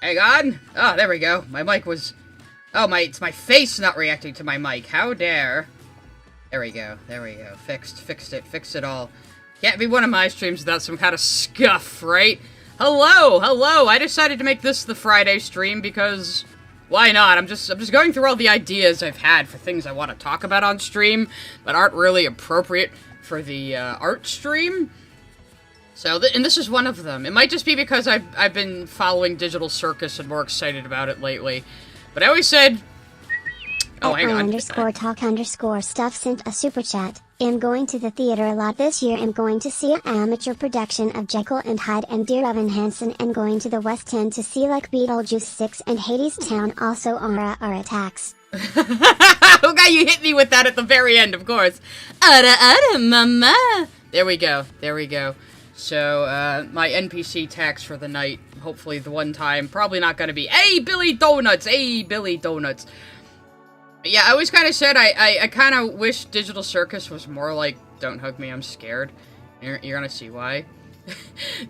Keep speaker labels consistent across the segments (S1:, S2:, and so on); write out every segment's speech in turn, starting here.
S1: Hang on. Oh, there we go. My mic was... Oh, it's my face not reacting to my mic. How dare. There we go. There we go. Fixed it all. Can't be one of my streams without some kind of scuff, right? Hello! I decided to make this the Friday stream because... Why not? I'm just going through all the ideas I've had for things I want to talk about on stream, but aren't really appropriate for the art stream. So, and this is one of them. It might just be because I've been following Digital Circus and more excited about it lately. But I always said... Oh, hang on.
S2: _talk_stuff sent a super chat. Am going to the theater a lot this year. Am going to see an amateur production of Jekyll and Hyde and Dear Evan Hansen, and going to the West End to see like Beetlejuice 6 and Hades Town, also Ara attacks.
S1: Okay, you hit me with that at the very end, of course. Ara mama. There we go. So, my NPC tax for the night, hopefully the one time, probably not gonna be, hey, Billy Donuts! Yeah, I always kind of said I kind of wish Digital Circus was more like Don't Hug Me, I'm Scared. You're gonna see why.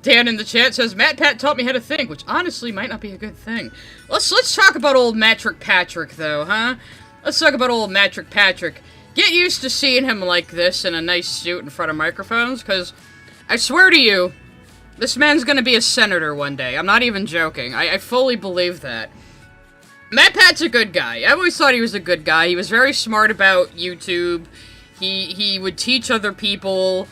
S1: Dan in the chat says, MatPat taught me how to think, which honestly might not be a good thing. Let's talk about old Matrick Patrick, though, huh? Let's talk about old Matrick Patrick. Get used to seeing him like this in a nice suit in front of microphones, because I swear to you, this man's gonna be a senator one day. I'm not even joking. I fully believe that. MatPat's a good guy. I always thought he was a good guy. He was very smart about YouTube. He would teach other people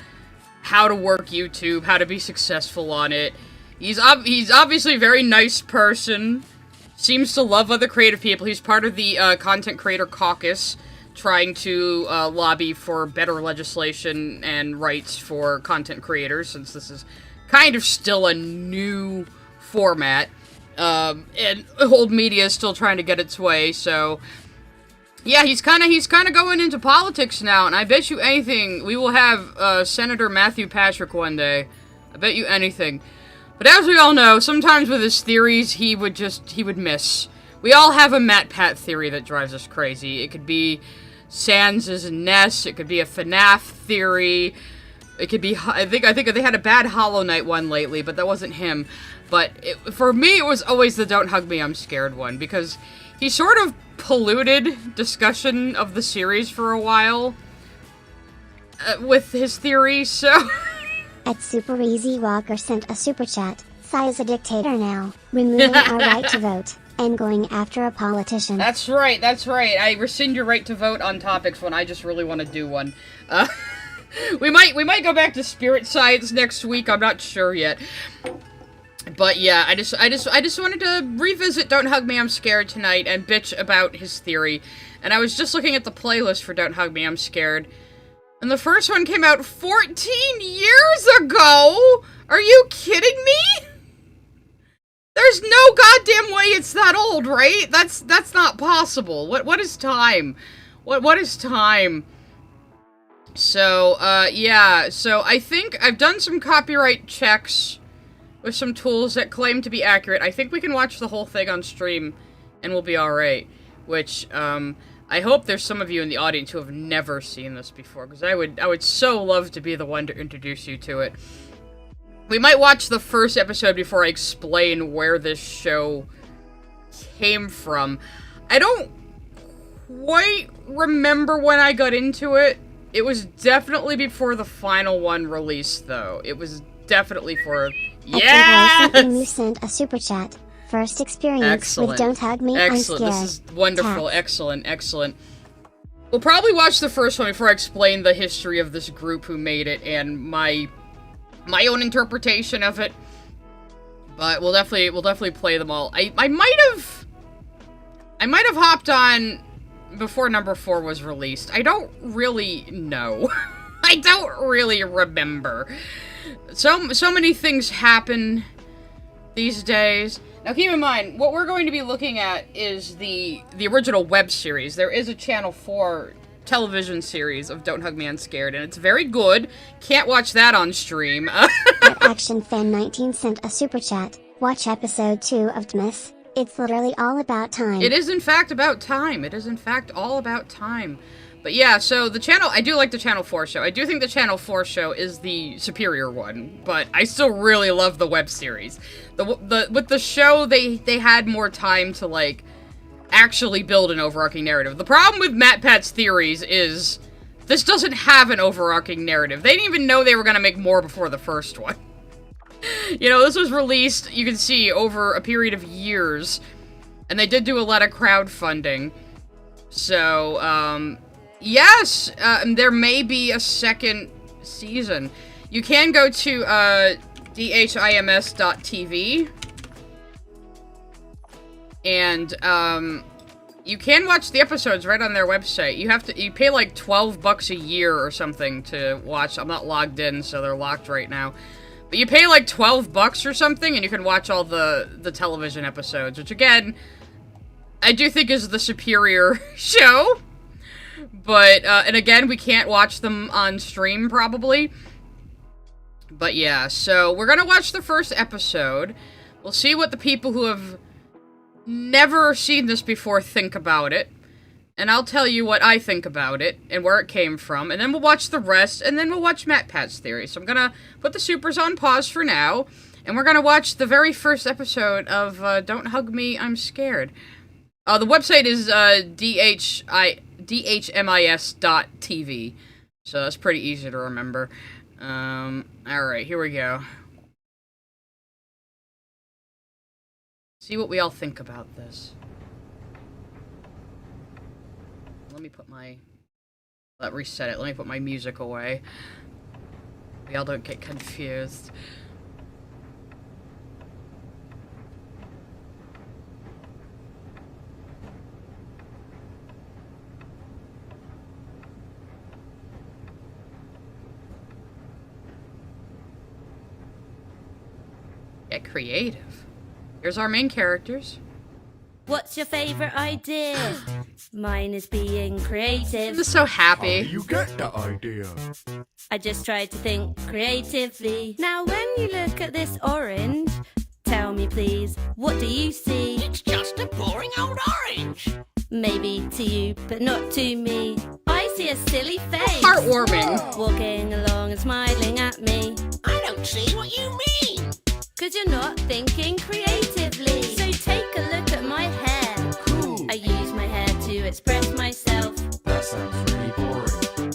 S1: how to work YouTube, how to be successful on it. He's obviously a very nice person. Seems to love other creative people. He's part of the Content Creator Caucus, trying to lobby for better legislation and rights for content creators, since this is kind of still a new format. And old media is still trying to get its way, so... Yeah, he's kind of going into politics now, and I bet you anything, we will have, Senator Matthew Patrick one day. I bet you anything. But as we all know, sometimes with his theories, he would miss. We all have a MatPat theory that drives us crazy. It could be Sans' Ness, it could be a FNAF theory, it could be, I think they had a bad Hollow Knight one lately, but that wasn't him. But for me, it was always the Don't Hug Me, I'm Scared one, because he sort of polluted discussion of the series for a while with his theories, so...
S2: At Super Easy Walker sent a super chat. Sai is a dictator now, removing our right to vote, and going after a politician.
S1: That's right. I rescind your right to vote on topics when I just really want to do one. We might go back to spirit science next week, I'm not sure yet. But yeah, I just wanted to revisit Don't Hug Me, I'm Scared tonight and bitch about his theory. And I was just looking at the playlist for Don't Hug Me, I'm Scared. And the first one came out 14 years ago! Are you kidding me? There's no goddamn way it's that old, right? That's not possible. What is time? What is time? So, yeah. So I think I've done some copyright checks with some tools that claim to be accurate. I think we can watch the whole thing on stream and we'll be alright. Which, I hope there's some of you in the audience who have never seen this before, because I would so love to be the one to introduce you to it. We might watch the first episode before I explain where this show came from. I don't quite remember when I got into it. It was definitely before the final one released, though. It was definitely for... Yes!
S2: You sent a super chat. First experience with Don't Hug Me, I'm Scared.
S1: This is wonderful. Tap. Excellent. We'll probably watch the first one before I explain the history of this group who made it and my own interpretation of it. But we'll definitely play them all. I might have hopped on before number 4 was released. I don't really know. I don't really remember. So many things happen these days. Now keep in mind, what we're going to be looking at is the original web series. There is a Channel 4 television series of Don't Hug Me, I'm Scared, and it's very good. Can't watch that on stream.
S2: ActionFan19 sent a super chat. Watch episode 2 of DHMIS. It's literally all about time.
S1: It is in fact about time. It is in fact all about time. But yeah, so the channel, I do like the Channel 4 show. I do think the Channel 4 show is the superior one, but I still really love the web series. With the show, they had more time to, like, actually build an overarching narrative. The problem with MatPat's theories is this doesn't have an overarching narrative. They didn't even know they were gonna make more before the first one. You know, this was released, you can see, over a period of years, and they did do a lot of crowdfunding. So, yes, there may be a second season. You can go to, DHIMS.tv, and, you can watch the episodes right on their website. You pay like $12 a year or something to watch. I'm not logged in, so they're locked right now. But you pay like $12 or something, and you can watch all the television episodes, which again, I do think is the superior show. But, and again, we can't watch them on stream, probably. But yeah, so we're gonna watch the first episode. We'll see what the people who have never seen this before think about it. And I'll tell you what I think about it, and where it came from, and then we'll watch the rest, and then we'll watch MatPat's theory. So I'm gonna put the supers on pause for now, and we're gonna watch the very first episode of, Don't Hug Me, I'm Scared. The website is, DHMIS.tv, so that's pretty easy to remember. Alright, here we go. See what we all think about this. Let me put my... reset it. Let me put my music away. We all don't get confused. Get creative. Here's our main characters.
S3: What's your favorite idea? Mine is being creative.
S1: I'm so happy.
S4: How do you get that idea?
S3: I just tried to think creatively. Now when you look at this orange, tell me please, what do you see?
S5: It's just a boring old orange.
S3: Maybe to you, but not to me. I see a silly face.
S1: Heartwarming.
S3: Walking along and smiling at me.
S5: I don't see what you mean.
S3: 'Cause you're not thinking creatively. So take a look at my hair.
S4: Cool.
S3: I use my hair to express myself.
S4: That sounds really boring.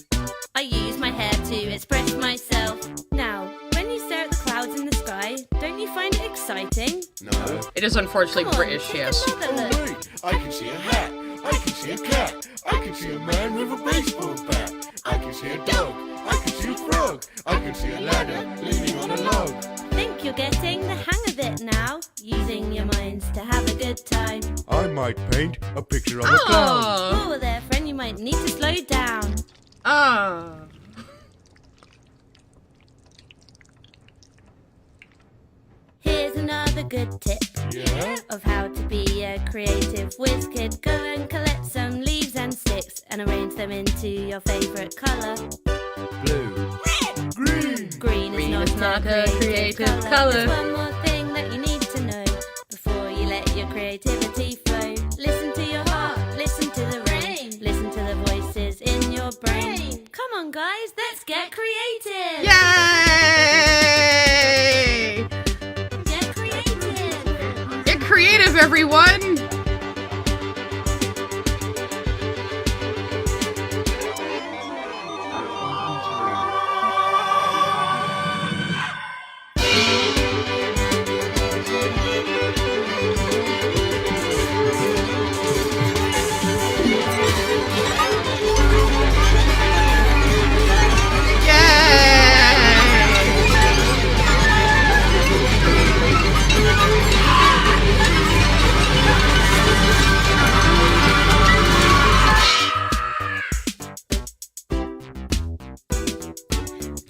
S3: I use my hair to express myself. Now, when you stare at the clouds in the sky, don't you find it exciting?
S4: No.
S1: It is unfortunately
S3: Come on,
S1: British,
S3: take
S1: yes.
S3: another look.
S4: Oh, wait. I can see a hat. I can see a cat. I can see a man with a baseball bat. I can see a dog. I can see a frog. I can see a ladder leaning on a log.
S3: Think you're getting the hang of it now, using your minds to have a good time.
S4: I might paint a picture of a clown.
S1: Oh.
S3: Oh, there, friend, you might need to slow down.
S1: Oh.
S3: Here's another good tip
S4: Yeah?
S3: of how to be a creative whiz kid. Go and collect some leaves and sticks and arrange them into your favorite colour.
S4: Blue.
S5: Red.
S4: Green.
S3: Green is not a creative colour. There's one more thing that you need to know before you let your creativity flow. Listen to your heart, listen to the rain, listen to the voices in your brain. Come on, guys, let's get creative.
S1: Yay!
S3: Get creative.
S1: Get creative, everyone!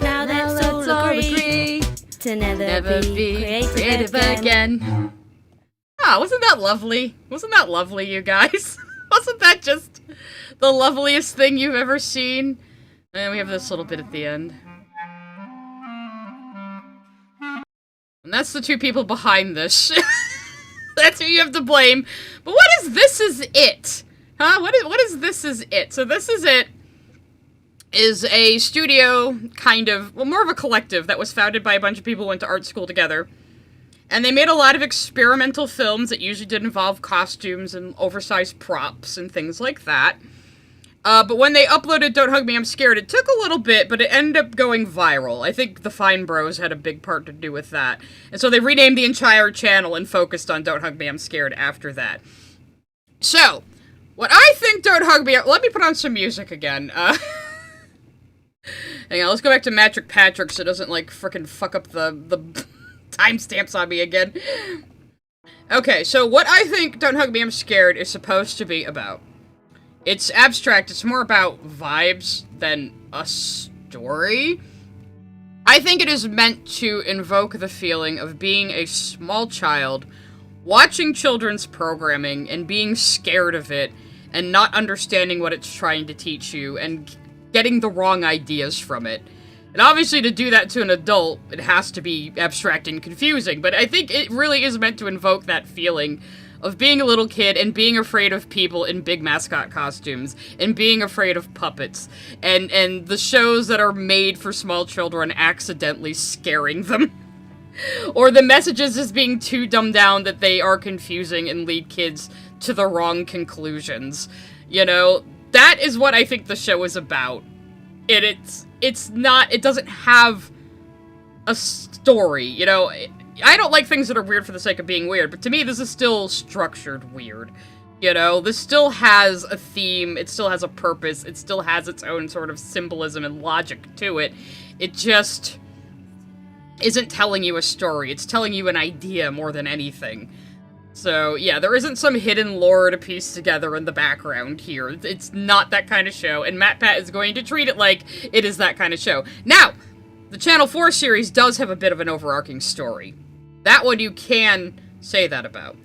S3: Now let's all agree to never be creative again.
S1: Ah, wasn't that lovely? Wasn't that lovely, you guys? Wasn't that just the loveliest thing you've ever seen? And we have this little bit at the end. And that's the two people behind this. That's who you have to blame. But what is This Is It? Huh? What is This Is It? So this is it. is a studio, kind of, well, more of a collective that was founded by a bunch of people who went to art school together. And they made a lot of experimental films that usually did involve costumes and oversized props and things like that. But when they uploaded Don't Hug Me, I'm Scared, it took a little bit, but it ended up going viral. I think the Fine Bros had a big part to do with that. And so they renamed the entire channel and focused on Don't Hug Me, I'm Scared after that. So, what I think Don't Hug Me... Let me put on some music again. Hang on, let's go back to Matrick Patrick so it doesn't, like, frickin' fuck up the timestamps on me again. Okay, so what I think Don't Hug Me, I'm Scared is supposed to be about. It's abstract, it's more about vibes than a story. I think it is meant to invoke the feeling of being a small child, watching children's programming and being scared of it, and not understanding what it's trying to teach you, and getting the wrong ideas from it. And obviously to do that to an adult, it has to be abstract and confusing, but I think it really is meant to invoke that feeling of being a little kid and being afraid of people in big mascot costumes and being afraid of puppets and the shows that are made for small children accidentally scaring them. Or the messages as being too dumbed down that they are confusing and lead kids to the wrong conclusions. You know, that is what I think the show is about. It's not, it doesn't have a story, you know. I don't like things that are weird for the sake of being weird, but to me this is still structured weird. You know, this still has a theme, it still has a purpose, it still has its own sort of symbolism and logic to it. It just isn't telling you a story, it's telling you an idea more than anything. So, yeah, there isn't some hidden lore to piece together in the background here. It's not that kind of show, and MatPat is going to treat it like it is that kind of show. Now, the Channel 4 series does have a bit of an overarching story. That one you can say that about.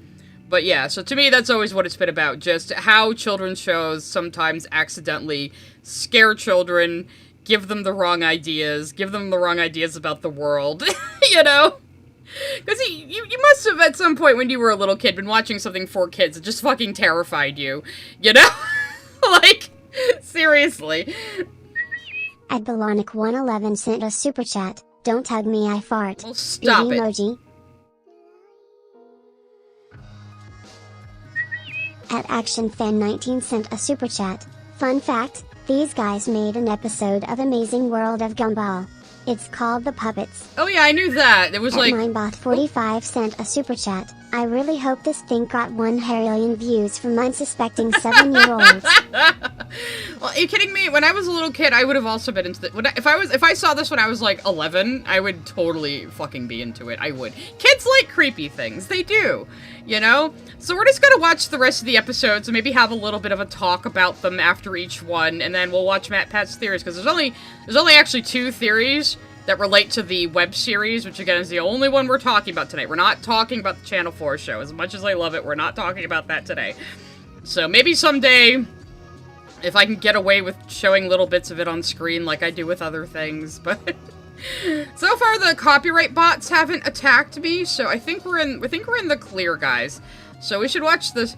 S1: But yeah, so to me that's always what it's been about, just how children's shows sometimes accidentally scare children, give them the wrong ideas about the world, you know? Because you must have at some point when you were a little kid been watching something for kids that just fucking terrified you, you know? Like, seriously.
S2: At Balonic111 sent a super chat. Don't hug me, I fart.
S1: Well, stop it.
S2: Emoji. At ActionFan19 sent a super chat. Fun fact, these guys made an episode of Amazing World of Gumball. It's called The Puppets.
S1: Oh yeah, I knew that. It was
S2: At
S1: like...
S2: Minebot45 sent a super chat. I really hope this thing got 1 Harrylian views from unsuspecting 7-year-olds.
S1: Well, are you kidding me? When I was a little kid, I would have also been into the... If I saw this when I was like 11, I would totally fucking be into it. I would. Kids like creepy things. They do. You know? So we're just gonna watch the rest of the episodes and maybe have a little bit of a talk about them after each one, and then we'll watch MatPat's theories, because there's only actually 2 theories that relate to the web series, which again is the only one we're talking about tonight. We're not talking about the Channel 4 show. As much as I love it, we're not talking about that today. So maybe someday, if I can get away with showing little bits of it on screen like I do with other things, but... So far the copyright bots haven't attacked me, so I think we're in the clear, guys. So we should watch this.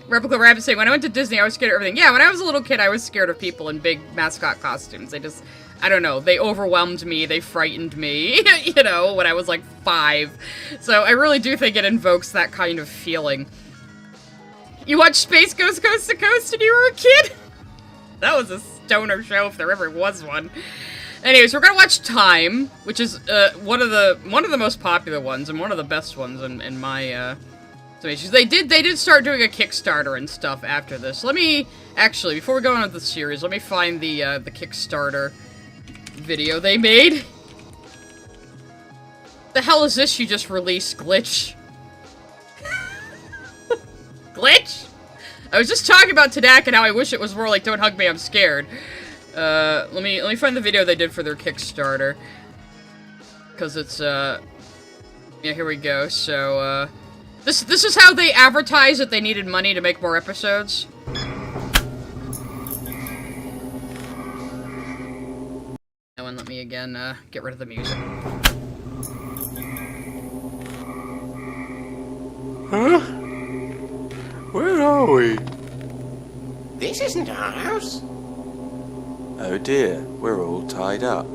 S1: Replica Rabbit saying, when I went to Disney, I was scared of everything. Yeah, when I was a little kid, I was scared of people in big mascot costumes. I don't know, they overwhelmed me, they frightened me, you know, when I was like 5. So I really do think it invokes that kind of feeling. You watched Space Ghost Coast to Coast when you were a kid? That was a stoner show if there ever was one. Anyways, we're gonna watch Time, which is one of the most popular ones and one of the best ones in my estimations. They did start doing a Kickstarter and stuff after this. Let me actually, before we go on with the series, let me find the Kickstarter video they made. The hell is this you just released, Glitch? Glitch? I was just talking about TADC and how I wish it was more like Don't Hug Me, I'm Scared. Let me find the video they did for their Kickstarter. Cause it's, yeah, here we go. So, this is how they advertised that they needed money to make more episodes. That one, let me again, get rid of the music.
S4: Huh? Where are we?
S5: This isn't our house.
S6: Oh dear, we're all tied up.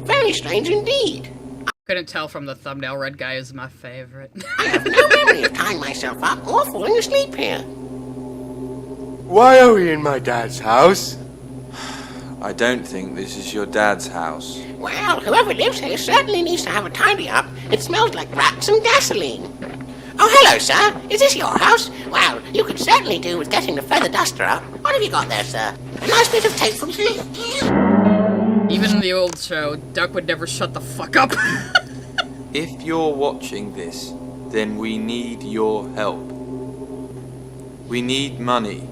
S5: Very strange indeed.
S1: Couldn't tell from the thumbnail, red guy is my favorite.
S5: I have no memory of tying myself up or falling asleep here.
S4: Why are we in my dad's house?
S6: I don't think this is your dad's house.
S5: Well, whoever lives here certainly needs to have a tidy up. It smells like rats and gasoline. Oh, hello, sir. Is this your house? Well, you could certainly do with getting the feather duster up. What have you got there, sir? A nice bit of tape from...
S1: Even in the old show, Duck would never shut the fuck up.
S6: If you're watching this, then we need your help. We need money.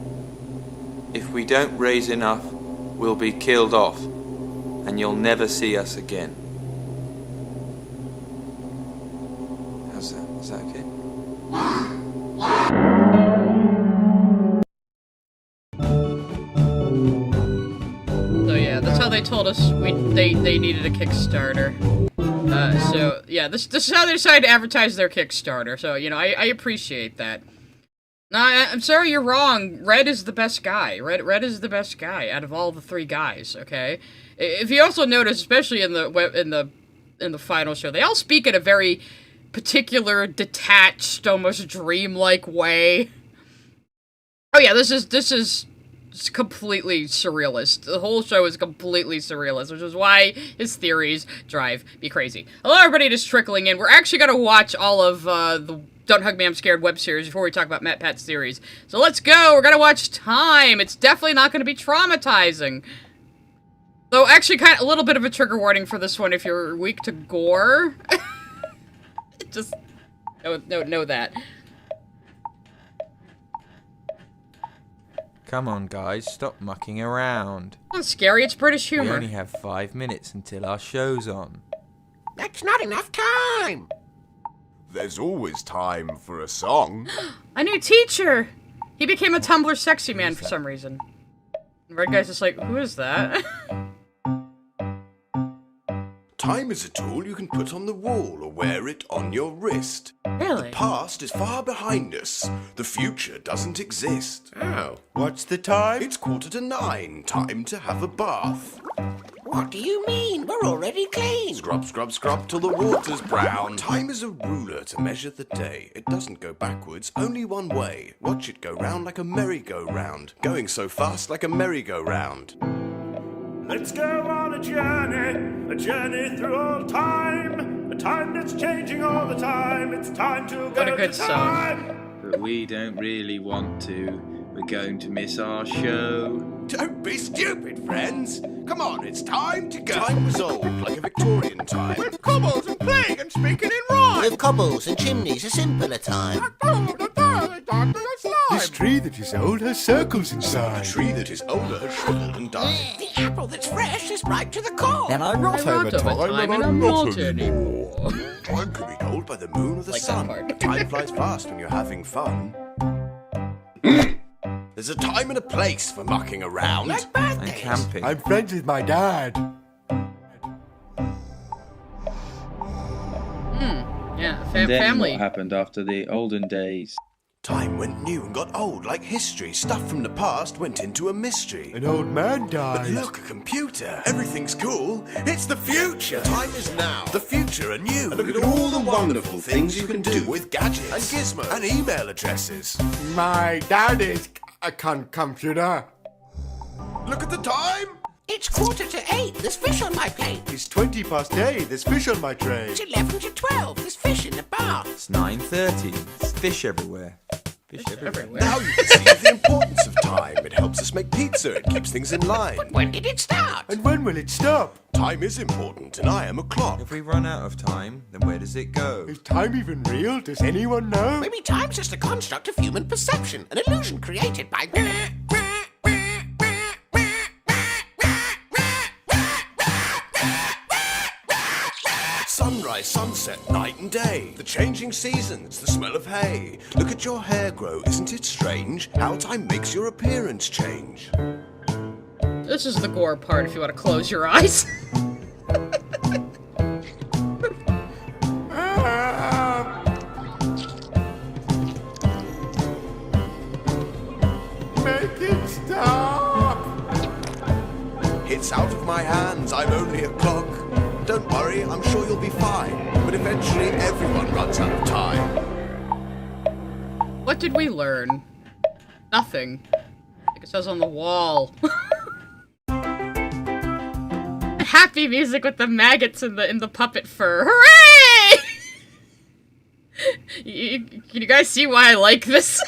S6: If we don't raise enough, we'll be killed off, and you'll never see us again. How's that? Is that okay?
S1: So yeah, that's how they told us they needed a Kickstarter. So yeah, this is how they decided to advertise their Kickstarter. So, you know, I appreciate that. No, I'm sorry, you're wrong. Red is the best guy. Red is the best guy out of all the three guys. Okay. If you also notice, especially in the final show, they all speak in a very particular, detached, almost dreamlike way. Oh yeah, this is completely surrealist. The whole show is completely surrealist, which is why his theories drive me crazy. Hello, everybody, just trickling in. We're actually gonna watch all of the Don't Hug Me, I'm Scared web series before we talk about MatPat's theories. So let's go. We're gonna watch Time. It's definitely not gonna be traumatizing. Though, actually, kind of a little bit of a trigger warning for this one if you're weak to gore. Just know that.
S6: Come on, guys, stop mucking around.
S1: It's not scary. It's British
S6: We
S1: humor.
S6: only have 5 minutes until our show's on.
S5: That's not enough time.
S4: There's always time for a song.
S1: A new teacher. He became a Tumblr sexy man for some reason. The red guy's just like, who is that?
S7: Time is a tool you can put on the wall or wear it on your wrist.
S1: Really?
S7: The past is far behind us. The future doesn't exist.
S4: Oh, what's the time?
S7: It's 9:45. Time to have a bath.
S5: What do you mean? We're already clean.
S7: Scrub, scrub, scrub till the water's brown. Time is a ruler to measure the day. It doesn't go backwards, only one way. Watch it go round like a merry-go-round. Going so fast like a merry-go-round.
S8: Let's go on a journey through all time, a time that's changing all the time. It's time to go.
S1: What a good
S8: to
S1: song.
S8: time.
S6: But we don't really want to. We're going to miss our show.
S7: Don't be stupid, friends. Come on, it's time to go. Time was old, like a Victorian time.
S4: With cobbles and playing and speaking in rhyme.
S5: With cobbles and chimneys, a simpler time.
S4: This tree that is old has circles
S7: The
S4: inside.
S7: tree that is older has shriveled and died.
S5: The apple that's fresh is ripe to the core.
S4: And I'm not
S1: I'm not over time and I'm not anymore.
S7: Time can be told by the moon or the
S1: Like that
S7: sun.
S1: part.
S7: But time flies fast when you're having fun. There's a time and a place for mucking around.
S5: Like
S6: And
S5: birthdays.
S6: camping.
S4: I'm friends with my dad.
S1: Yeah,
S9: And then
S1: family.
S9: what happened after the olden days?
S7: Time went new and got old like history. Stuff from the past went into a mystery.
S4: An old man
S7: But
S4: died.
S7: look, a computer. Everything's cool. It's the future. The time is now. The future anew. And look at all the wonderful things you can do with gadgets and gizmos and email addresses.
S4: My dad is a computer.
S7: Look at the time.
S5: It's 7:45. There's fish on my plate.
S4: It's 8:20. There's fish on my tray.
S5: It's 11:12. There's fish in the bath.
S6: It's 9:30. There's fish everywhere. Fish everywhere.
S7: Now you can see the importance of time. It helps us make pizza. It keeps things in line.
S5: When did it start?
S4: And when will it stop?
S7: Time is important, and I am a clock.
S6: If we run out of time, then where does it go?
S4: Is time even real? Does anyone know?
S5: Maybe time's just a construct of human perception, an illusion created by...
S7: Sunrise, sunset, night and day. The changing seasons, the smell of hay. Look at your hair grow, isn't it strange? How time makes your appearance change.
S1: This is the gore part if you want to close your eyes.
S4: Make it stop!
S7: It's out of my hands, I'm only a clock. Don't worry, I'm sure you'll be fine. But eventually everyone runs out of time.
S1: What did we learn? Nothing. Like it says on the wall. Happy music with the maggots in the puppet fur. Hooray! Can you guys see why I like this?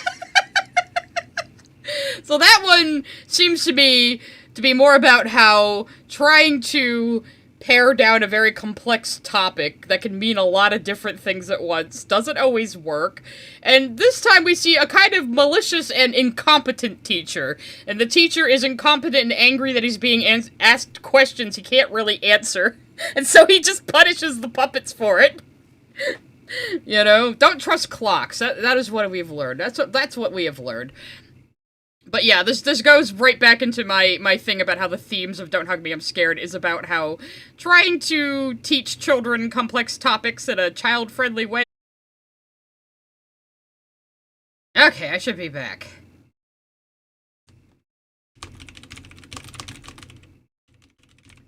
S1: So that one seems to be more about how trying to pare down a very complex topic that can mean a lot of different things at once doesn't always work. And this time we see a kind of malicious and incompetent teacher. And the teacher is incompetent and angry that he's being asked questions he can't really answer. And so he just punishes the puppets for it. You know, don't trust clocks. That is what we've learned. That's what we have learned. But yeah, this goes right back into my thing about how the themes of Don't Hug Me, I'm Scared is about how trying to teach children complex topics in a child-friendly way. Okay, I should be back.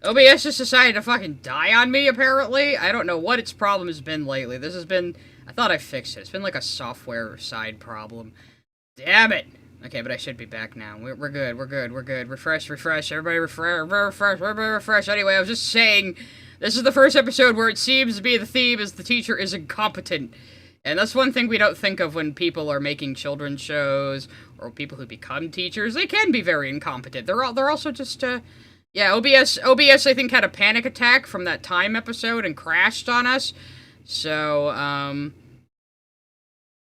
S1: OBS just decided to fucking die on me, apparently. I don't know what its problem has been lately. This has been... I thought I fixed it. It's been like a software side problem. Damn it! Okay, but I should be back now. We're good, we're good, we're good. Refresh, everybody refresh. Anyway, I was just saying, this is the first episode where it seems to be the theme is the teacher is incompetent. And that's one thing we don't think of when people are making children's shows, or people who become teachers. They can be very incompetent. They're also just, yeah, OBS I think had a panic attack from that Time episode and crashed on us. So,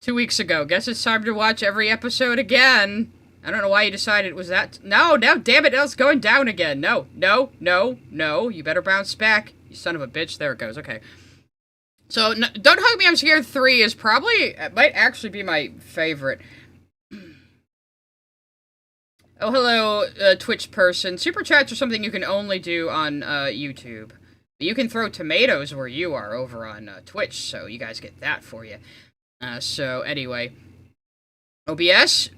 S1: 2 weeks ago. Guess it's time to watch every episode again. I don't know why you decided it was that. No, damn it, it's going down again. No. You better bounce back, you son of a bitch. There it goes, okay. So, Don't Hug Me, I'm Scared 3 is probably, it might actually be my favorite. Oh, hello, Twitch person. Super chats are something you can only do on, YouTube. You can throw tomatoes where you are over on, Twitch, so you guys get that for you. So, anyway. OBS,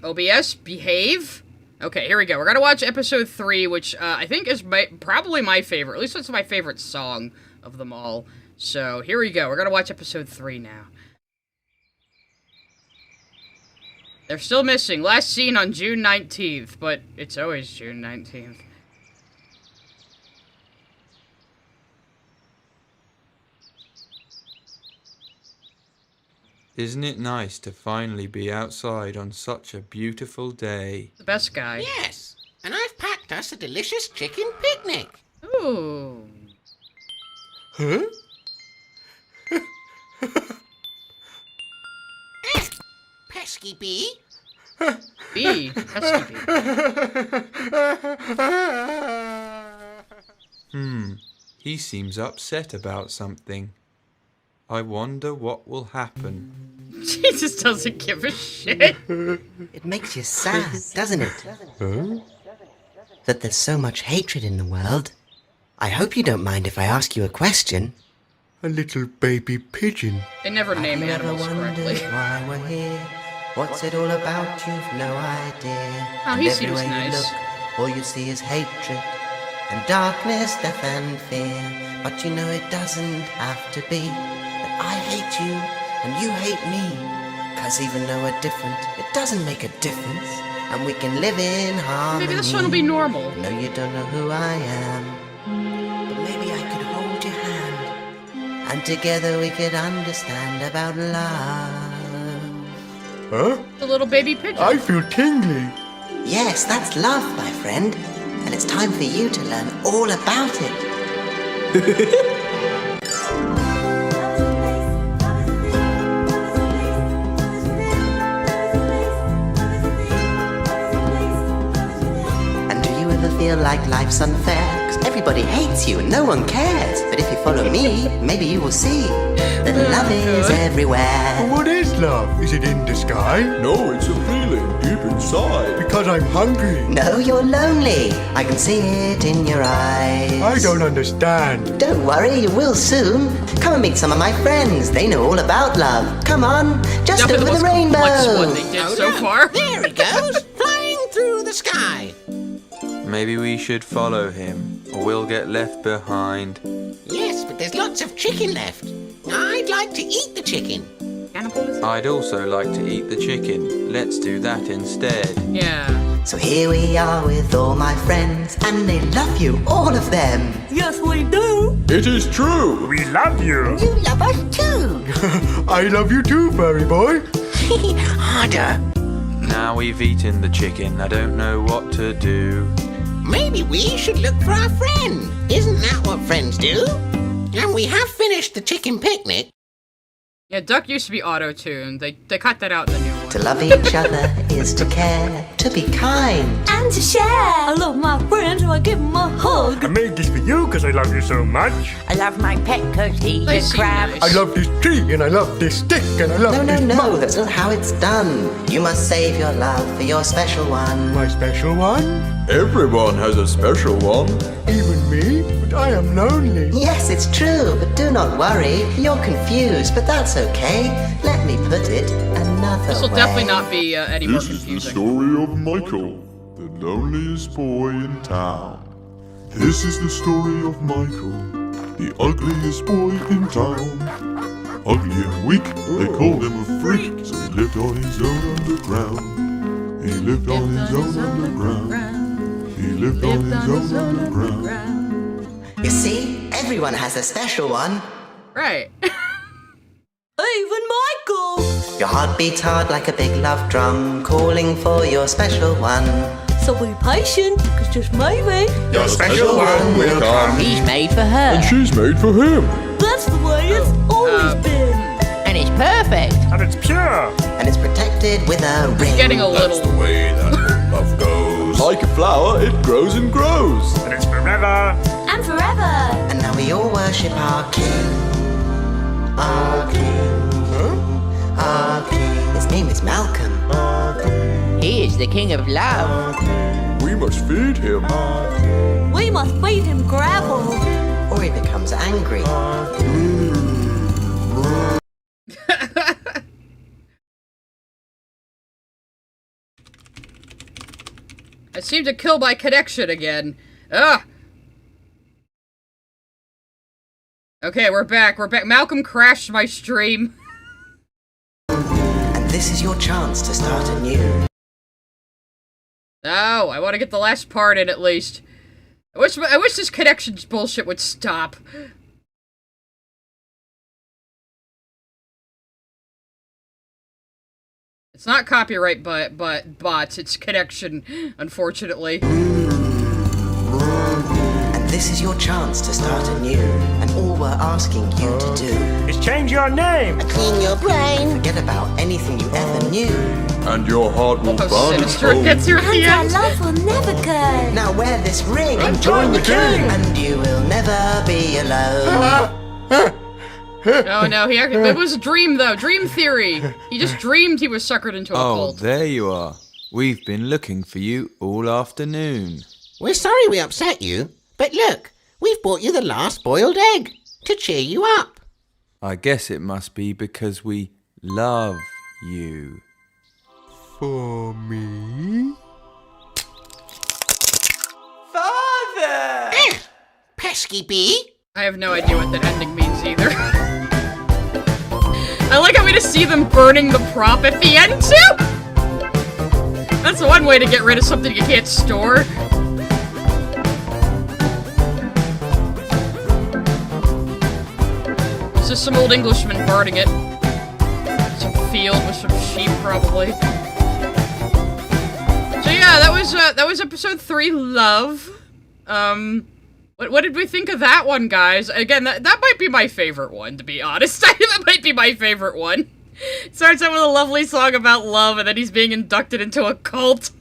S1: behave. Okay, here we go. We're gonna watch episode 3, which, I think is probably my favorite. At least it's my favorite song of them all. So, here we go. We're gonna watch episode 3 now. They're still missing. Last seen on June 19th, but it's always June 19th.
S6: Isn't it nice to finally be outside on such a beautiful day?
S1: The best guy.
S5: Yes, and I've packed us a delicious chicken picnic.
S1: Ooh.
S7: Huh?
S5: Pesky bee.
S1: Bee. Pesky bee.
S6: He seems upset about something. I wonder what will happen.
S1: He just doesn't give a shit.
S10: It makes you sad, doesn't it?
S7: Huh?
S10: That there's so much hatred in the world. I hope you don't mind if I ask you a question.
S7: A little baby pigeon.
S1: They never name
S10: Have you ever
S1: animals correctly.
S10: wondered why we're here? What's it all about? You've no idea.
S1: Oh,
S10: And
S1: he seems
S10: everywhere
S1: nice.
S10: you look, all you see is hatred and darkness, death and fear. But you know it doesn't have to be that I hate you and you hate me. 'Cause even though we're different, it doesn't make a difference, and we can live in harmony.
S1: Maybe this one will be normal.
S10: No, you don't know who I am, but maybe I could hold your hand, and together we could understand about love.
S7: Huh?
S1: The little baby pigeon.
S7: I feel tingly.
S10: Yes, that's love, my friend, and it's time for you to learn all about it. And do you ever feel like life's unfair? 'Cause everybody hates you and no one cares. But if you follow me, maybe you will see that love is everywhere.
S7: What is love? Is it in the sky?
S4: No, it's a feeling deep inside.
S7: Because I'm hungry.
S10: No, you're lonely. I can see it in your eyes.
S7: I don't understand.
S10: Don't worry, you will soon. Come and meet some of my friends. They know all about love. Come on, just
S1: Definitely
S10: over
S1: the
S10: the
S1: most complex
S10: rainbow.
S1: one they did so far.
S5: There he goes, flying through the sky.
S6: Maybe we should follow him, or we'll get left behind.
S5: Yes, but there's lots of chicken left. I'd like to eat the chicken.
S6: I'd also like to eat the chicken. Let's do that instead.
S1: Yeah.
S10: So here we are with all my friends, and they love you, all of them.
S3: Yes, we do.
S7: It is true.
S8: We love you.
S5: You love us too.
S4: I love you too, furry boy.
S5: Harder.
S6: Now we've eaten the chicken, I don't know what to do.
S5: Maybe we should look for our friend. Isn't that what friends do? And we have finished the chicken picnic.
S1: Yeah, Duck used to be auto-tuned. They cut that out in the new one.
S10: To love each other is to care, to be kind.
S3: And to share. I love my friends, so I give them a hug.
S8: I made this for you because I love you so much.
S11: I love my pet because he's
S1: They
S11: a
S1: seem
S11: crab.
S1: nice.
S4: I love this tree, and I love this stick, and I love this
S10: No,
S4: mug.
S10: that's not how it's done. You must save your love for your special one.
S4: My special one?
S7: Everyone has a special one.
S4: Even me? But I am lonely.
S10: Yes, it's true, but do not worry. You're confused, but that's okay. Let me put it another
S1: This will
S10: way.
S1: definitely not be any more
S12: This is the
S1: confusing.
S12: story of Michael, the loneliest boy in town. This is the story of Michael, the ugliest boy in town. Ugly and weak, they called him a freak, so he lived on his own underground. He lived on his own underground. He lived on his own underground.
S10: You see, everyone has a special one.
S1: Right.
S3: Even Michael.
S10: Your heart beats hard like a big love drum, calling for your special one.
S3: So be patient, because just maybe
S7: Your special one will come.
S11: He's made for her.
S7: And she's made for him.
S3: that's the way it's always been.
S11: And it's perfect.
S8: And it's pure.
S10: And it's protected with a ring.
S1: Getting a little.
S7: The way that love goes. Like a flower, it grows and grows.
S8: And it's forever.
S3: And forever.
S10: And now we all worship our king. Our king. Our king. His name is Malcolm.
S11: He is the king of love.
S7: We must feed him.
S3: We must feed him gravel.
S10: Or he becomes angry.
S1: I seem to kill my connection again. Ugh. Okay, we're back. We're back. Malcolm crashed my stream.
S10: And this is your chance to start anew.
S1: Oh, I want to get the last part in at least. I wish this connections bullshit would stop. It's not copyright, but bots. It's connection, unfortunately.
S10: And this is your chance to start anew. And all we're asking you to do
S8: Is change your name.
S5: Clean your brain.
S10: forget about anything you ever knew.
S7: And your heart will
S1: How
S7: burn and
S1: sinister it gets here at the
S3: And our
S1: end.
S3: love will never go.
S10: Now wear this ring
S8: And join the king.
S10: and you will never be alone.
S1: Oh no, it was a dream though. Dream theory. He just dreamed he was suckered into a
S6: Oh,
S1: cult.
S6: there you are. We've been looking for you all afternoon.
S5: We're sorry we upset you, but look, we've brought you the last boiled egg to cheer you up.
S6: I guess it must be because we love you.
S4: For me?
S10: Father!
S5: Pesky bee.
S1: I have no idea what that ending means either. I like how we just see them burning the prop at the end too! That's one way to get rid of something you can't store. It's just some old Englishman burning it. Some field with some sheep, probably. So yeah, that was episode 3, Love. What did we think of that one, guys? Again, that might be my favorite one, to be honest. That might be my favorite one. It starts out with a lovely song about love, and then he's being inducted into a cult.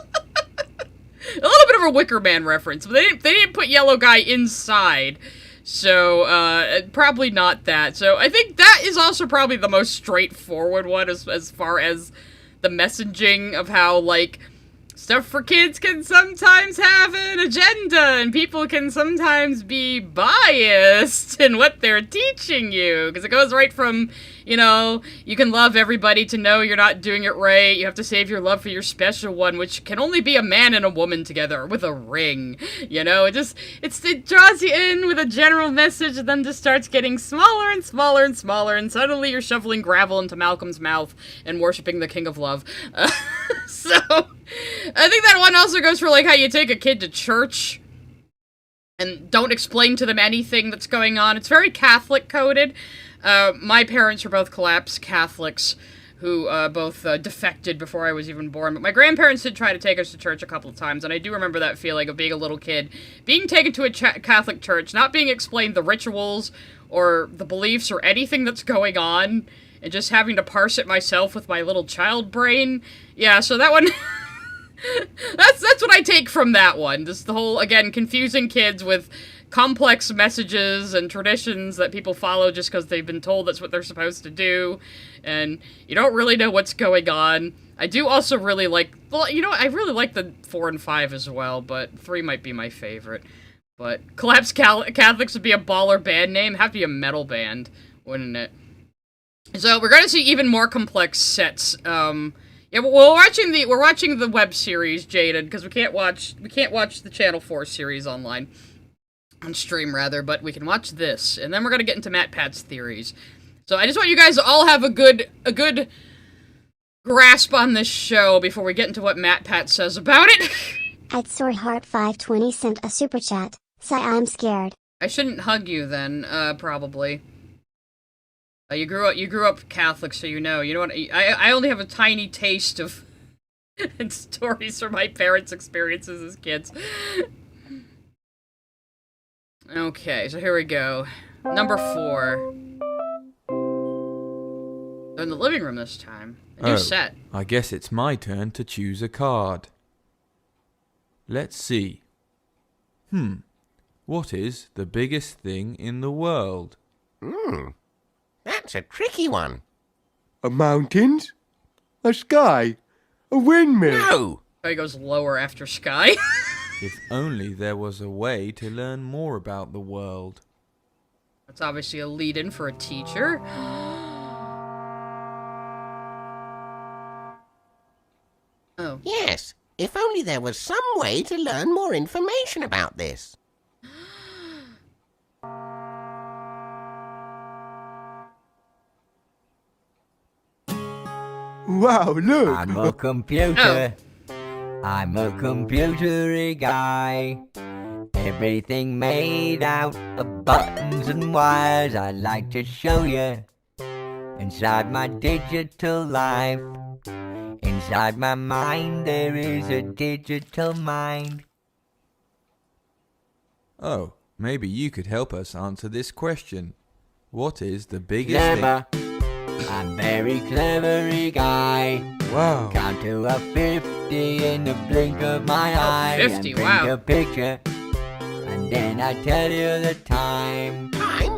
S1: A little bit of a Wicker Man reference, but they didn't put Yellow Guy inside. So, probably not that. So, I think that is also probably the most straightforward one as far as the messaging of how, like, stuff for kids can sometimes have an agenda, and people can sometimes be biased in what they're teaching you, because it goes right from, you know, you can love everybody to know you're not doing it right, you have to save your love for your special one, which can only be a man and a woman together with a ring, you know, it draws you in with a general message, and then just starts getting smaller and smaller and smaller, and suddenly you're shoveling gravel into Malcolm's mouth and worshipping the king of love. So, I think that one also goes for, like, how you take a kid to church and don't explain to them anything that's going on. It's very Catholic-coded. My parents were both collapsed Catholics who both defected before I was even born. But my grandparents did try to take us to church a couple of times, and I do remember that feeling of being a little kid, being taken to a Catholic church, not being explained the rituals or the beliefs or anything that's going on, and just having to parse it myself with my little child brain. Yeah, so that one... that's what I take from that one. Just the whole, again, confusing kids with complex messages and traditions that people follow just because they've been told that's what they're supposed to do, and you don't really know what's going on. I do also really like... Well, you know, I really like the 4 and 5 as well, but 3 might be my favorite. But Collapsed Catholics would be a baller band name. Have to be a metal band, wouldn't it? So we're going to see even more complex sets. Yeah, we're watching the web series Jaded, because we can't watch the Channel 4 series on stream rather, but we can watch this, and then we're going to get into MatPat's theories. So I just want you guys to all have a good grasp on this show before we get into what MatPat says about it.
S2: At SoreHeart520 sent a super chat. Sigh, I'm scared.
S1: I shouldn't hug you then, probably. You grew up Catholic, so you know. You know what? I only have a tiny taste of stories from my parents' experiences as kids. Okay, so here we go. Number 4. They're in the living room this time. A new set.
S6: I guess it's my turn to choose a card. Let's see. What is the biggest thing in the world?
S5: That's a tricky one.
S4: A mountains? A sky? A windmill?
S5: No!
S1: Oh, he goes lower after sky.
S6: If only there was a way to learn more about the world.
S1: That's obviously a lead-in for a teacher. Oh.
S5: Yes, if only there was some way to learn more information about this.
S4: Wow, look!
S11: I'm a computer. I'm a computery guy. Everything made out of buttons and wires. I'd like to show you. Inside my digital life, inside my mind, there is a digital mind.
S6: Oh, maybe you could help us answer this question. What is the biggest thing?
S11: I'm very clevery guy.
S4: Wow.
S11: Count to a 50 in the blink of my eye.
S1: 50,
S11: and print
S1: wow.
S11: a picture, and then I tell you the time.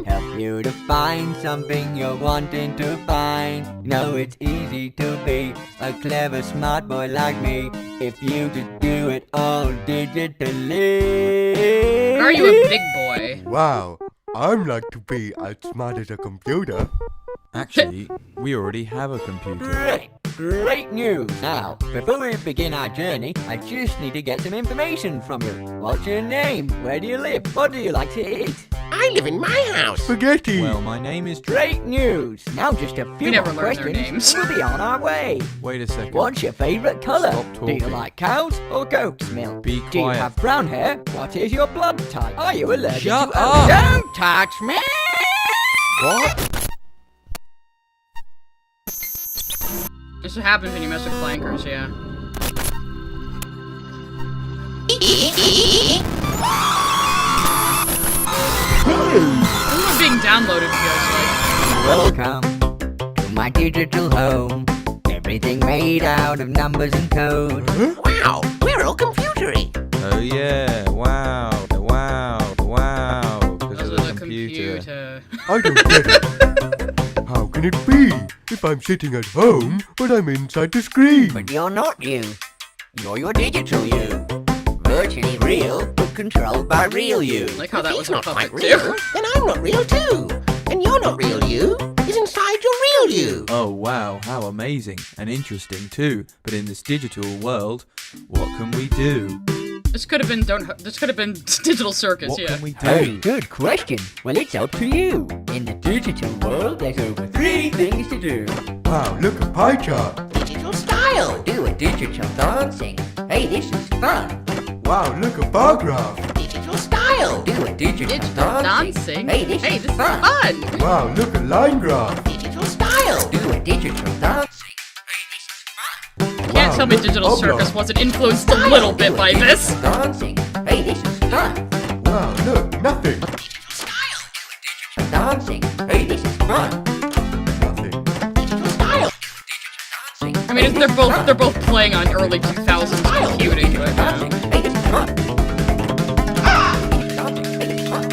S11: Help you to find something you're wanting to find. No, it's easy to be a clever, smart boy like me if you just do it all digitally.
S1: Are you a big boy?
S4: Wow, I'd like to be as smart as a computer.
S6: Actually, we already have a computer.
S11: Great news! Now, before we begin our journey, I just need to get some information from you. What's your name? Where do you live? What do you like to eat?
S5: I live in my house.
S4: Spaghetti!
S6: Well, my name is...
S11: Great news! Now just a few
S1: never
S11: more
S1: learned their
S11: questions
S1: names.
S11: and we'll be on our way.
S6: Wait a second.
S11: What's your favourite colour?
S6: Stop
S11: Do you
S6: talking.
S11: like cows or goat's milk?
S6: Be
S11: Do you
S6: quiet.
S11: have brown hair? What is your blood type? Are you allergic
S6: Shut
S11: to
S6: up!
S11: Don't touch me!
S6: What?
S1: This is what happens when you mess with clankers, yeah. This is what being downloaded feels like.
S11: Welcome to my digital home. Everything made out of numbers and code.
S5: Wow, we're all computery.
S6: Oh yeah, wow, because of the computer.
S4: I don't get it. How can it be? If I'm sitting at home, but I'm inside the screen.
S11: But you're not you. You're your digital you. Virtually real, but controlled by real you.
S1: Like how that
S5: If
S1: was
S5: he's
S1: a
S5: not
S1: puppet
S5: quite
S1: too.
S5: real, then I'm not real too. And you're not real you. Is inside your real you.
S6: Oh wow, how amazing and interesting too. But in this digital world, what can we do?
S1: This could have been Digital Circus,
S6: What
S1: yeah.
S6: can we do?
S11: Hey, good question. Well, it's up to you. In the digital world, there's over 3 things to do.
S4: Wow, look, a pie chart.
S5: Digital style.
S11: Do a digital dancing. Hey, this is fun.
S4: Wow, look, a bar graph.
S5: Digital style.
S11: Do a digital
S1: Digital
S11: dancing.
S1: dancing.
S11: Hey, this is fun.
S4: Wow, look, a line graph.
S5: Digital style.
S11: Do a digital dancing.
S1: Can't tell me Digital Circus wasn't influenced a little bit by this.
S11: Dancing. Hey, this is fun.
S4: Wow, look, nothing.
S11: Dancing. Hey, this is fun.
S4: Nothing.
S5: Digital style.
S1: I mean, they're both playing on early 2000s computing, but
S11: Dancing. Hey, this is fun. Dancing. Hey, this is fun.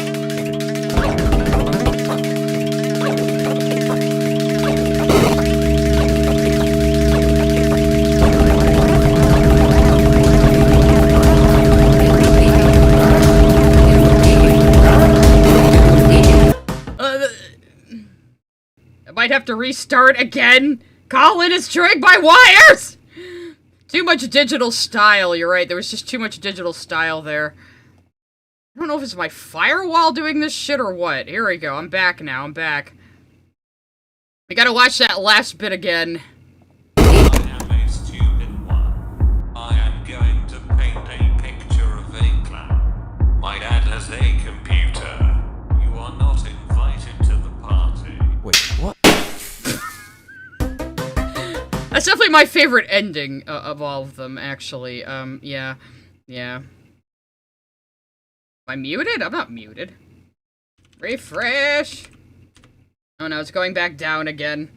S1: I might have to restart again. Colin is trigged by wires! Too much digital style, you're right. There was just too much digital style there. I don't know if it's my firewall doing this shit or what. Here we go. I'm back now. I'm back. I gotta watch that last bit again.
S13: I am a stupid one. I am going to paint a picture of a clown. My dad has a computer. You are not invited to the party.
S6: Wait, what?
S1: That's definitely my favorite ending of all of them, actually. Yeah. Am I muted? I'm not muted. Refresh! Oh no, it's going back down again.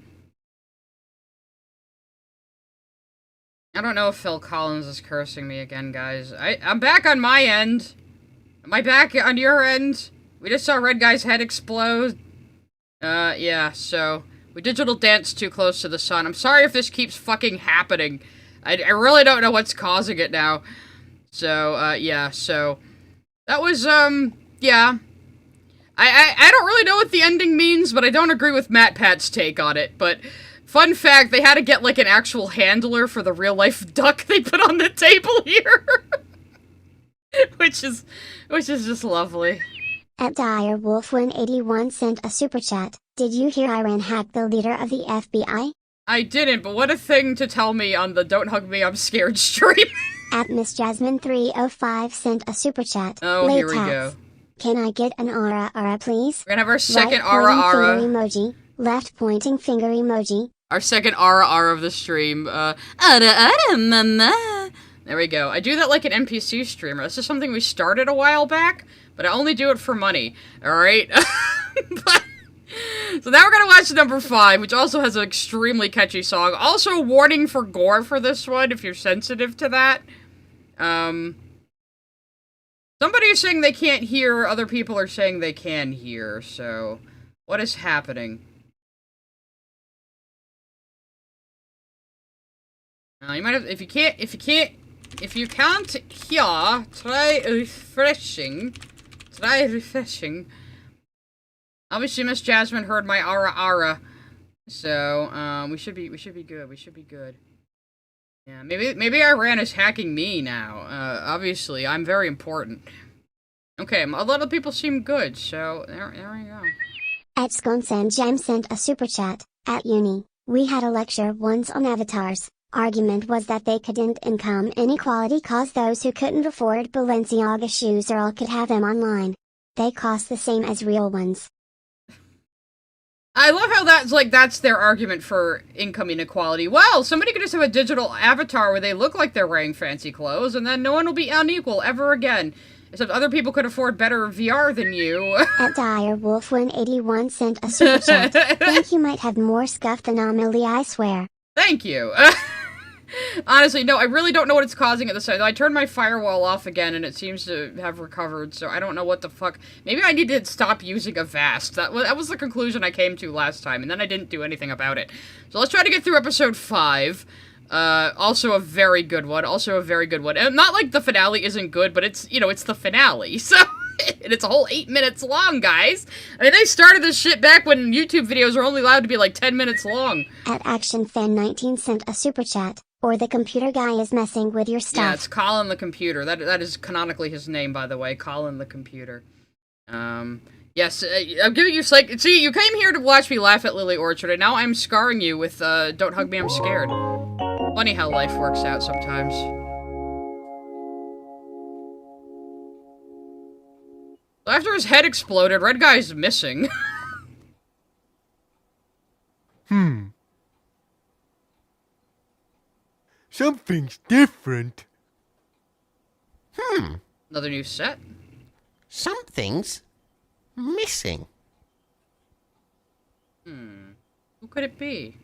S1: I don't know if Phil Collins is cursing me again, guys. I'm back on my end. Am I back on your end? We just saw Red Guy's head explode. Yeah, so... we digital danced too close to the sun. I'm sorry if this keeps fucking happening. I really don't know what's causing it now. So, yeah, so... that was, yeah. I don't really know what the ending means, but I don't agree with MatPat's take on it. But, fun fact, they had to get, like, an actual handler for the real-life duck they put on the table here. which is just lovely.
S2: At DireWolf181 sent a super chat. Did you hear Iran hacked the leader of the FBI?
S1: I didn't, but what a thing to tell me on the Don't Hug Me, I'm Scared stream.
S2: At Miss Jasmine305 sent a super chat.
S1: Oh, here we go.
S2: Can I get an aura please?
S1: We're gonna have our second
S2: Right-pointing
S1: aura.
S2: finger emoji. Left pointing finger emoji.
S1: Our second aura of the stream. Mama. There we go. I do that like an NPC streamer. This is something we started a while back, but I only do it for money. Alright? So now we're gonna watch number 5, which also has an extremely catchy song. Also, warning for gore for this one, if you're sensitive to that. Somebody is saying they can't hear, other people are saying they can hear, so... what is happening? You might have, if you can't hear, try refreshing. Obviously, Miss Jasmine heard my aura. So, we should be good. Yeah, maybe Iran is hacking me now. Obviously, I'm very important. Okay, a lot of people seem good, so there we go.
S2: At Sconsan Jam sent a super chat. At uni, we had a lecture once on avatars. Argument was that they couldn't income inequality cause those who couldn't afford Balenciaga shoes or all could have them online. They cost the same as real ones.
S1: I love how that's their argument for income inequality. Well, somebody could just have a digital avatar where they look like they're wearing fancy clothes, and then no one will be unequal ever again. Except other people could afford better VR than you.
S2: At DireWolf181 sent a super chat. Think you might have more scuff than Amelie, I swear.
S1: Thank you. Honestly, no, I really don't know what it's causing at this time. I turned my firewall off again, and it seems to have recovered, so I don't know what the fuck. Maybe I need to stop using Avast. That was the conclusion I came to last time, and then I didn't do anything about it. So let's try to get through episode 5. Also a very good one. And not like the finale isn't good, but it's, you know, it's the finale. So, and it's a whole 8 minutes long, guys. I mean, they started this shit back when YouTube videos were only allowed to be like 10 minutes long.
S2: At ActionFan19 sent a super chat, or the computer guy is messing with your stuff.
S1: Yeah, it's Colin the Computer. That is canonically his name, by the way. Colin the Computer. Yes, I'm giving you like, see, you came here to watch me laugh at Lily Orchard, and now I'm scarring you with, Don't Hug Me, I'm Scared. Funny how life works out sometimes. After his head exploded, Red Guy's missing.
S4: Something's different.
S1: Another new set?
S5: Something's missing.
S1: Who could it be?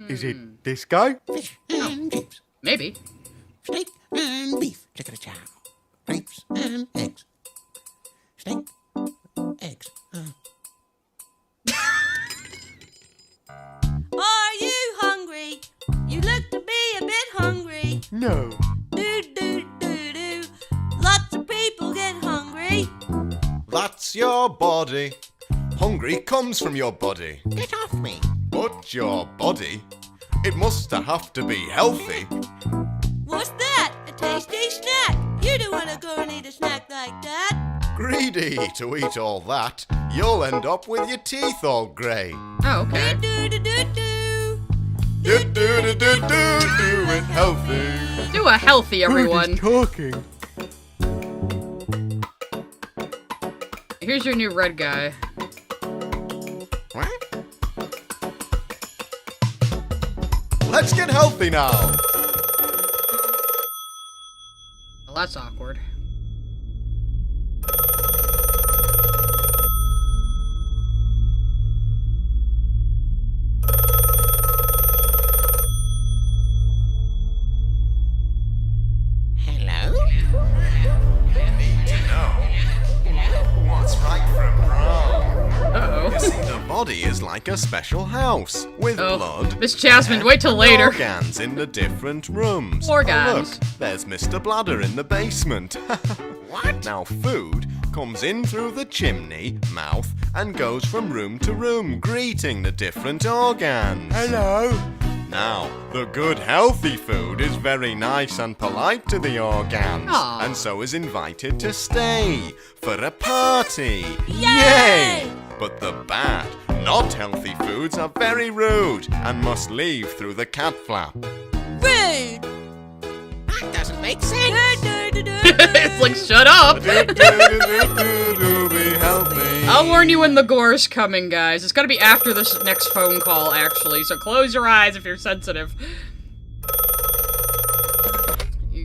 S4: Is it this guy?
S5: Fish and chips.
S1: Maybe.
S5: Steak and beef. Chicken and chow. Grapes and eggs. Steak. Eggs.
S3: Are you hungry? You look to be a bit hungry.
S4: No.
S3: Do do do do. Lots of people get hungry.
S7: That's your body. Hungry comes from your body.
S5: Get off me.
S7: But your body, it must have to be healthy.
S3: What's that? A tasty snack. You don't want to go and eat a snack like that.
S7: Greedy to eat all that, you'll end up with your teeth all grey.
S1: Oh, okay.
S3: Do do do do.
S7: Do do do do do it healthy.
S1: Do a healthy, everyone.
S4: Talking.
S1: Here's your new Red Guy.
S5: What?
S7: Let's get healthy now.
S1: Well, that's awkward.
S5: Hello?
S7: What's right from wrong?
S1: Uh-oh.
S7: You see, the body is like a special house with blood.
S1: Miss Jasmine, wait till later.
S7: Organs in the different rooms.
S1: Organs.
S7: Look, there's Mr. Bladder in the basement.
S5: What?
S7: Now, food comes in through the chimney, mouth, and goes from room to room, greeting the different organs.
S4: Hello.
S7: Now, the good healthy food is very nice and polite to the organs,
S1: Aw.
S7: and so is invited to stay for a party.
S3: Yay!
S7: But the bad, not healthy foods are very rude and must leave through the cat flap.
S3: Rude.
S5: That doesn't make sense.
S3: Do do do do.
S1: It's like, shut up!
S7: Be healthy.
S1: I'll warn you when the gore's coming, guys. It's gotta be after this next phone call, actually, so close your eyes if you're sensitive.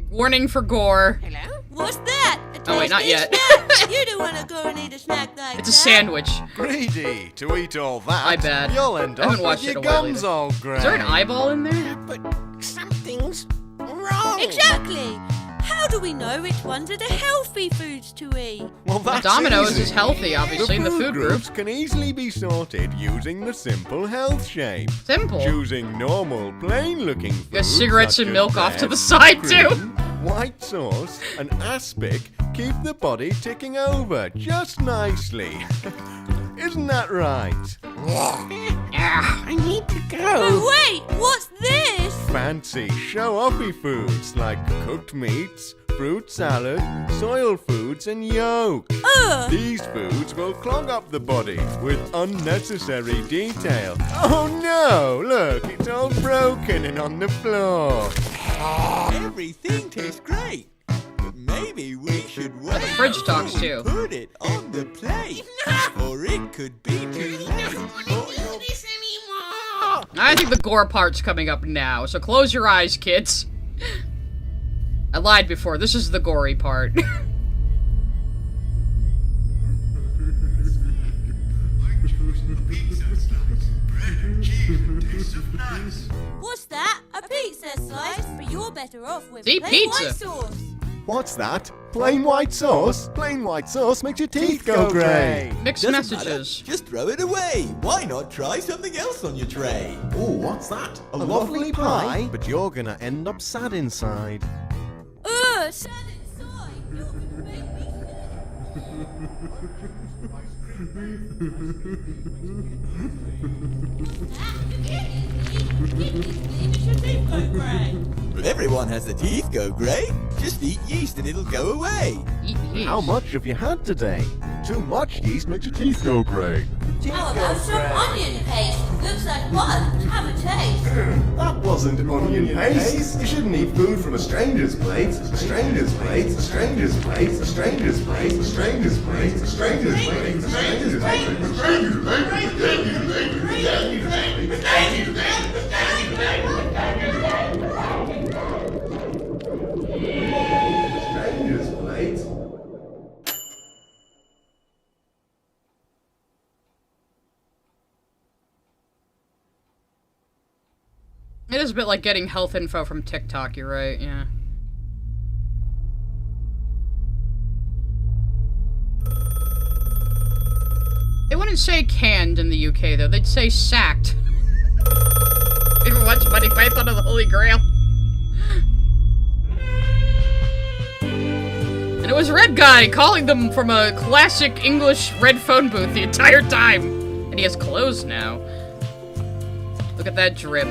S1: Warning for gore.
S3: Hello? What's that? A
S1: Oh, wait, not
S3: tasty
S1: yet.
S3: snack. You don't want to go and eat a snack like
S1: It's a
S3: that.
S1: sandwich.
S7: Greedy to eat all that.
S1: I bet.
S7: You'll end
S1: I haven't
S7: up with
S1: watched it
S7: your
S1: a while
S7: gums
S1: either.
S7: all grey.
S1: Is there an eyeball in there?
S5: But something's wrong.
S3: Exactly. How do we know which ones are the healthy foods to eat?
S7: Well, that's
S1: Domino's
S7: easy.
S1: is healthy, obviously, in the food group.
S7: groups can easily be sorted using the simple health shape.
S1: Simple.
S7: Choosing normal, plain-looking foods.
S1: Got cigarettes
S7: such
S1: and
S7: as
S1: milk off to
S7: bread,
S1: the side, too.
S7: cream, white sauce, and aspic keep the body ticking over just nicely. Isn't that right?
S5: I need to go.
S3: Oh, wait, what's this?
S7: Fancy show-offy foods like cooked meats, fruit salad, soil foods, and yolk.
S3: Ugh.
S7: These foods will clog up the body with unnecessary detail. Oh no! Look, it's all broken and on the floor.
S14: Everything tastes great. But maybe we should wait.
S1: The fridge talks too.
S14: Put it on the plate. Or it could be too late.
S1: I think the gore part's coming up now, so close your eyes, kids. I lied before. This is the gory part.
S3: What's that? A pizza slice? But you're better off with
S1: See,
S3: plain
S1: pizza.
S3: white sauce.
S15: What's that? Plain white sauce? Plain white sauce makes your teeth go grey.
S1: Mixed
S14: Doesn't
S1: messages.
S14: matter. Just throw it away. Why not try something else on your tray?
S15: Ooh, what's that? A lovely pie? But you're gonna end up sad inside.
S3: Ugh, sad inside. You're gonna make me
S14: If everyone has the teeth go grey, just eat yeast and it'll go away.
S15: How much have you had today? Too much yeast makes your teeth go grey.
S3: How about some onion paste? Looks like one. Have a taste.
S15: That wasn't onion paste. You shouldn't eat food from a stranger's plate. A stranger's plate. A stranger's plate. A stranger's plate. A stranger's plate. A stranger's plate. A stranger's plate. A stranger's plate. Stranger's plate.
S1: It is a bit like getting health info from TikTok, you're right, yeah. They wouldn't say canned in the UK, though. They'd say sacked. Ever watch Monty Python of the Holy Grail? And it was Red Guy calling them from a classic English red phone booth the entire time. And he has clothes now. Look at that drip.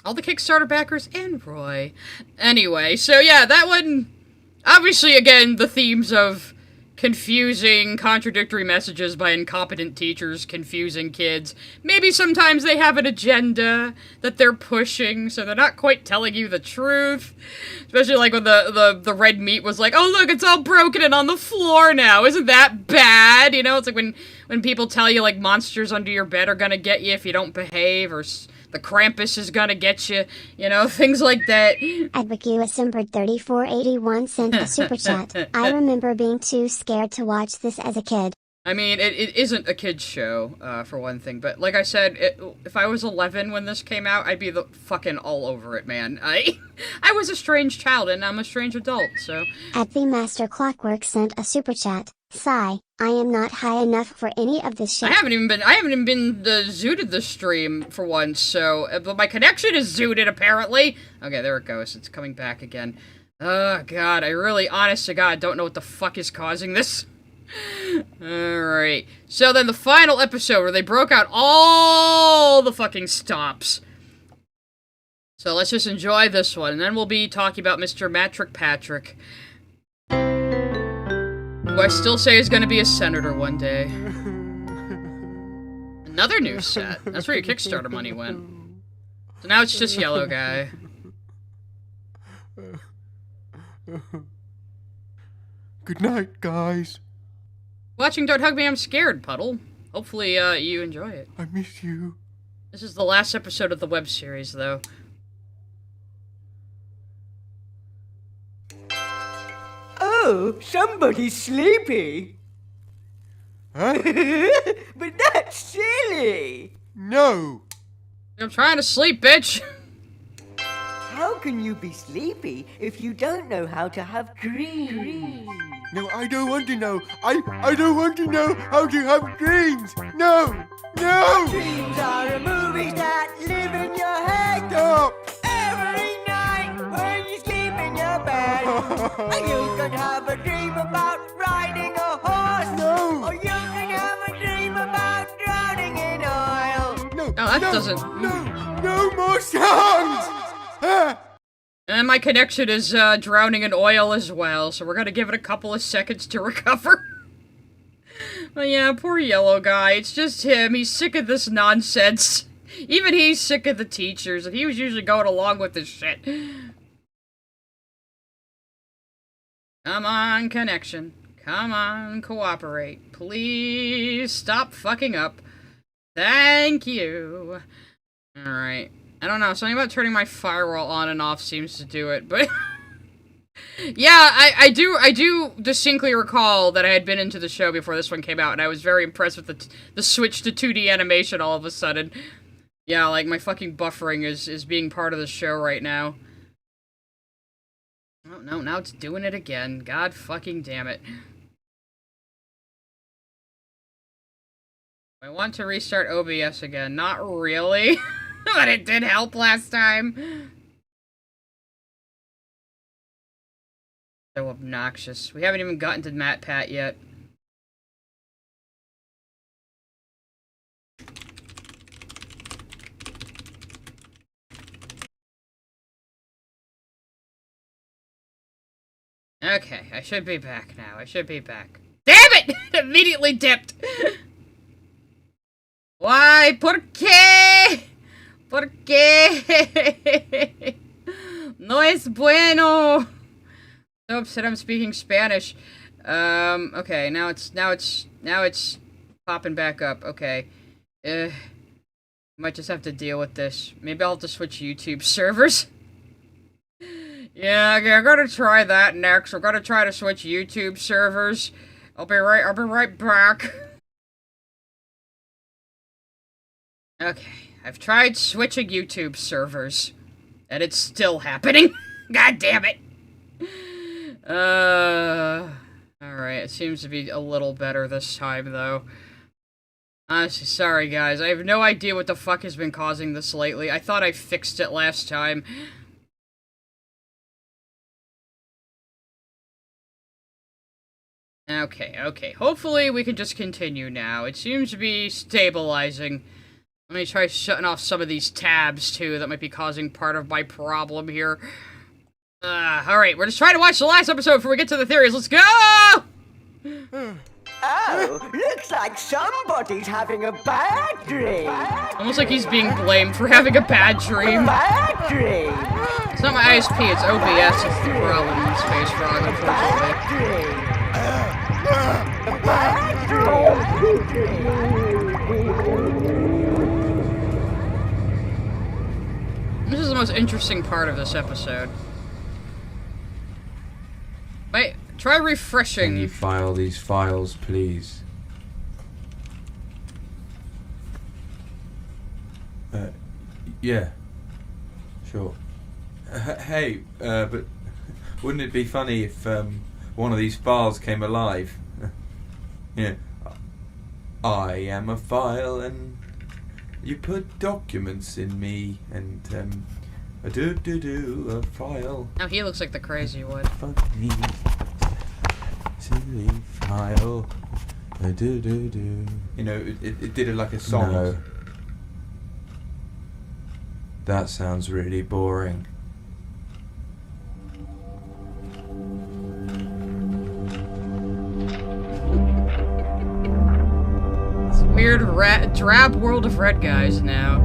S1: All the Kickstarter backers and Roy. Anyway, so yeah, that one... Obviously, again, the themes of confusing, contradictory messages by incompetent teachers confusing kids. Maybe sometimes they have an agenda that they're pushing, so they're not quite telling you the truth. Especially like when the red meat was like, oh look, it's all broken and on the floor now. Isn't that bad? You know, it's like when people tell you like monsters under your bed are gonna get you if you don't behave, or the Krampus is gonna get you, you know, things like that.
S2: AdvocateSimpered3481 sent a super chat. I remember being too scared to watch this as a kid.
S1: I mean, it isn't a kid's show, for one thing, but like I said, if I was 11 when this came out, I'd be fucking all over it, man. I was a strange child, and I'm a strange adult, so...
S2: @TheMaster Clockwork sent a super chat. Sigh, I am not high enough for any of this shit.
S1: I haven't even been zooted this stream for once, so... But my connection is zooted, apparently! Okay, there it goes. It's coming back again. Oh, God, I really, honest to God, don't know what the fuck is causing this. Alright. So then the final episode where they broke out all the fucking stops. So let's just enjoy this one, and then we'll be talking about Mr. Matrick Patrick. Who I still say is gonna be a senator one day. Another new set. That's where your Kickstarter money went. So now it's just Yellow Guy.
S15: Good night, guys.
S1: Watching Don't Hug Me, I'm Scared, Puddle. Hopefully, you enjoy it.
S15: I miss you.
S1: This is the last episode of the web series, though.
S16: Oh, somebody's sleepy.
S15: Huh?
S16: But that's silly.
S15: No.
S1: I'm trying to sleep, bitch.
S16: How can you be sleepy if you don't know how to have dreams?
S15: No, I don't want to know. I don't want to know how to have dreams. No. No.
S16: Dreams are movies that live in your head.
S15: Stop.
S16: Every night when you sleep in your bed. You can have a dream about riding a horse.
S15: No.
S16: Or you can have a dream about drowning in oil.
S15: No.
S1: Oh, that doesn't...
S15: No more songs.
S1: And my connection is drowning in oil as well, so we're gonna give it a couple of seconds to recover. But yeah, poor Yellow Guy. It's just him. He's sick of this nonsense. Even he's sick of the teachers, and he was usually going along with this shit. Come on, connection. Come on, cooperate. Please stop fucking up. Thank you. Alright. I don't know, something about turning my firewall on and off seems to do it, but... Yeah, I do distinctly recall that I had been into the show before this one came out, and I was very impressed with the switch to 2D animation all of a sudden. Yeah, like, my fucking buffering is being part of the show right now. Oh, no, now it's doing it again. God fucking damn it. I want to restart OBS again. Not really, but it did help last time. So obnoxious. We haven't even gotten to MatPat yet. Okay, I should be back now. I should be back. Damn it! Immediately dipped! Why? ¿Por qué? ¿Por qué? No es bueno! So upset I'm speaking Spanish. Okay, now it's popping back up. Okay. Might just have to deal with this. Maybe I'll have to switch YouTube servers. Yeah, okay, I'm gonna try that next. We're gonna try to switch YouTube servers. I'll be right back. Okay, I've tried switching YouTube servers, and it's still happening. God damn it. Alright, it seems to be a little better this time, though. Honestly, sorry guys, I have no idea what the fuck has been causing this lately. I thought I fixed it last time. Okay, hopefully we can just continue now. It seems to be stabilizing. Let me try shutting off some of these tabs, too, that might be causing part of my problem here. Alright, we're just trying to watch the last episode before we get to the theories. Let's go!
S16: Oh, looks like somebody's having a bad dream.
S1: Almost like he's being blamed for having a bad dream.
S16: Bad dream.
S1: It's not my ISP, it's OBS. It's the problem in Space Frog, unfortunately. This is the most interesting part of this episode. Wait, try refreshing.
S6: Can you file these files, please? Yeah. Sure. Hey, but wouldn't it be funny if, one of these files came alive? Yeah. I am a file, and you put documents in me, and, a a file.
S1: Now he looks like the crazy one.
S6: Fuck me. Silly file. A You know, it did it like a song. No. That sounds really boring.
S1: Weird drab world of red guys now.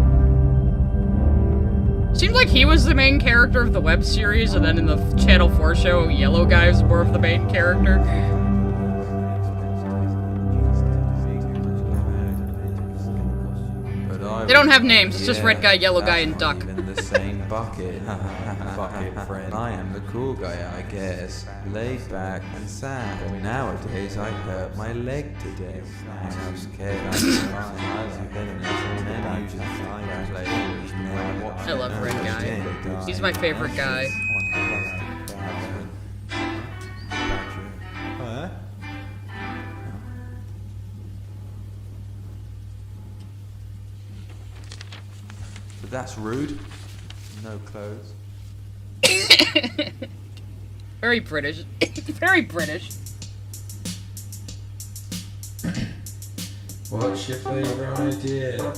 S1: Seemed like he was the main character of the web series, and then in the Channel 4 show, yellow guy was more of the main character. They don't have names, it's just red guy, yellow guy, and duck.
S6: In the same bucket. Bucket friend. I am the cool guy, I guess. Laid back and sad. But nowadays I hurt my leg today. And I'm scared I'm fine.
S1: I love red guy. He's my favorite guy.
S6: But that's rude. No clothes.
S1: Very British. Very British.
S6: What's your favorite idea?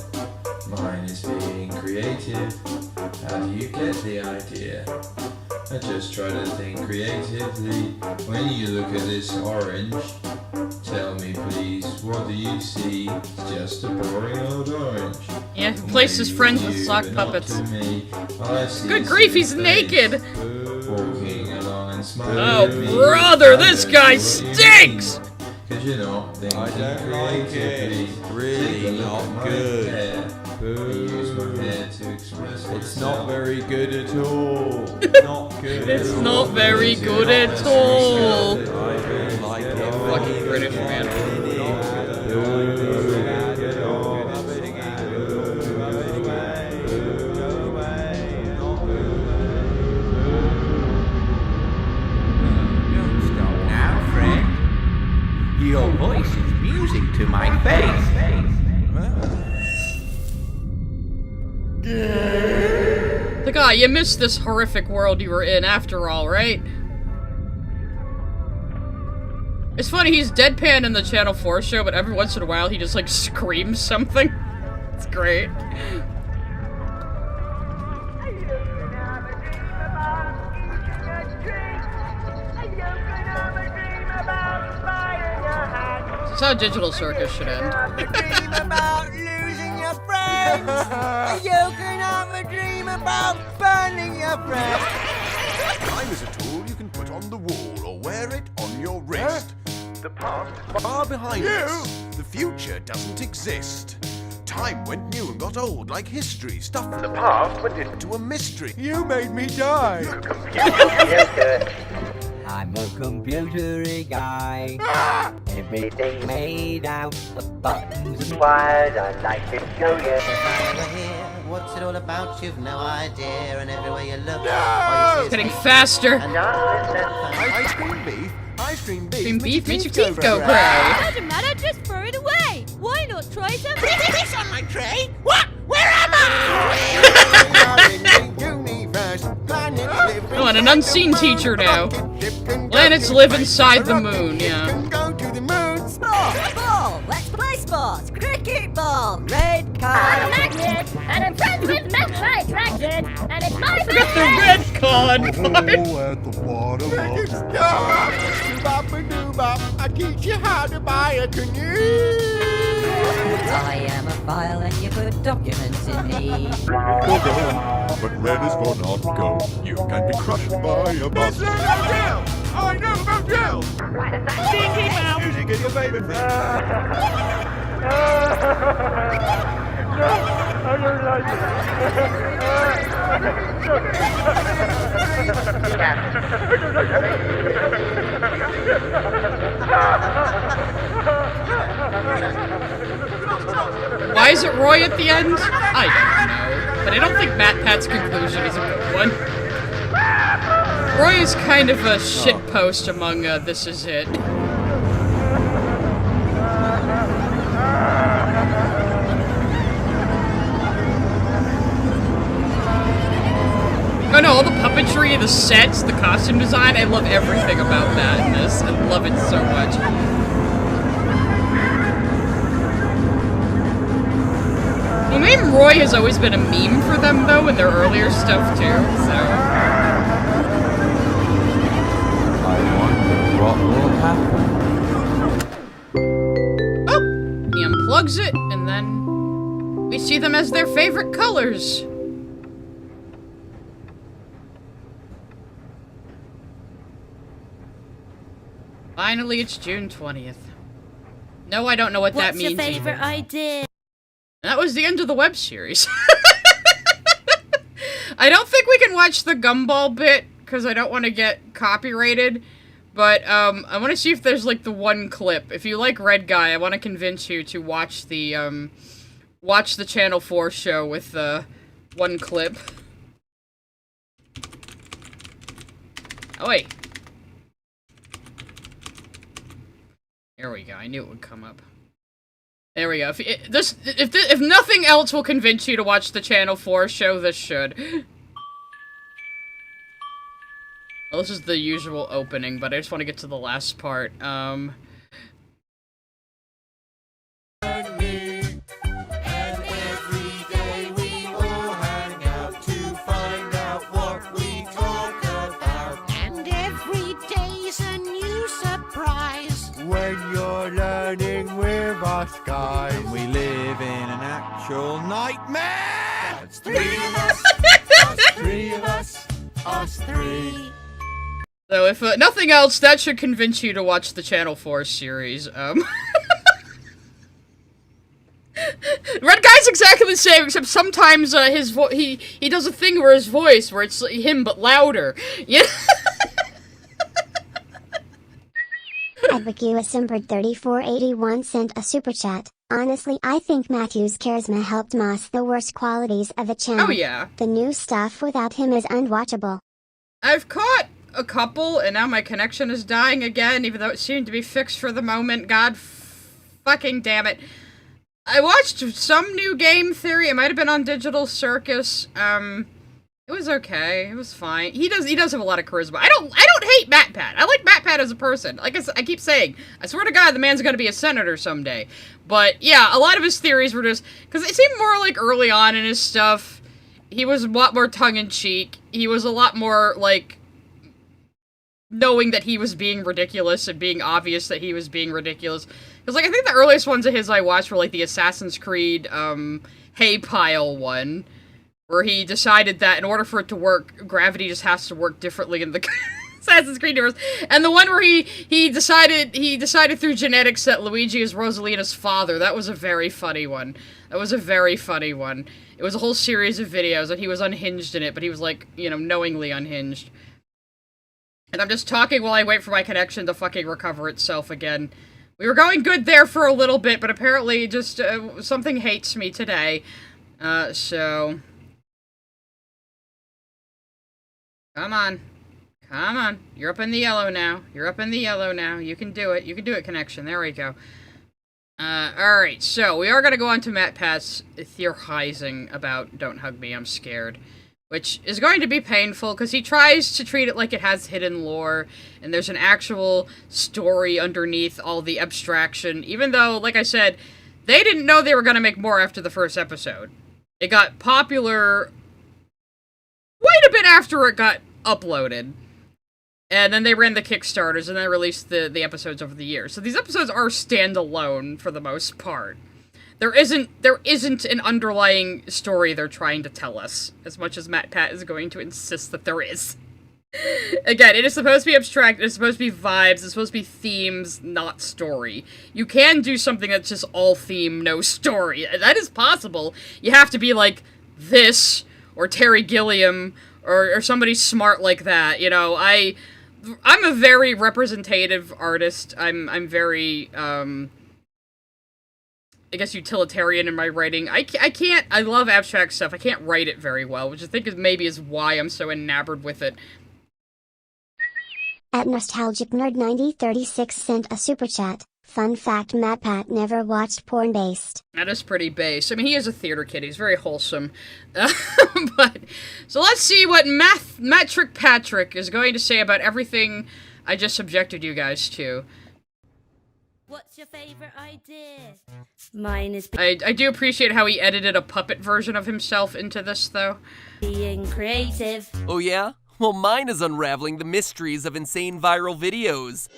S6: Mine is being creative. How do you get the idea? I just try to think creatively. When you look at this orange, tell me please, what do you see? It's just a boring old orange.
S1: Yeah, he places friends with sock puppets. Good grief, he's naked!
S6: Walking along and
S1: oh, brother, this guy stinks!
S6: Cause you're not thinking I don't like it. Really not good. Use my hair to express it's not very good at all. Not
S1: It's not very good at all. Fucking British, man.
S17: Now, friend, your voice is music to my face.
S1: Like, ah, you missed this horrific world you were in after all, right? It's funny, he's deadpan in the Channel 4 show, but every once in a while he just, like, screams something. It's great. This is how Digital Circus should end.
S16: Dream about losing your friends. You can have a dream about burning your friends.
S7: Time is a tool you can put on the wall or wear it on your wrist. The past is far behind us. The future doesn't exist. Time went new and got old like history. Stuff from the past went into a mystery.
S16: You made me die.
S11: I'm a computery guy. Everything made out of buttons and wires. I'd like to show you.
S10: If I were here, what's it all about? You've no idea, and everywhere you look,
S1: It's getting faster.
S7: Ice cream beef. Ice cream beef.
S1: Cream beef makes your teeth go gray.
S3: Doesn't matter, just throw it away. Why not try some?
S16: This on my tray? What? Where am I?
S1: Oh, and an unseen teacher now. Planets live inside the moon, yeah.
S16: Ball! Let's play sports! Cricket ball! Red card!
S3: I'm Magnet, and I'm friends with MatPat Dragon, and it's my
S1: Forget the red card!
S15: Oh, at the bottom of the
S16: Doobop-a-doobop, I teach you how to buy a canoe! I am a file and you put documents in me.
S12: But red is for not go. You can be crushed by a bus.
S16: I know about jail! Stinky Mouse!
S4: Music is your favorite thing.
S1: Why is it Roy at the end? I don't know. But I don't think MatPat's conclusion is a good one. Roy is kind of a shitpost among This Is It. Oh no, all the puppetry, the sets, the costume design, I love everything about that in this. I love it so much. Well, name Roy has always been a meme for them, though, in their earlier stuff, too, so...
S9: I wonder what will happen.
S1: Oh! He unplugs it, and then... we see them as their favorite colors. Finally, it's June 20th. No, I don't know what that means.
S3: What's your favorite idea?
S1: That was the end of the web series. I don't think we can watch the gumball bit, because I don't want to get copyrighted. But, I want to see if there's, like, the one clip. If you like Red Guy, I want to convince you to watch the Channel 4 show with the one clip. Oh, wait. There we go. I knew it would come up. There we go. If nothing else will convince you to watch the Channel 4 show, this should. Well, this is the usual opening, but I just want to get to the last part.
S14: Guys, we live in an actual nightmare. It's three of us, three of us, us three.
S1: So if nothing else, that should convince you to watch the Channel 4 series. Red Guy guy's exactly the same, except sometimes he does a thing where his voice, where it's him but louder. Yeah.
S2: Wakey sent a super chat. Honestly, I think Matthew's charisma helped mask the worst qualities of the channel.
S1: Oh yeah.
S2: The new stuff without him is unwatchable.
S1: I've caught a couple, and now my connection is dying again, even though it seemed to be fixed for the moment. God fucking damn it. I watched some new game theory. It might have been on Digital Circus. It was okay. It was fine. He does have a lot of charisma. I don't hate MatPat. I like MatPat as a person. Like I keep saying, I swear to God, the man's gonna be a senator someday. But yeah, a lot of his theories were just because it seemed more like early on in his stuff. He was a lot more tongue-in-cheek. He was a lot more like knowing that he was being ridiculous and being obvious that he was being ridiculous. Because, like, I think the earliest ones of his I watched were, like, the Assassin's Creed, hay pile one, where he decided that in order for it to work, gravity just has to work differently in the Assassin's Creed universe. And the one where he decided through genetics that Luigi is Rosalina's father. That was a very funny one. It was a whole series of videos, and he was unhinged in it, but he was, like, you know, knowingly unhinged. And I'm just talking while I wait for my connection to fucking recover itself again. We were going good there for a little bit, but apparently just something hates me today. So... Come on. Come on. You're up in the yellow now. You can do it. You can do it, connection. There we go. Alright, so we are going to go on to MatPat's theorizing about Don't Hug Me, I'm Scared. Which is going to be painful, because he tries to treat it like it has hidden lore, and there's an actual story underneath all the abstraction, even though, like I said, they didn't know they were going to make more after the first episode. It got popular quite a bit after it got uploaded. And then they ran the Kickstarters, and then released the episodes over the years. So these episodes are standalone, for the most part. There isn't an underlying story they're trying to tell us, as much as MatPat is going to insist that there is. Again, it is supposed to be abstract, it's supposed to be vibes, it's supposed to be themes, not story. You can do something that's just all theme, no story. That is possible. You have to be like this, or Terry Gilliam, or somebody smart like that, you know. I'm a very representative artist. I'm very, I guess utilitarian in my writing. I love abstract stuff. I can't write it very well, which I think is why I'm so enamored with it.
S2: At Nostalgic Nerd 9036 sent a super chat. Fun fact, MatPat never watched porn based.
S1: That is pretty base. I mean, he is a theater kid. He's very wholesome. But, so let's see what Matrick Patrick is going to say about everything I just subjected you guys to.
S3: What's your favorite idea? Mine is
S1: I do appreciate how he edited a puppet version of himself into this, though.
S3: being creative.
S18: Oh yeah? Well, mine is unraveling the mysteries of insane viral videos.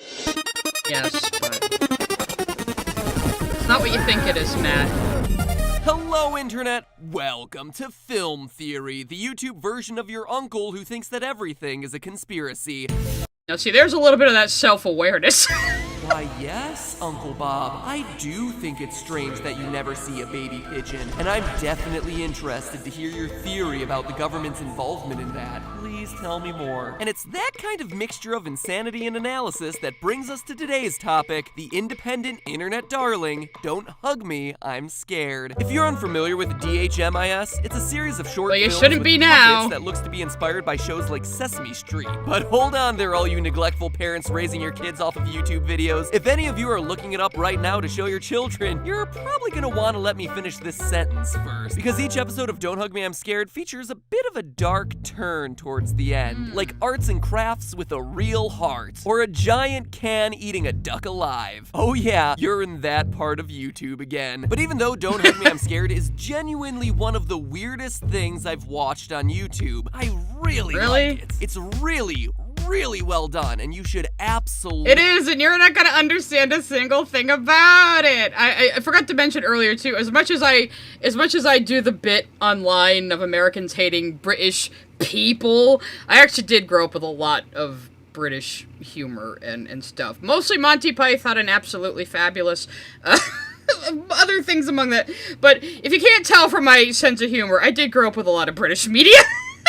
S1: Yes, but... it's not what you think it is, Matt.
S18: Hello, Internet! Welcome to Film Theory, the YouTube version of your uncle who thinks that everything is a conspiracy.
S1: Now see, there's a little bit of that self-awareness.
S18: Why, yes, Uncle Bob, I do think it's strange that you never see a baby pigeon, and I'm definitely interested to hear your theory about the government's involvement in that. Please tell me more. And it's that kind of mixture of insanity and analysis that brings us to today's topic, the independent internet darling, Don't Hug Me, I'm Scared. If you're unfamiliar with DHMIS, it's a series of short films
S1: shouldn't be
S18: with
S1: now.
S18: puppets that looks to be inspired by shows like Sesame Street. But hold on there, all you neglectful parents raising your kids off of YouTube videos. If any of you are looking it up right now to show your children, you're probably gonna want to let me finish this sentence first. Because each episode of Don't Hug Me, I'm Scared features a bit of a dark turn towards the end. Like arts and crafts with a real heart. Or a giant can eating a duck alive. Oh yeah, you're in that part of YouTube again. But even though Don't Hug Me, I'm Scared is genuinely one of the weirdest things I've watched on YouTube, I really like it. It's really well done, and you should absolutely...
S1: It is, and you're not gonna understand a single thing about it. I forgot to mention earlier, too, as much as I do the bit online of Americans hating British people, I actually did grow up with a lot of British humor and stuff. Mostly Monty Python and Absolutely Fabulous. other things among that. But if you can't tell from my sense of humor, I did grow up with a lot of British media.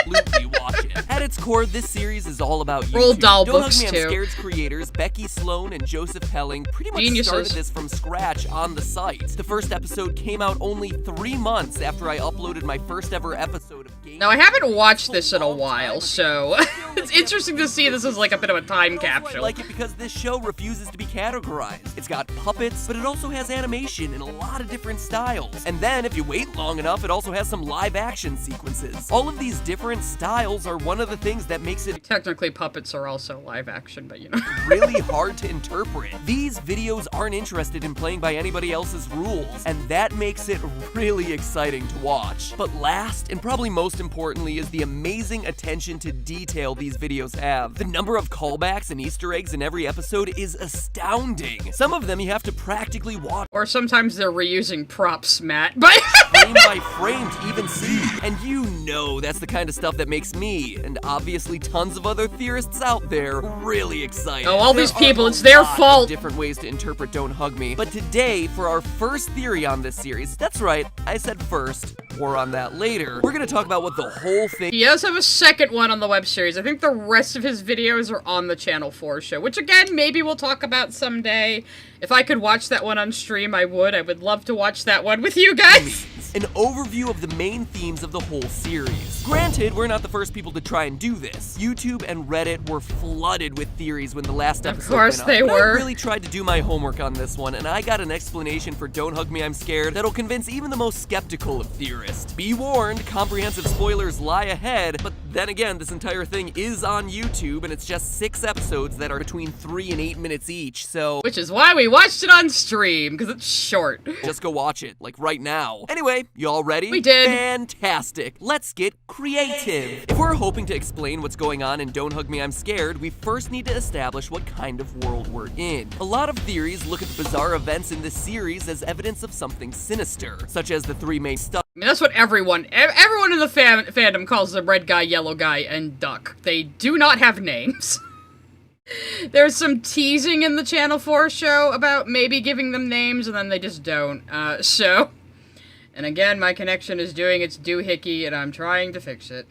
S18: Absolutely watch it. At its core, this series is all about YouTube.
S1: Roald Dahl
S18: Don't
S1: books,
S18: Hug Me, I'm
S1: too.
S18: Scared's creators, Becky Sloan and Joseph Helling, pretty much
S1: Geniuses.
S18: started this from scratch on the site. The first episode came out only 3 months after I uploaded my first ever episode of Game.
S1: Now, I haven't watched this in a while, so it's interesting to see this as like a bit of a time
S18: I
S1: capsule.
S18: like it because this show refuses to be categorized. It's got puppets, but it also has animation in a lot of different styles. And then, if you wait long enough, it also has some live action sequences. All of these different styles are one of the things that makes it
S1: Technically, puppets are also live action, but you know.
S18: really hard to interpret. These videos aren't interested in playing by anybody else's rules, and that makes it really exciting to watch. But last, and probably most importantly, is the amazing attention to detail these videos have. The number of callbacks and Easter eggs in every episode is astounding. Some of them you have to practically watch
S1: Or sometimes they're reusing props, Matt, but
S18: frame by frame to even see. And you know that's the kind of stuff that makes me, and obviously tons of other theorists out there, really excited.
S1: Oh, all these
S18: There are
S1: people,
S18: a
S1: it's their
S18: lot of
S1: fault.
S18: different ways to interpret Don't Hug Me. But today, for our first theory on this series, that's right, I said first, more on that later, we're gonna talk about what the whole thing
S1: he does have a second one on the web series. I think the rest of his videos are on the Channel 4 show, which again, maybe we'll talk about someday. If I could watch that one on stream, I would. I would love to watch that one with you guys.
S18: an overview of the main themes of the whole series. Granted, we're not the first people to try and do this. YouTube and Reddit were flooded with theories when the last episode
S1: Of course
S18: went up.
S1: they
S18: But
S1: were.
S18: I really tried to do my homework on this one, and I got an explanation for Don't Hug Me, I'm Scared that'll convince even the most skeptical of theorists. Be warned, comprehensive spoilers lie ahead, but then again, this entire thing is on YouTube, and it's just 6 episodes that are between 3 and 8 minutes each, so...
S1: Which is why we watched it on stream, because it's short.
S18: Just go watch it, like right now. Anyway, you all ready?
S1: We did.
S18: Fantastic. Let's get creative. If we're hoping to explain what's going on in Don't Hug Me, I'm Scared, we first need to establish what kind of world we're in. A lot of theories look at the bizarre events in this series as evidence of something sinister, such as the 3 main stuff.
S1: I mean, that's what everyone in the fandom calls the red guy, yellow guy, and duck. They do not have names. There's some teasing in the Channel 4 show about maybe giving them names, and then they just don't. And again, my connection is doing its doohickey, and I'm trying to fix it.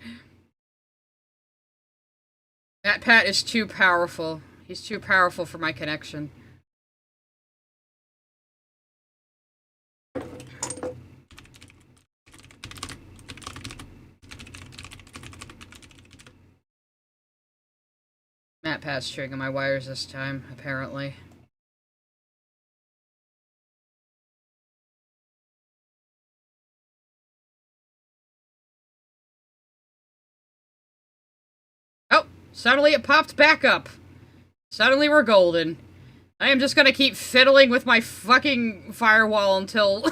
S1: MatPat is too powerful. He's too powerful for my connection. MatPat's triggering my wires this time, apparently. Oh, suddenly it popped back up. Suddenly we're golden. I am just gonna keep fiddling with my fucking firewall until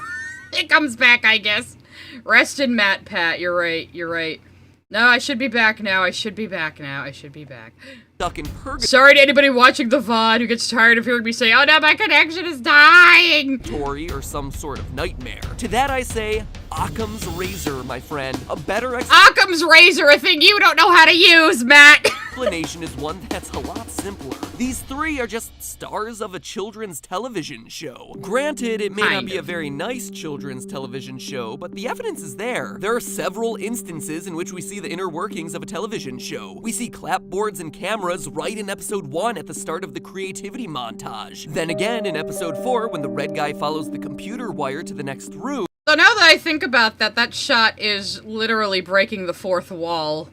S1: it comes back, I guess. Rest in MatPat, you're right, you're right. No, I should be back now, I should be back now, I should be back.
S18: Stuck in purgatory.
S1: Sorry to anybody watching the VOD who gets tired of hearing me say, oh no, my connection is dying!
S18: Or some sort of nightmare. To that I say, Occam's razor, my friend. A better
S1: Occam's razor, a thing you don't know how to use, Matt!
S18: explanation is one that's a lot simpler. These 3 are just stars of a children's television show. Granted, it may not be a very nice children's television show, but the evidence is there. There are several instances in which we see the inner workings of a television show. We see clapboards and cameras right in episode 1 at the start of the creativity montage. Then again in episode 4 when the red guy follows the computer wire to the next room.
S1: So now that I think about that, that shot is literally breaking the fourth wall.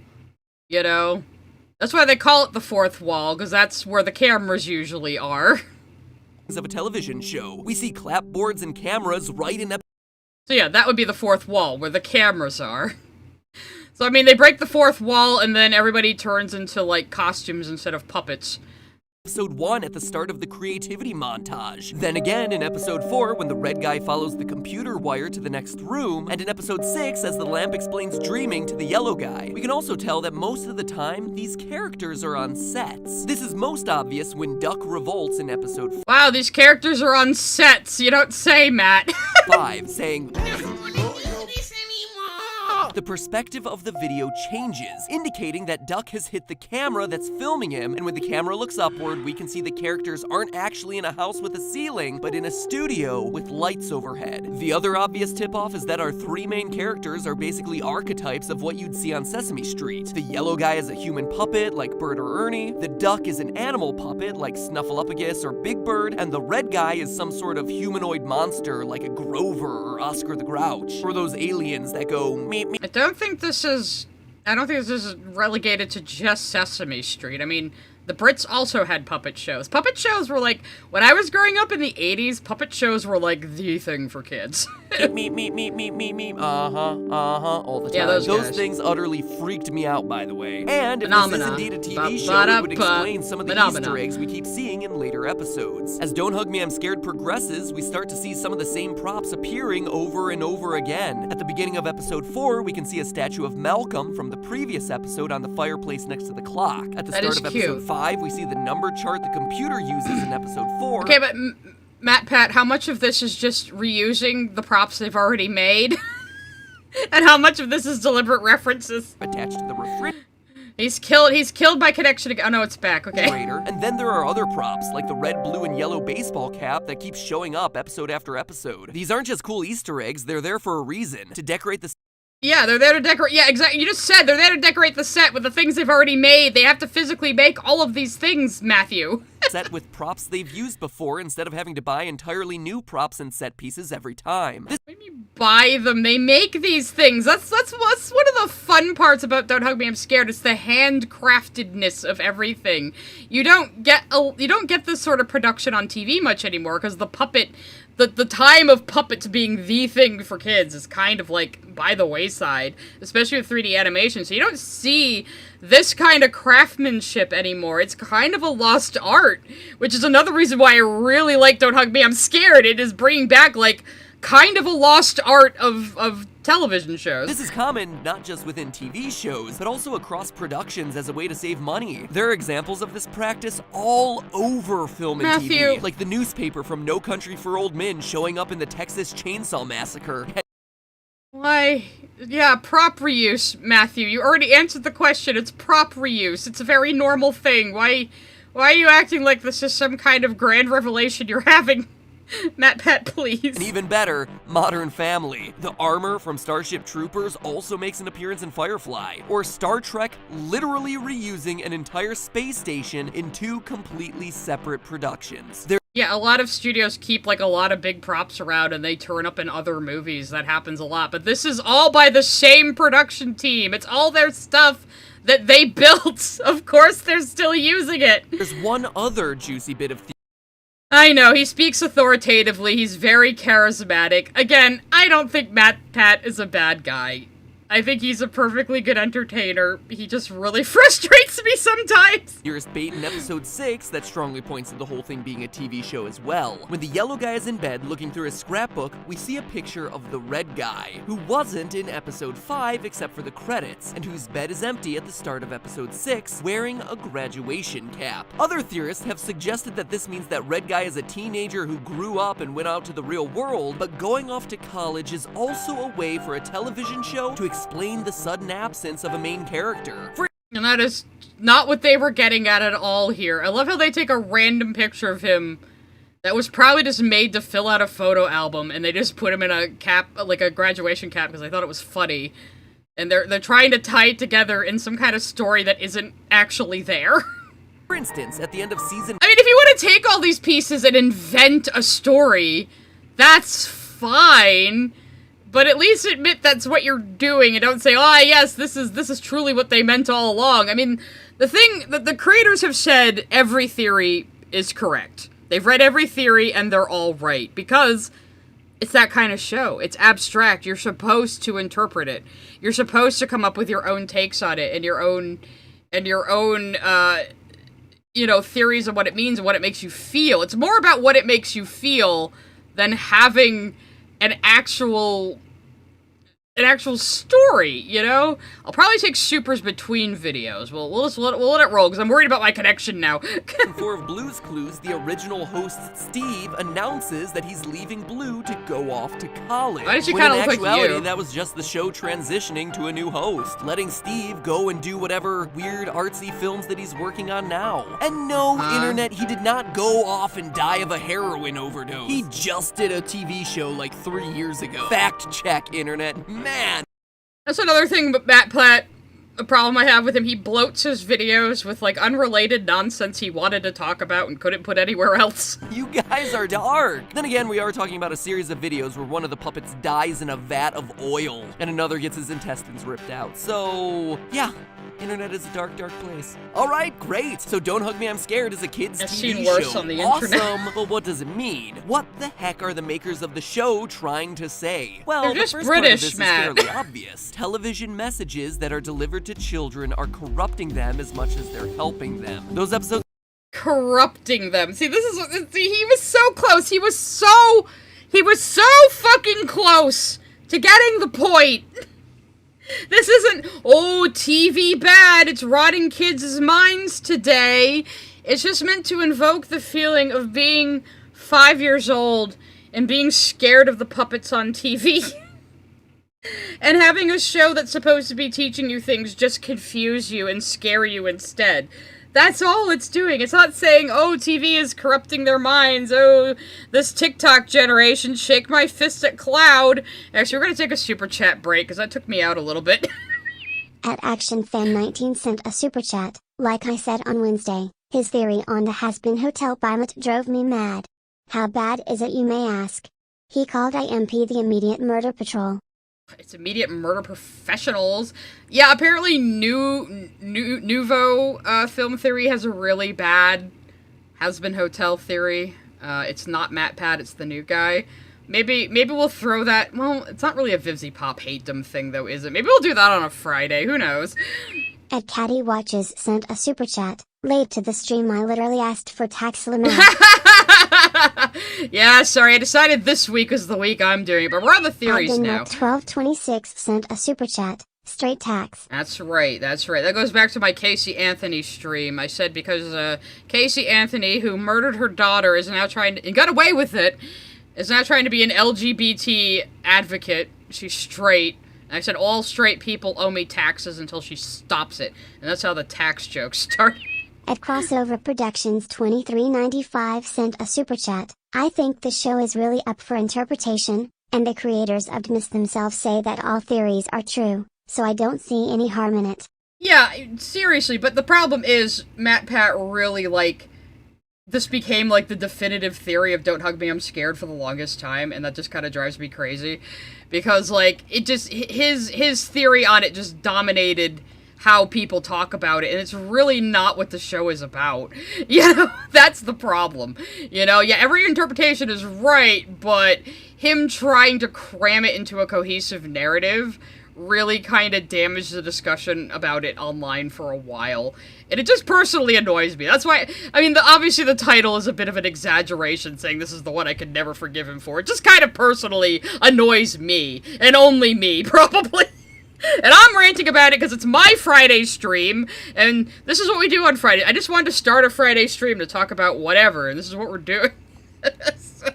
S1: You know? That's why they call it the fourth wall, because that's where the cameras usually are.
S18: Of a television show. We see clapboards and cameras right in
S1: So yeah, that would be the fourth wall, where the cameras are. So I mean, they break the fourth wall, and then everybody turns into, like, costumes instead of puppets.
S18: Episode 1 at the start of the creativity montage. Then again in episode 4 when the red guy follows the computer wire to the next room, and in episode 6 as the lamp explains dreaming to the yellow guy. We can also tell that most of the time, these characters are on sets. This is most obvious when Duck revolts in episode 5.
S1: Wow, these characters are on sets, you don't say, Matt.
S18: 5, saying, the perspective of the video changes, indicating that Duck has hit the camera that's filming him, and when the camera looks upward, we can see the characters aren't actually in a house with a ceiling, but in a studio with lights overhead. The other obvious tip-off is that our three main characters are basically archetypes of what you'd see on Sesame Street. The yellow guy is a human puppet, like Bert or Ernie, the duck is an animal puppet, like Snuffleupagus or Big Bird, and the red guy is some sort of humanoid monster, like a Grover or Oscar the Grouch, or those aliens that go meep meep.
S1: I don't think this is relegated to just Sesame Street. I mean, the Brits also had puppet shows. Puppet shows were like, when I was growing up in the 80s, puppet shows were like the thing for kids.
S18: Meep, all the time.
S1: Yeah, those
S18: things utterly freaked me out, by the way. And if
S1: Phenomena.
S18: this is indeed a TV show, it would explain some of the Easter eggs we keep seeing in later episodes. As Don't Hug Me, I'm Scared progresses, we start to see some of the same props appearing over and over again. At the beginning of episode 4, we can see a statue of Malcolm from the previous episode on the fireplace next to the clock. At the start of episode 5, we see the number chart the computer uses in episode 4.
S1: Okay, but MatPat, how much of this is just reusing the props they've already made? And how much of this is deliberate references?
S18: Attached to the refrigerator.
S1: He's killed by connection again. Oh no, it's back, okay.
S18: And then there are other props, like the red, blue, and yellow baseball cap that keeps showing up episode after episode. These aren't just cool Easter eggs, they're there for a reason. To decorate the
S1: Yeah, they're there to decorate. Yeah, exactly. You just said they're there to decorate the set with the things they've already made. They have to physically make all of these things, Matthew.
S18: set with props they've used before instead of having to buy entirely new props and set pieces every time.
S1: What do you mean buy them? They make these things. That's one of the fun parts about Don't Hug Me, I'm Scared. It's the handcraftedness of everything. You don't get this sort of production on TV much anymore because the time of puppets being the thing for kids is kind of like by the wayside, especially with 3D animation. So you don't see this kind of craftsmanship anymore. It's kind of a lost art, which is another reason why I really like Don't Hug Me, I'm Scared. It is bringing back like kind of a lost art of television shows.
S18: This is common not just within TV shows, but also across productions as a way to save money. There are examples of this practice all over film and TV, like the newspaper from No Country for Old Men showing up in the Texas Chainsaw Massacre.
S1: Why? Yeah, prop reuse, Matthew. You already answered the question. It's prop reuse. It's a very normal thing. Why are you acting like this is some kind of grand revelation you're having? MatPat, please.
S18: And even better, Modern Family. The armor from Starship Troopers also makes an appearance in Firefly. Or Star Trek literally reusing an entire space station in two completely separate productions.
S1: Yeah, a lot of studios keep like a lot of big props around and they turn up in other movies. That happens a lot. But this is all by the same production team. It's all their stuff that they built. Of course they're still using it.
S18: There's one other juicy bit of
S1: I know, he speaks authoritatively, he's very charismatic. Again, I don't think MatPat is a bad guy. I think he's a perfectly good entertainer. He just really frustrates me sometimes.
S18: Nearest bait in episode 6 that strongly points to the whole thing being a TV show as well. When the yellow guy is in bed looking through his scrapbook, we see a picture of the red guy, who wasn't in episode 5 except for the credits, and whose bed is empty at the start of episode 6, wearing a graduation cap. Other theorists have suggested that this means that red guy is a teenager who grew up and went out to the real world, but going off to college is also a way for a television show to explain the sudden absence of a main character.
S1: And that is not what they were getting at all here. I love how they take a random picture of him that was probably just made to fill out a photo album, and they just put him in a cap, like a graduation cap, because they thought it was funny. And they're trying to tie it together in some kind of story that isn't actually there.
S18: For instance, at the end of season...
S1: I mean, if you want to take all these pieces and invent a story, that's fine. But at least admit that's what you're doing and don't say, oh yes, this is truly what they meant all along. I mean, the thing that the creators have said, every theory is correct. They've read every theory and they're all right because it's that kind of show. It's abstract. You're supposed to interpret it. You're supposed to come up with your own takes on it and your own theories of what it means and what it makes you feel. It's more about what it makes you feel than having an actual an actual story, you know? I'll probably take supers between videos. We'll let it roll, because I'm worried about my connection now.
S18: In 4 of Blue's Clues, the original host Steve announces that he's leaving Blue to go off to college.
S1: Why does she
S18: When
S1: kind
S18: in
S1: of look like
S18: actuality,
S1: you?
S18: that was just the show transitioning to a new host, letting Steve go and do whatever weird artsy films that he's working on now. And no, Internet, he did not go off and die of a heroin overdose. He just did a TV show like 3 years ago. Fact check, Internet. Man.
S1: That's another thing, but MatPat, a problem I have with him, he bloats his videos with, like, unrelated nonsense he wanted to talk about and couldn't put anywhere else.
S18: You guys are dark. Then again, we are talking about a series of videos where one of the puppets dies in a vat of oil and another gets his intestines ripped out. So, yeah. Internet is a dark, dark place. All right, great. So Don't Hug Me, I'm Scared is a kid's
S1: I've
S18: TV
S1: seen worse
S18: show.
S1: on the
S18: awesome.
S1: internet.
S18: But what does it mean? What the heck are the makers of the show trying to say? Well,
S1: They're
S18: the
S1: just
S18: first
S1: British,
S18: part of
S1: Matt.
S18: this is fairly obvious. Television messages that are delivered to children are corrupting them as much as they're helping them. Those episodes
S1: Corrupting them. See, this is he was so close. He was so fucking close to getting the point. This isn't, oh, TV bad, it's rotting kids' minds today. It's just meant to invoke the feeling of being 5 years old and being scared of the puppets on TV. And having a show that's supposed to be teaching you things just confuse you and scare you instead. That's all it's doing. It's not saying, oh, TV is corrupting their minds. Oh, this TikTok generation, shake my fist at Cloud. Actually, we're going to take a super chat break, because that took me out a little bit.
S2: At ActionFan19 sent a super chat. Like I said on Wednesday, his theory on the has-been hotel pilot drove me mad. How bad is it, you may ask? He called IMP the Immediate Murder Patrol.
S1: It's immediate murder professionals. Yeah, apparently Nouveau Film Theory has a really bad has-been hotel theory. It's not MatPat, it's the new guy. Maybe we'll throw that. Well, it's not really a Vivzy Pop hate-dem thing, though, is it? Maybe we'll do that on a Friday. Who knows?
S2: At Caddy Watches sent a super chat. Late to the stream, I literally asked for tax limit.
S1: Yeah, sorry, I decided this week was the week I'm doing it, but we're on the theories now.
S2: 1226 sent a super chat. Straight tax.
S1: That's right, that's right. That goes back to my Casey Anthony stream. I said because Casey Anthony, who murdered her daughter, is now trying to, and got away with it, is now trying to be an LGBT advocate. She's straight. And I said all straight people owe me taxes until she stops it. And that's how the tax joke started.
S2: At Crossover Productions 2395 sent a super chat. I think the show is really up for interpretation, and the creators of DHMIS themselves say that all theories are true, so I don't see any harm in it.
S1: Yeah, seriously, but the problem is, MatPat really, like, this became, like, the definitive theory of Don't Hug Me, I'm Scared for the longest time, and that just kind of drives me crazy. Because, like, it just, his theory on it just dominated how people talk about it, and it's really not what the show is about. You know, that's the problem. You know, yeah, every interpretation is right, but him trying to cram it into a cohesive narrative really kind of damaged the discussion about it online for a while. And it just personally annoys me. That's why, I mean, obviously the title is a bit of an exaggeration, saying this is the one I could never forgive him for. It just kind of personally annoys me, and only me, probably. And I'm ranting about it because it's my Friday stream, and this is what we do on Friday. I just wanted to start a Friday stream to talk about whatever, and this is what we're doing. So,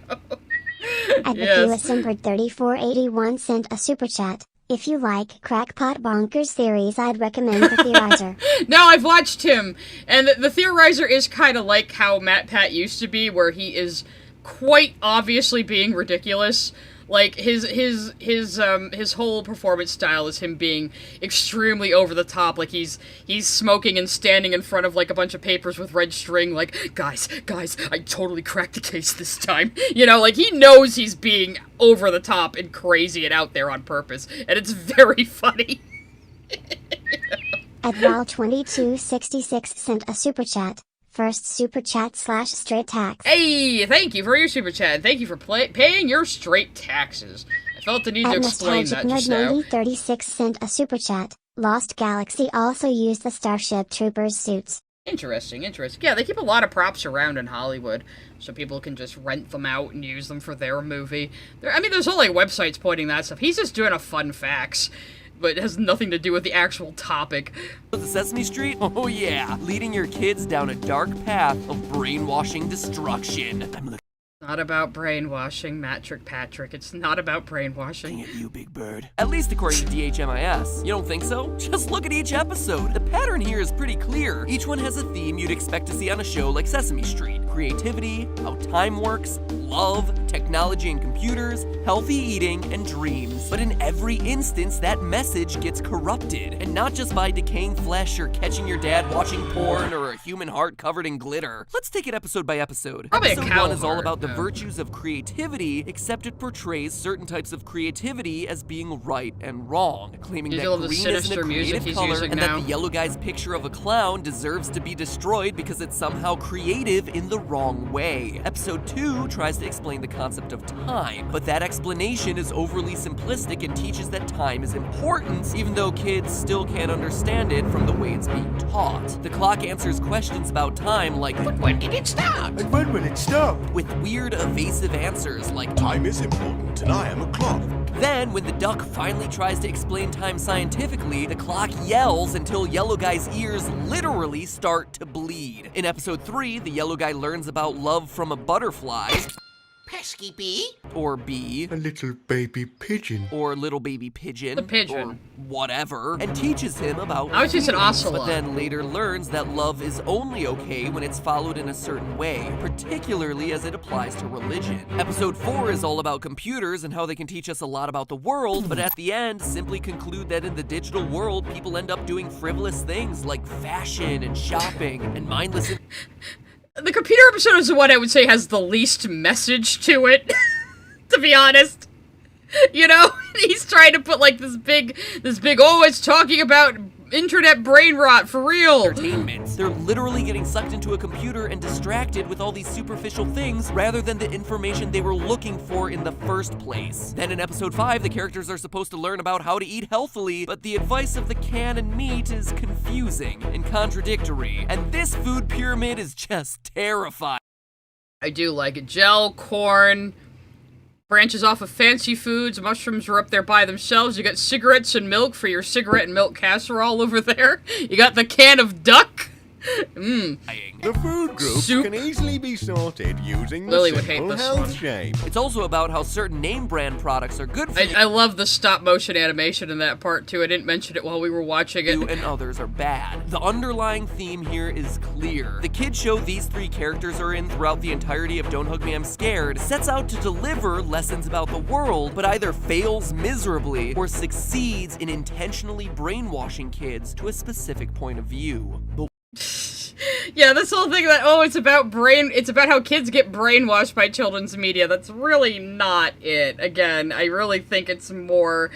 S2: At
S1: yes.
S2: the December 3481 sent a super chat. If you like crackpot bonkers theories, I'd recommend The Theorizer.
S1: No, I've watched him, and the Theorizer is kind of like how MatPat used to be, where he is quite obviously being ridiculous. Like, his whole performance style is him being extremely over the top, like he's smoking and standing in front of, like, a bunch of papers with red string, like, guys, I totally cracked the case this time. You know, like, he knows he's being over the top and crazy and out there on purpose, and it's very funny.
S2: At Val2266 sent a super chat. First super chat / straight tax.
S1: Hey, thank you for your super chat. Thank you for paying your straight taxes. I felt the need to explain that just now.
S2: 36 sent a super chat. Lost Galaxy also used the Starship Troopers suits.
S1: Interesting, interesting. Yeah, they keep a lot of props around in Hollywood, so people can just rent them out and use them for their movie. I mean, there's all, like, websites pointing that stuff. He's just doing a fun facts, but it has nothing to do with the actual topic.
S18: The Sesame Street? Oh yeah, leading your kids down a dark path of brainwashing destruction.
S1: Not about brainwashing, Patrick. It's not about brainwashing.
S18: Looking at you, Big Bird. At least according to DHMIS. You don't think so? Just look at each episode. The pattern here is pretty clear. Each one has a theme you'd expect to see on a show like Sesame Street. Creativity, how time works, love, technology and computers, healthy eating, and dreams. But in every instance, that message gets corrupted. And not just by decaying flesh or catching your dad watching porn or a human heart covered in glitter. Let's take it episode by episode.
S1: Probably
S18: Episode 1 is all about the virtues of creativity, except it portrays certain types of creativity as being right and wrong, claiming that green isn't a creative color and that the yellow guy's picture of a clown deserves to be destroyed because it's somehow creative in the wrong way. Episode 2 tries to explain the concept of time, but that explanation is overly simplistic and teaches that time is important, even though kids still can't understand it from the way it's being taught. The clock answers questions about time like,
S5: but when did it start?
S14: And when will it stop?
S18: With weird evasive answers like,
S7: time is important and I am a clock.
S18: Then, when the duck finally tries to explain time scientifically, the clock yells until Yellow Guy's ears literally start to bleed. In episode 3, the Yellow Guy learns about love from a butterfly.
S5: Pesky bee?
S18: Or bee.
S14: A little baby pigeon.
S18: Or little baby pigeon.
S1: The pigeon.
S18: Or whatever. And teaches him about
S1: I was just an ocelot.
S18: But then later learns that love is only okay when it's followed in a certain way, particularly as it applies to religion. Episode 4 is all about computers and how they can teach us a lot about the world, but at the end simply conclude that in the digital world, people end up doing frivolous things like fashion and shopping and mindless...
S1: The computer episode is the one I would say has the least message to it, to be honest. You know, he's trying to put like this big, oh, it's talking about internet brain rot for real.
S18: Entertainment. They're literally getting sucked into a computer and distracted with all these superficial things rather than the information they were looking for in the first place. Then in episode 5, the characters are supposed to learn about how to eat healthily, but the advice of the can and meat is confusing and contradictory. And this food pyramid is just terrifying.
S1: I do like it. Gel, corn, branches off of fancy foods, mushrooms are up there by themselves, you got cigarettes and milk for your cigarette and milk casserole over there, you got the can of duck.
S14: The food groups can easily be sorted using
S1: Lily
S14: the
S1: would hate
S14: simple
S1: this
S14: health
S1: one.
S14: shape.
S18: It's also about how certain name brand products are good for you.
S1: I love the stop motion animation in that part too. I didn't mention it while we were watching it.
S18: And others are bad. The underlying theme here is clear. The kids show these 3 characters are in throughout the entirety of Don't Hug Me, I'm Scared sets out to deliver lessons about the world, but either fails miserably or succeeds in intentionally brainwashing kids to a specific point of view. But
S1: yeah, this whole thing that, oh, it's about how kids get brainwashed by children's media. That's really not it. Again, I really think it's more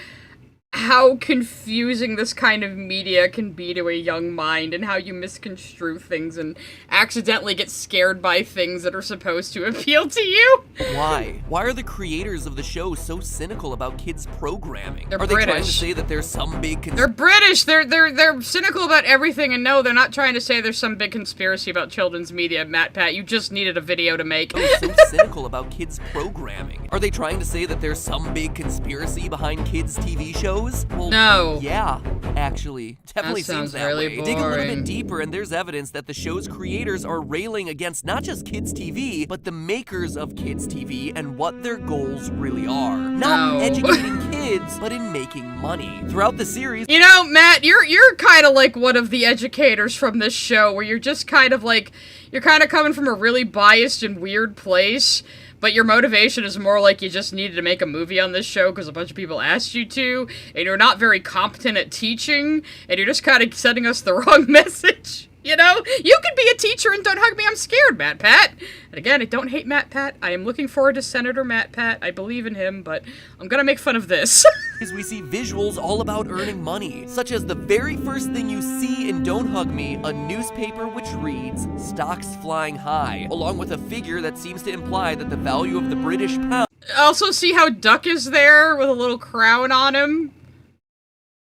S1: how confusing this kind of media can be to a young mind and how you misconstrue things and accidentally get scared by things that are supposed to appeal to you.
S18: Why? Why are the creators of the show so cynical about kids programming?
S1: They're
S18: are they trying to
S1: British.
S18: say that there's some big
S1: They're British. They're cynical about everything, and no, they're not trying to say there's some big conspiracy about children's media, MatPat. You just needed a video to make.
S18: So cynical about kids programming? Are they trying to say that there's some big conspiracy behind kids' TV shows? Well,
S1: no.
S18: Yeah, actually, definitely
S1: That sounds
S18: seems that
S1: really
S18: way. Dig a little
S1: boring.
S18: bit deeper, and there's evidence that the show's creators are railing against not just kids' TV, but the makers of kids' TV and what their goals really are. Not
S1: No.
S18: educating kids, but in making money. Throughout the series,
S1: You know, Matt, you're kind of like one of the educators from this show, where you're just kind of like, you're kind of coming from a really biased and weird place, but your motivation is more like you just needed to make a movie on this show because a bunch of people asked you to, and you're not very competent at teaching, and you're just kind of sending us the wrong message. You know, you could be a teacher and Don't Hug Me, I'm Scared, MatPat. And again, I don't hate MatPat. I am looking forward to Senator MatPat. I believe in him, but I'm gonna make fun of this.
S18: we see visuals all about earning money, such as the very first thing you see in Don't Hug Me, a newspaper which reads, "Stocks flying high," along with a figure that seems to imply that the value of the British pound...
S1: Also see how Duck is there with a little crown on him?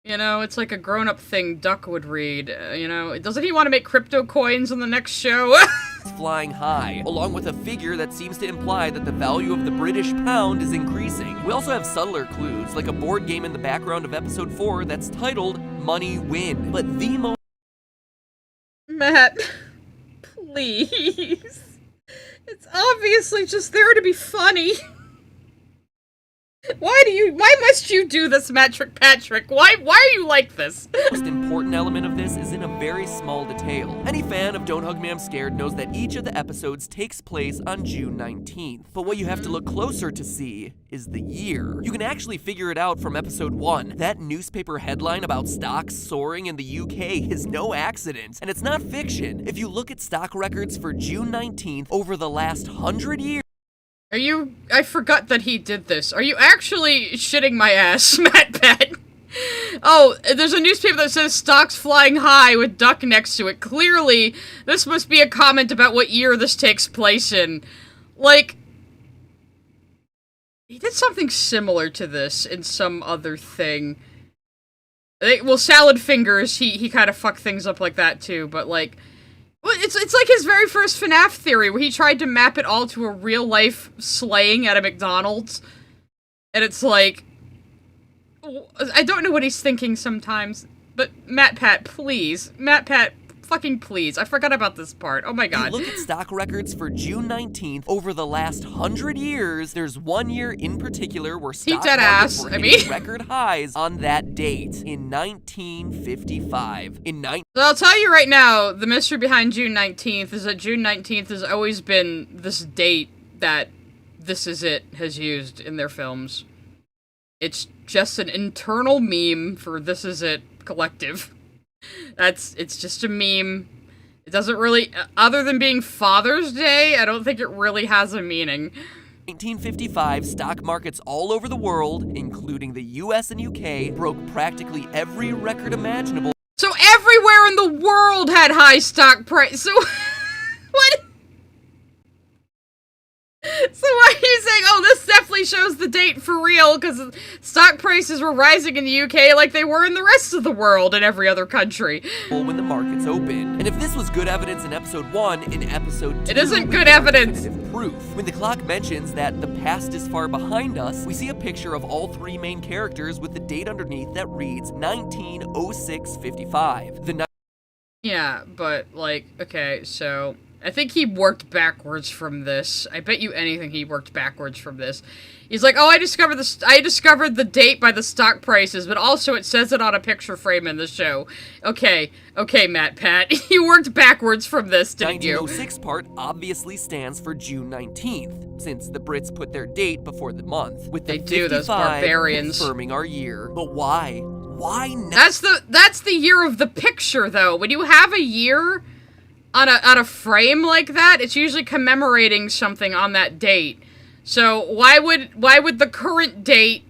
S1: You know, it's like a grown-up thing Duck would read. You know, doesn't he want to make crypto coins on the next show?
S18: Flying high, along with a figure that seems to imply that the value of the British pound is increasing. We also have subtler clues, like a board game in the background of episode 4 that's titled Money Win. But the most...
S1: Matt, please. It's obviously just there to be funny. Why must you do this, Patrick? Why are you like this?
S18: The most important element of this is in a very small detail. Any fan of Don't Hug Me, I'm Scared knows that each of the episodes takes place on June 19th. But what you have to look closer to see is the year. You can actually figure it out from episode 1. That newspaper headline about stocks soaring in the UK is no accident, and it's not fiction. If you look at stock records for June 19th over the last 100 years,
S1: I forgot that he did this. Are you actually shitting my ass, MatPat? Oh, there's a newspaper that says stocks flying high with Duck next to it. Clearly, this must be a comment about what year this takes place in. Like, he did something similar to this in some other thing. Well, Salad Fingers, he kind of fucked things up like that too, but like... Well, it's like his very first FNAF theory, where he tried to map it all to a real-life slaying at a McDonald's. And it's like... I don't know what he's thinking sometimes, but MatPat, please. MatPat, fucking please. I forgot about this part. Oh my god.
S18: Look at stock records for June 19th over the last 100 years. There's one year in particular where stock markets were hitting record highs on that date in 1955.
S1: So I'll tell you right now, the mystery behind June 19th is that June 19th has always been this date that This Is It has used in their films. It's just an internal meme for This Is It Collective. It's just a meme. It doesn't really, other than being Father's Day, I don't think it really has a meaning.
S18: 1955, stock markets all over the world, including the US and UK, broke practically every record imaginable.
S1: So everywhere in the world had high stock price. So what? So why are you saying, oh, this definitely shows the date for real, because stock prices were rising in the UK like they were in the rest of the world and every other country.
S18: When the markets opened. And if this was good evidence in episode 1, in episode 2...
S1: It isn't good evidence!
S18: Proof. When the clock mentions that the past is far behind us, we see a picture of all three main characters with the date underneath that reads 1906-55.
S1: Yeah, but, like, okay, so... I think he worked backwards from this. I bet you anything he worked backwards from this. He's like, oh, I discovered the date by the stock prices, but also it says it on a picture frame in the show. Okay, MatPat, you worked backwards from this, didn't you?
S18: 1906 part obviously stands for June 19th, since the Brits put their date before the month, with the 55
S1: those barbarians
S18: confirming our year. But why? Why not?
S1: That's the year of the picture, though. When you have a year on a frame like that, it's usually commemorating something on that date. So why would the current date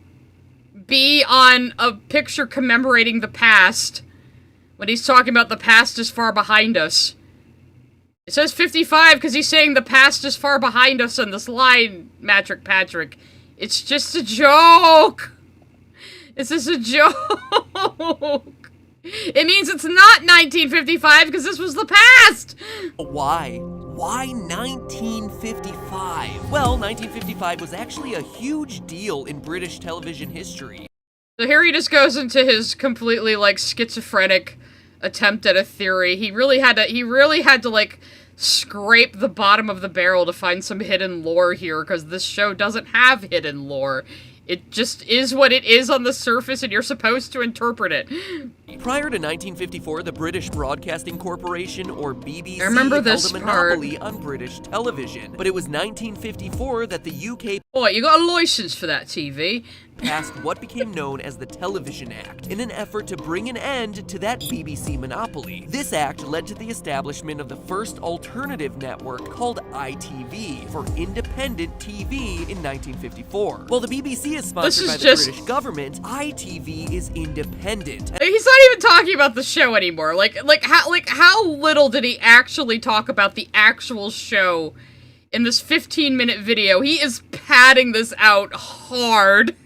S1: be on a picture commemorating the past when he's talking about the past is far behind us? It says 55 because he's saying the past is far behind us on this line, Patrick. It's just a joke. This is a joke. It means it's not 1955 because this was the past!
S18: Why? Why 1955? Well, 1955 was actually a huge deal in British television history.
S1: So here he just goes into his completely, like, schizophrenic attempt at a theory. He really had to, like, scrape the bottom of the barrel to find some hidden lore here, because this show doesn't have hidden lore. It just is what it is on the surface, and you're supposed to interpret it.
S18: Prior to 1954, the British Broadcasting Corporation, or BBC,
S1: I remember this
S18: held a monopoly on British television. But it was 1954 that the UK...
S1: Boy, you got a license for that TV.
S18: ...passed what became known as the Television Act, in an effort to bring an end to that BBC monopoly. This act led to the establishment of the first alternative network called ITV, for independent TV, in 1954. While the BBC is sponsored by the British government, ITV is independent.
S1: He's not even talking about the show anymore. Like how little did he actually talk about the actual show in this 15-minute video? He is padding this out hard.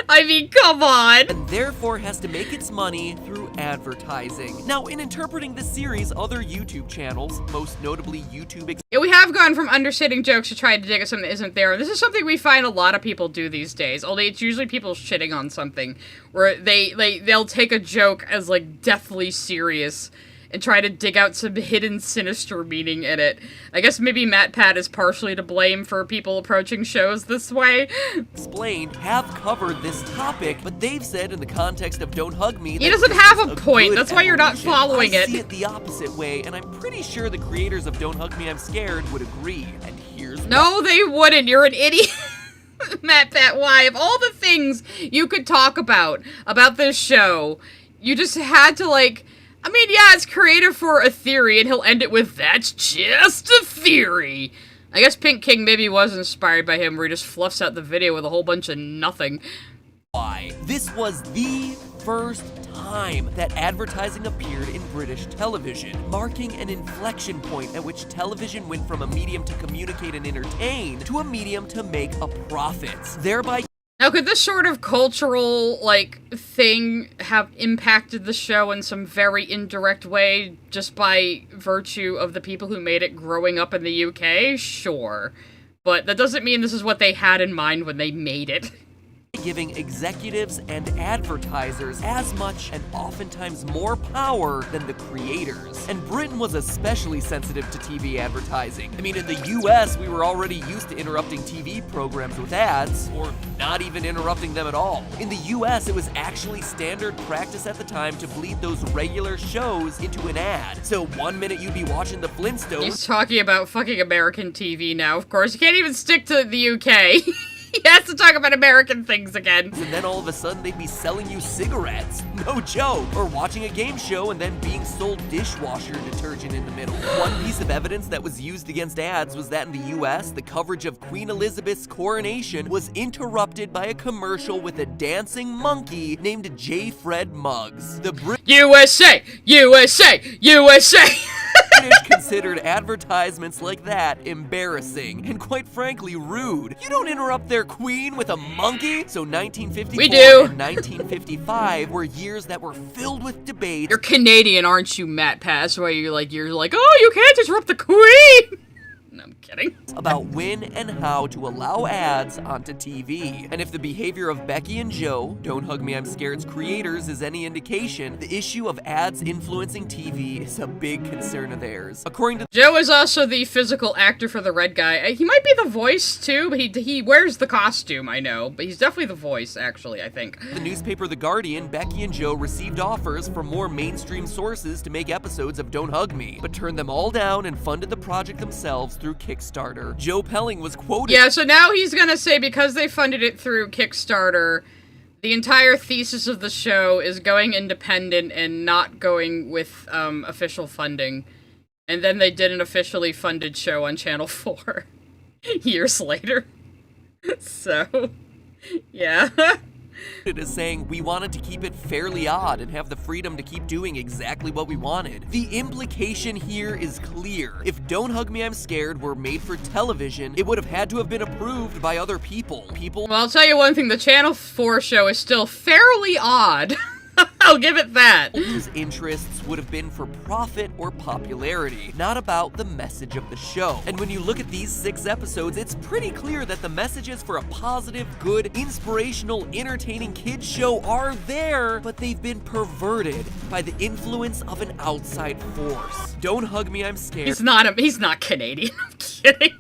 S1: I mean, come on!
S18: And therefore has to make its money through advertising. Now, in interpreting this series, other YouTube channels, most notably YouTube...
S1: Yeah, we have gone from understating jokes to trying to dig at something that isn't there. This is something we find a lot of people do these days, only it's usually people shitting on something, where they'll take a joke as, like, deathly serious, and try to dig out some hidden sinister meaning in it. I guess maybe MatPat is partially to blame for people approaching shows this way.
S18: Explained have covered this topic, but they've said in the context of Don't Hug Me...
S1: He doesn't have a point, that's why you're not following it.
S18: I see it the opposite way, and I'm pretty sure the creators of Don't Hug Me, I'm Scared would agree, and here's why.
S1: No, they wouldn't, you're an idiot. MatPat, why? Of all the things you could talk about this show, you just had to, like... I mean, yeah, it's creative for a theory, and he'll end it with, that's just a theory. I guess Pink King maybe was inspired by him, where he just fluffs out the video with a whole bunch of nothing.
S18: Why? This was the first time that advertising appeared in British television, marking an inflection point at which television went from a medium to communicate and entertain to a medium to make a profit, thereby...
S1: Now, could this sort of cultural, like, thing have impacted the show in some very indirect way just by virtue of the people who made it growing up in the UK? Sure. But that doesn't mean this is what they had in mind when they made it.
S18: Giving executives and advertisers as much and oftentimes more power than the creators. And Britain was especially sensitive to TV advertising. I mean, in the US, we were already used to interrupting TV programs with ads, or not even interrupting them at all. In the US, it was actually standard practice at the time to bleed those regular shows into an ad. So 1 minute you'd be watching the Flintstones.
S1: He's talking about fucking American TV now, of course. You can't even stick to the UK. He has to talk about American things again.
S18: And then all of a sudden they'd be selling you cigarettes. No joke. Or watching a game show and then being sold dishwasher detergent in the middle. One piece of evidence that was used against ads was that in the US, the coverage of Queen Elizabeth's coronation was interrupted by a commercial with a dancing monkey named J. Fred Muggs. The
S1: USA! USA! USA!
S18: British considered advertisements like that embarrassing and quite frankly rude. You don't interrupt their queen with a monkey. So 1954
S1: we do.
S18: And 1955 were years that were filled with debate.
S1: You're Canadian, aren't you, MatPat? Where you're like, oh, you can't interrupt the queen. No, I'm kidding.
S18: About when and how to allow ads onto TV. And if the behavior of Becky and Joe, Don't Hug Me, I'm Scared's creators, is any indication, the issue of ads influencing TV is a big concern of theirs. According to
S1: Joe is also the physical actor for the red guy. He might be the voice too, but he wears the costume, I know. But he's definitely the voice, actually, I think.
S18: The newspaper The Guardian, Becky and Joe received offers from more mainstream sources to make episodes of Don't Hug Me, but turned them all down and funded the project themselves through Kickstarter. Joe Pelling was quoted.
S1: Yeah, so now he's gonna say because they funded it through Kickstarter, the entire thesis of the show is going independent and not going with official funding. And then they did an officially funded show on Channel 4 years later. So, yeah.
S18: It is saying we wanted to keep it fairly odd and have the freedom to keep doing exactly what we wanted. The implication here is clear. If Don't Hug Me, I'm Scared were made for television, it would have had to have been approved by other people.
S1: Well, I'll tell you one thing, the Channel 4 show is still fairly odd. I'll give it that.
S18: Whose interests would have been for profit or popularity, not about the message of the show. And when you look at these 6 episodes, it's pretty clear that the messages for a positive, good, inspirational, entertaining kids show are there, but they've been perverted by the influence of an outside force. Don't Hug Me, I'm Scared.
S1: He's not Canadian. I'm kidding.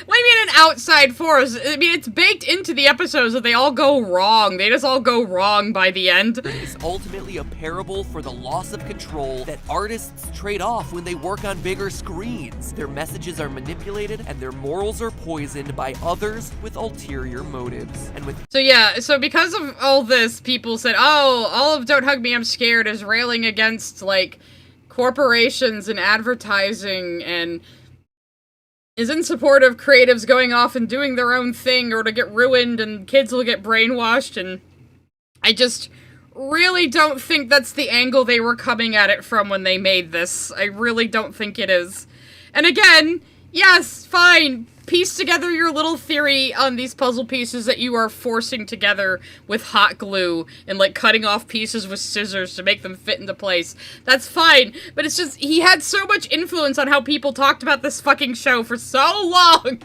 S1: What do you mean an outside force? I mean, it's baked into the episodes that they all go wrong. They just all go wrong by the end.
S18: It's ultimately a parable for the loss of control that artists trade off when they work on bigger screens. Their messages are manipulated and their morals are poisoned by others with ulterior motives. And with
S1: So because of all this, people said, oh, all of Don't Hug Me, I'm Scared is railing against, like, corporations and advertising and is in support of creatives going off and doing their own thing or to get ruined and kids will get brainwashed, and I just really don't think that's the angle they were coming at it from when they made this. I really don't think it is. And again, yes, fine, piece together your little theory on these puzzle pieces that you are forcing together with hot glue and, like, cutting off pieces with scissors to make them fit into place. That's fine, but it's just, he had so much influence on how people talked about this fucking show for so long.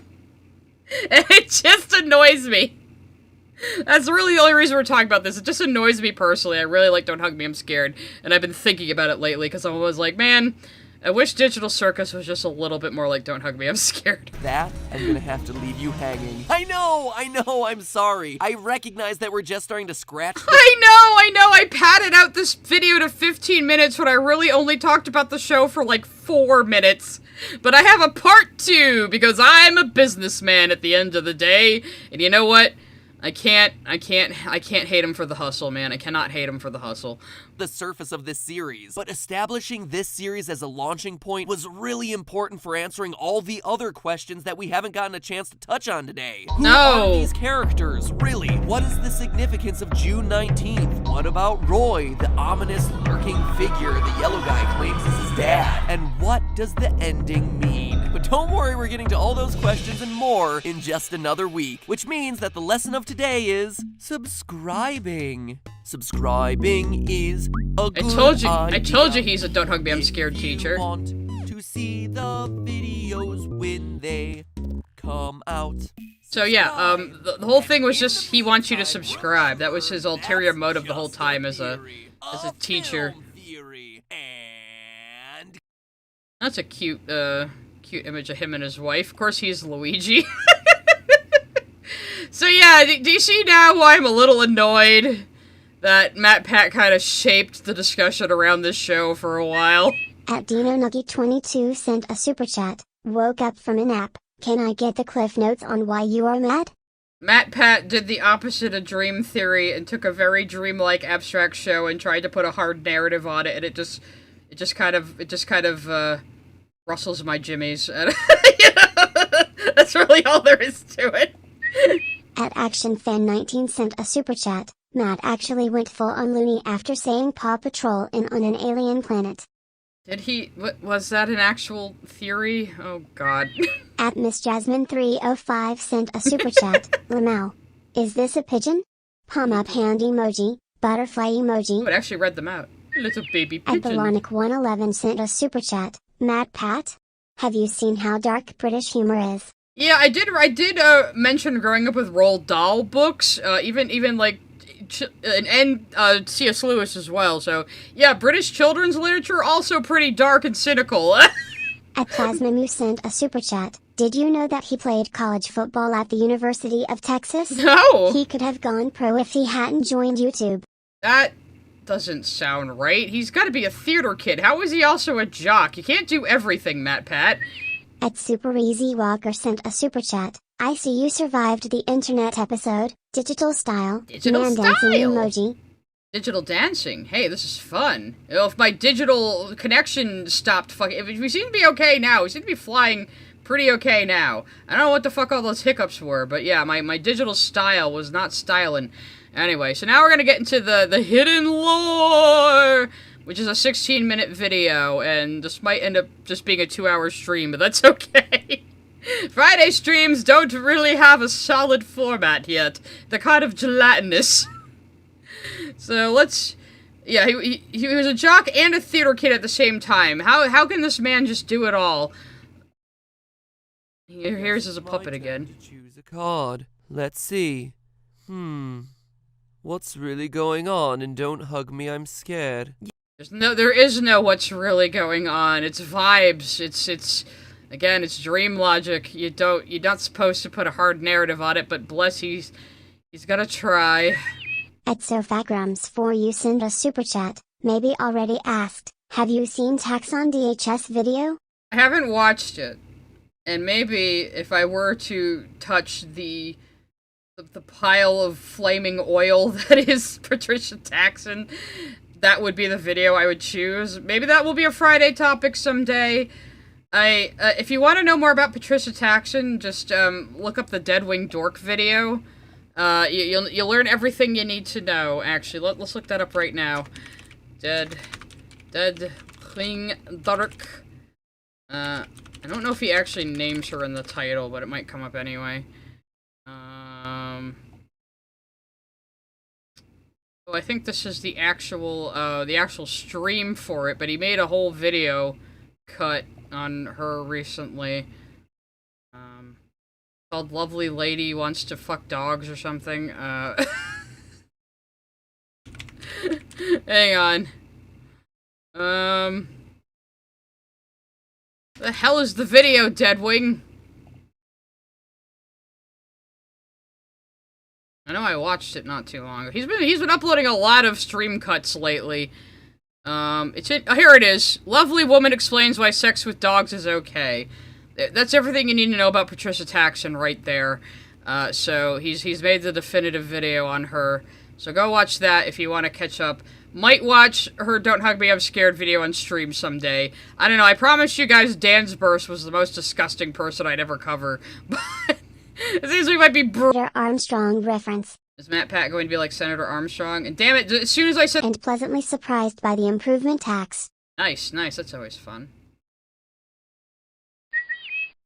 S1: And it just annoys me. That's really the only reason we're talking about this. It just annoys me personally. I really like Don't Hug Me, I'm Scared. And I've been thinking about it lately, because I'm always like, man, I wish Digital Circus was just a little bit more like Don't Hug Me, I'm Scared.
S18: That, I'm gonna have to leave you hanging. I know, I'm sorry. I recognize that we're just starting to scratch the—
S1: I know, I padded out this video to 15 minutes when I really only talked about the show for like 4 minutes. But I have a part 2, because I'm a businessman at the end of the day. And you know what? I can't hate him for the hustle, man. I cannot hate him for the hustle.
S18: The surface of this series, but establishing this series as a launching point was really important for answering all the other questions that we haven't gotten a chance to touch on today. Who are these characters, really? What is the significance of June 19th? What about Roy, the ominous lurking figure the yellow guy claims is his dad? And what does the ending mean? But don't worry, we're getting to all those questions and more in just another week, which means that the lesson of today is subscribing. Subscribing is a good idea.
S1: I told you he's a Don't Hug Me, I'm Scared teacher.
S18: Want to see the videos when they come out.
S1: So yeah, the whole thing was just he wants you to subscribe. That was his ulterior motive the whole time as a teacher. That's a cute image of him and his wife. Of course, he's Luigi. So yeah, do you see now why I'm a little annoyed that MatPat kind of shaped the discussion around this show for a while?
S2: At DinoNuggy22 sent a super chat. Woke up from a nap. Can I get the cliff notes on why you are mad?
S1: MatPat did the opposite of Dream Theory and took a very dreamlike abstract show and tried to put a hard narrative on it, and it just kind of rustles my jimmies. And you know, that's really all there is to it.
S2: At ActionFan19 sent a super chat. Matt actually went full on loony after saying Paw Patrol on an alien planet.
S1: Did he? Was that an actual theory? Oh god.
S2: At Miss Jasmine305 sent a super chat. Lamau. Is this a pigeon? Palm up hand emoji, butterfly emoji.
S1: I actually read them out. Little baby pigeon.
S2: At Balonic111 sent a super chat. MatPat. Have you seen how dark British humor is?
S1: Yeah, I did mention growing up with Roald Dahl books, even like, and C.S. Lewis as well, so, yeah, British children's literature also pretty dark and cynical.
S2: At Plasmamu sent a super chat. Did you know that he played college football at the University of Texas?
S1: No!
S2: He could have gone pro if he hadn't joined YouTube.
S1: That doesn't sound right. He's gotta be a theater kid. How is he also a jock? You can't do everything, MatPat.
S2: At Super Easy Walker sent a super chat. I see you survived the internet episode. Digital style.
S1: Digital
S2: man
S1: style.
S2: dancing emoji.
S1: Digital dancing. Hey, this is fun. You know, if my digital connection stopped if we seem to be okay now. We seem to be flying pretty okay now. I don't know what the fuck all those hiccups were, but yeah, my digital style was not styling. Anyway, so now we're gonna get into the hidden lore, which is a 16-minute video, and this might end up just being a 2-hour stream, but that's okay. Friday streams don't really have a solid format yet. They're kind of gelatinous. So let's... Yeah, he was a jock and a theater kid at the same time. How can this man just do it all? Here's as a puppet again.
S18: Choose a card. Let's see. What's really going on? And don't hug me, I'm scared.
S1: There is no what's really going on. It's vibes. Again, it's dream logic. You're not supposed to put a hard narrative on it, but bless he's gonna try.
S2: At Sofagrams 4 you send a super chat. Maybe already asked. Have you seen Taxon DHS video?
S1: I haven't watched it. And maybe if I were to touch the pile of flaming oil that is Patricia Taxon, that would be the video I would choose. Maybe that will be a Friday topic someday. If you want to know more about Patricia Taxon, just look up the Deadwing Dork video. You'll learn everything you need to know. Actually, let's look that up right now. Deadwing Dork. I don't know if he actually names her in the title, but it might come up anyway. Oh, I think this is the actual stream for it, but he made a whole video cut on her recently. Called Lovely Lady Wants to Fuck Dogs or something. Hang on. The hell is the video, Deadwing? I know I watched it not too long ago. He's been uploading a lot of stream cuts lately. Here it is. Lovely woman explains why sex with dogs is okay. That's everything you need to know about Patricia Taxon right there. So he's made the definitive video on her. So go watch that if you want to catch up. Might watch her Don't Hug Me, I'm Scared video on stream someday. I don't know, I promised you guys Dan's Burst was the most disgusting person I'd ever cover. But it seems we might be
S2: Senator Armstrong reference.
S1: Is MatPat going to be like Senator Armstrong? And damn it, as soon as I said—
S2: And pleasantly surprised by the improvement tax.
S1: Nice, that's always fun.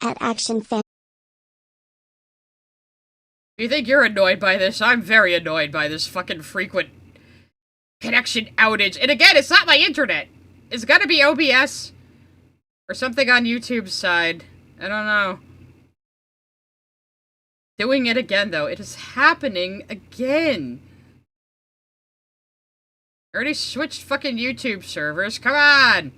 S2: At Action Fan.
S1: If you think you're annoyed by this, I'm very annoyed by this fucking frequent connection outage. And again, it's not my internet. It's gotta be OBS. Or something on YouTube's side. I don't know. Doing it again, though. It is happening again. I already switched fucking YouTube servers. Come on!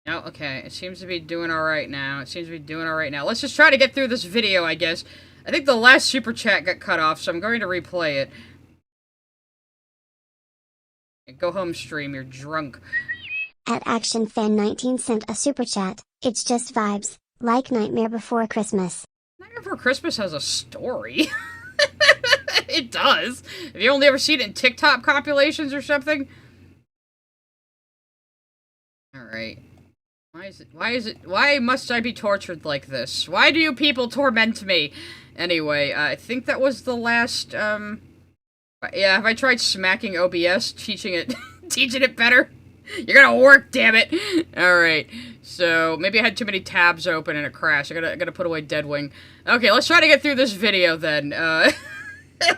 S1: No, okay. It seems to be doing alright now. Let's just try to get through this video, I guess. I think the last super chat got cut off, so I'm going to replay it. Go home stream, you're drunk.
S2: At ActionFan19 sent a super chat. It's just vibes, like Nightmare Before Christmas.
S1: Nightmare Before Christmas has a story. It does. Have you only ever seen it in TikTok compilations or something? Alright. Why must I be tortured like this? Why do you people torment me? Anyway, I think that was the last, yeah, have I tried smacking OBS, teaching it better? You're gonna work, damn it! Alright, so, maybe I had too many tabs open and it crashed. I gotta put away Deadwing. Okay, let's try to get through this video then.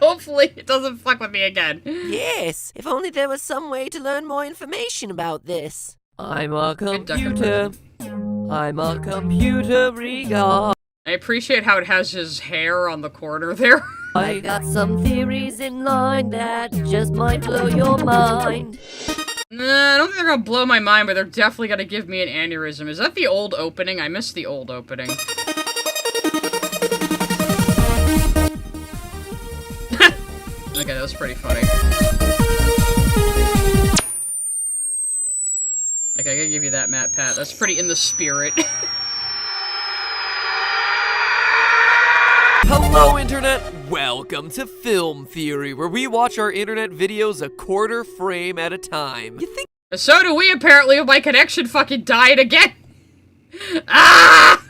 S1: Hopefully it doesn't fuck with me again.
S19: Yes, if only there was some way to learn more information about this.
S18: I'm a computer. I'm a computer regard.
S1: I appreciate how it has his hair on the corner there.
S19: I got some theories in line that just might blow your mind.
S1: Nah, I don't think they're gonna blow my mind, but they're definitely gonna give me an aneurysm. Is that the old opening? I missed the old opening. Okay, that was pretty funny. Okay, I gotta give you that, MatPat. That's pretty in the spirit.
S18: Hello, Internet! Welcome to Film Theory, where we watch our internet videos a quarter frame at a time. You think—
S1: So do we, apparently. My connection fucking died again! Ah!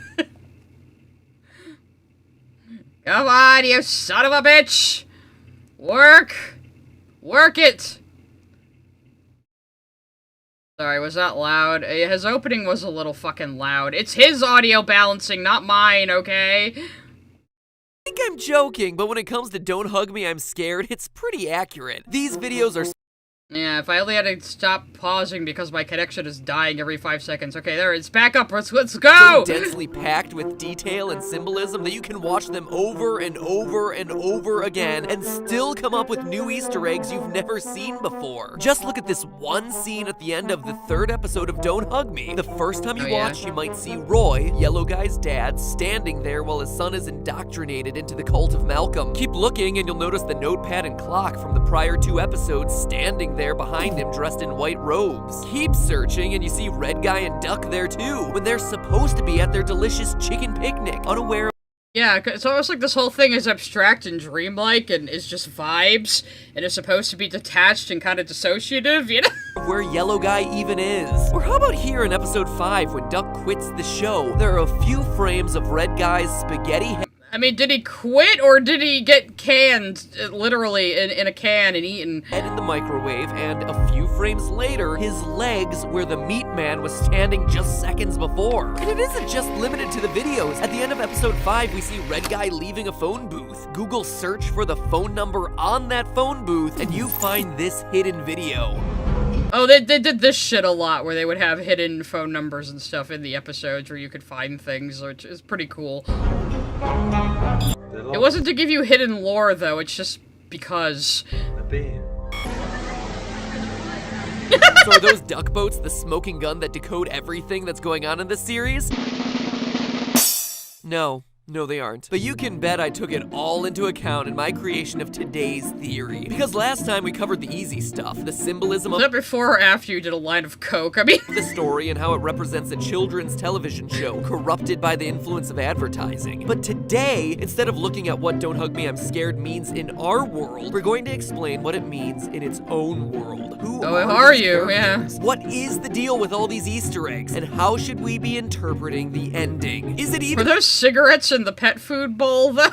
S1: Come on, you son of a bitch! Work! Work it! Sorry, was that loud? His opening was a little fucking loud. It's his audio balancing, not mine, okay?
S18: I think I'm joking, but when it comes to Don't Hug Me, I'm Scared, it's pretty accurate. These videos are—
S1: Yeah, if I only had to stop pausing because my connection is dying every 5 seconds. Okay, there, it's back up. Let's go!
S18: So densely packed with detail and symbolism that you can watch them over and over and over again and still come up with new Easter eggs you've never seen before. Just look at this one scene at the end of the 3rd episode of Don't Hug Me. The first time you watch, you might see Roy, Yellow Guy's dad, standing there while his son is indoctrinated into the cult of Malcolm. Keep looking and you'll notice the notepad and clock from the prior 2 episodes standing there behind him dressed in white robes. Keep searching and you see Red Guy and Duck there too, when they're supposed to be at their delicious chicken picnic, unaware—
S1: Yeah, it's almost like this whole thing is abstract and dreamlike and is just vibes, and is supposed to be detached and kind of dissociative, you know?
S18: Where Yellow Guy even is. Or how about here in episode 5 when Duck quits the show? There are a few frames of Red Guy's spaghetti
S1: I mean, did he quit or did he get canned, literally, in a can and eaten?
S18: Head in the microwave, and a few frames later, his legs where the meat man was standing just seconds before. And it isn't just limited to the videos. At the end of episode 5, we see Red Guy leaving a phone booth. Google search for the phone number on that phone booth, and you find this hidden video.
S1: Oh, they did this shit a lot, where they would have hidden phone numbers and stuff in the episodes where you could find things, which is pretty cool. It wasn't to give you hidden lore, though, it's just because.
S18: So are those duck boats the smoking gun that decode everything that's going on in this series? No, they aren't. But you can bet I took it all into account in my creation of today's theory. Because last time we covered the easy stuff, the symbolism of—
S1: Was that before or after you did a line of coke? I mean—
S18: the story and how it represents a children's television show corrupted by the influence of advertising. But today, instead of looking at what Don't Hug Me, I'm Scared means in our world, we're going to explain what it means in its own world. Who
S1: are
S18: these
S1: you?
S18: characters? What is the deal with all these Easter eggs? And how should we be interpreting the ending? Is it even—
S1: Were those cigarettes in the pet food bowl, though?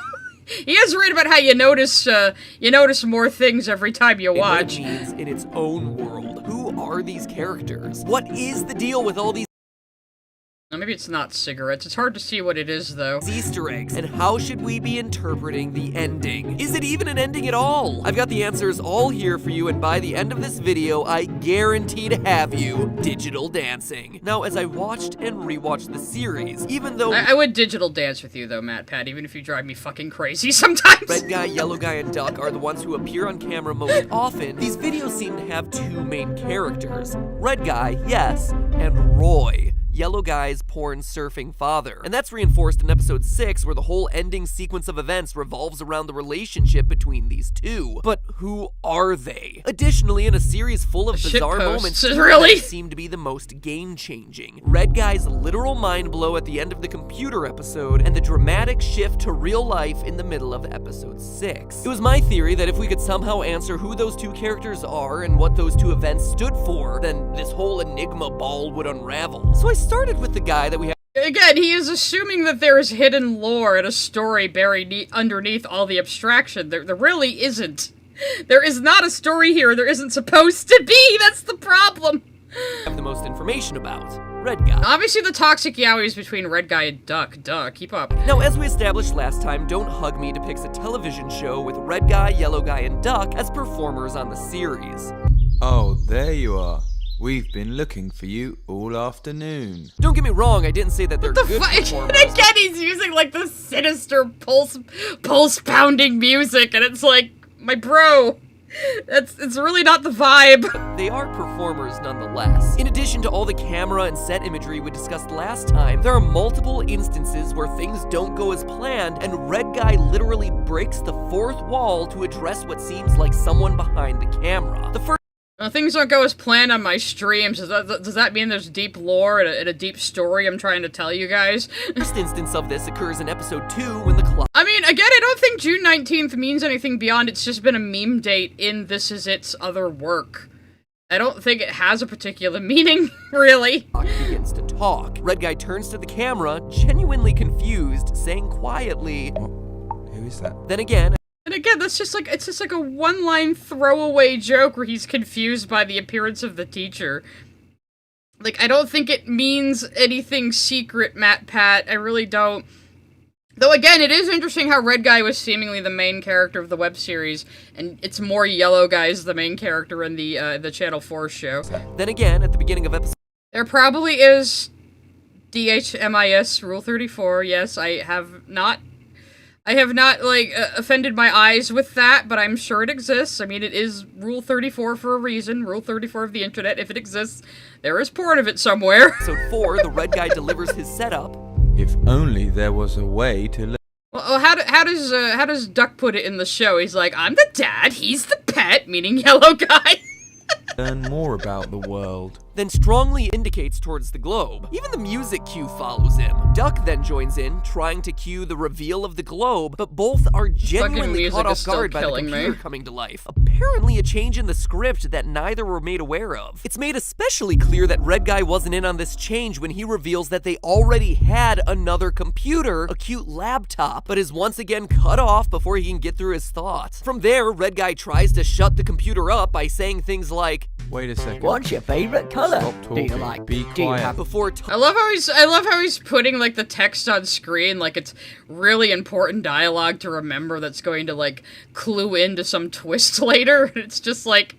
S1: He is right about how you notice more things every time you watch.
S18: What it means in its own world. Who are these characters? What is the deal with all these—
S1: Maybe it's not cigarettes. It's hard to see what it is, though.
S18: Easter eggs, and how should we be interpreting the ending? Is it even an ending at all? I've got the answers all here for you, and by the end of this video, I guarantee to have you digital dancing. Now, as I watched and rewatched the series, even though—
S1: I would digital dance with you, though, MatPat, even if you drive me fucking crazy sometimes.
S18: Red Guy, Yellow Guy, and Duck are the ones who appear on camera most often. These videos seem to have two main characters. Red Guy, yes, and Roy, Yellow Guy's porn surfing father. And that's reinforced in episode 6, where the whole ending sequence of events revolves around the relationship between these two. But who are they? Additionally, in a series full of bizarre moments,
S1: really
S18: seem to be the most game-changing. Red Guy's literal mind blow at the end of the computer episode, and the dramatic shift to real life in the middle of episode 6. It was my theory that if we could somehow answer who those two characters are and what those two events stood for, then this whole enigma ball would unravel. So I started with the guy that we have.
S1: Again, he is assuming that there is hidden lore and a story buried underneath all the abstraction. There really isn't. There is not a story here. There isn't supposed to be. That's the problem.
S18: Have the most information about Red Guy.
S1: Obviously, the toxic yaoi is between Red Guy and Duck. Duh, keep up.
S18: Now, as we established last time, Don't Hug Me depicts a television show with Red Guy, Yellow Guy, and Duck as performers on the series.
S9: Oh, there you are. We've been looking for you all afternoon.
S18: Don't get me wrong, I didn't say that they're good performers.
S1: And again, he's using, like, the sinister pulse-pounding music, and it's like, my bro, it's really not the vibe.
S18: They are performers nonetheless. In addition to all the camera and set imagery we discussed last time, there are multiple instances where things don't go as planned, and Red Guy literally breaks the fourth wall to address what seems like someone behind the camera. The first
S1: things don't go as planned on my streams. Does that mean there's deep lore and a deep story I'm trying to tell you guys?
S18: First instance of this occurs in episode 2 when the clock—
S1: I mean, again, I don't think June 19th means anything beyond it's just been a meme date in This Is It's other work. I don't think it has a particular meaning, really.
S18: Begins to talk. Red Guy turns to the camera, genuinely confused, saying quietly,
S9: Who is that?
S18: Then again—
S1: And again, that's just like, it's just like a one-line throwaway joke where he's confused by the appearance of the teacher. Like, I don't think it means anything secret, MatPat. I really don't. Though again, it is interesting how Red Guy was seemingly the main character of the web series, and it's more Yellow Guy's the main character in the Channel 4 show.
S18: Then again, at the beginning of episode—
S1: There probably is DHMIS Rule 34, yes, I have not, like, offended my eyes with that, but I'm sure it exists. I mean, it is Rule 34 for a reason. Rule 34 of the internet. If it exists, there is porn of it somewhere.
S18: Episode 4, the Red Guy delivers his setup.
S9: If only there was a way to...
S1: Well, how does Duck put it in the show? He's like, I'm the dad, he's the pet, meaning Yellow Guy.
S9: Learn more about the world.
S18: Then strongly indicates towards the globe. Even the music cue follows him. Duck then joins in, trying to cue the reveal of the globe, but both are genuinely caught off guard by the computer coming to life. Apparently apparently a change in the script that neither were made aware of. It's made especially clear that Red Guy wasn't in on this change when he reveals that they already had another computer, a cute laptop, but is once again cut off before he can get through his thoughts. From there, Red Guy tries to shut the computer up by saying things like,
S9: "Wait a second.
S11: What's your favorite color?
S9: Stop talking.
S11: Do you like?
S9: Be
S11: Do you
S9: quiet."
S11: have
S18: before
S1: I love how he's putting like the text on screen like it's really important dialogue to remember that's going to like clue into some twist later. It's just like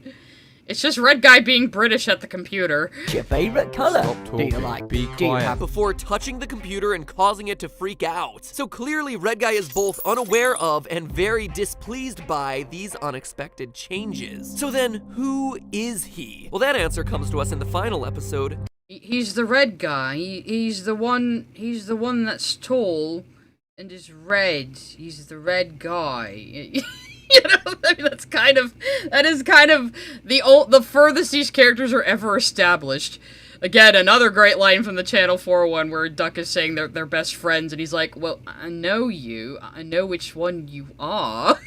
S1: it's just Red Guy being British at the computer.
S11: What's your favorite color?
S9: Stop
S11: Do you
S9: talking.
S11: like?
S9: Be
S11: Do you
S9: quiet.
S11: have?
S18: before touching the computer and causing it to freak out. So clearly Red Guy is both unaware of and very displeased by these unexpected changes. So then, who is he? Well, that answer comes to us in the final episode.
S1: He's the red guy. He's the one that's tall and is red. He's the red guy. You know, I mean, that is kind of the furthest these characters are ever established. Again, another great line from the Channel 4 one where Duck is saying they're best friends, and he's like, "Well, I know you. I know which one you are."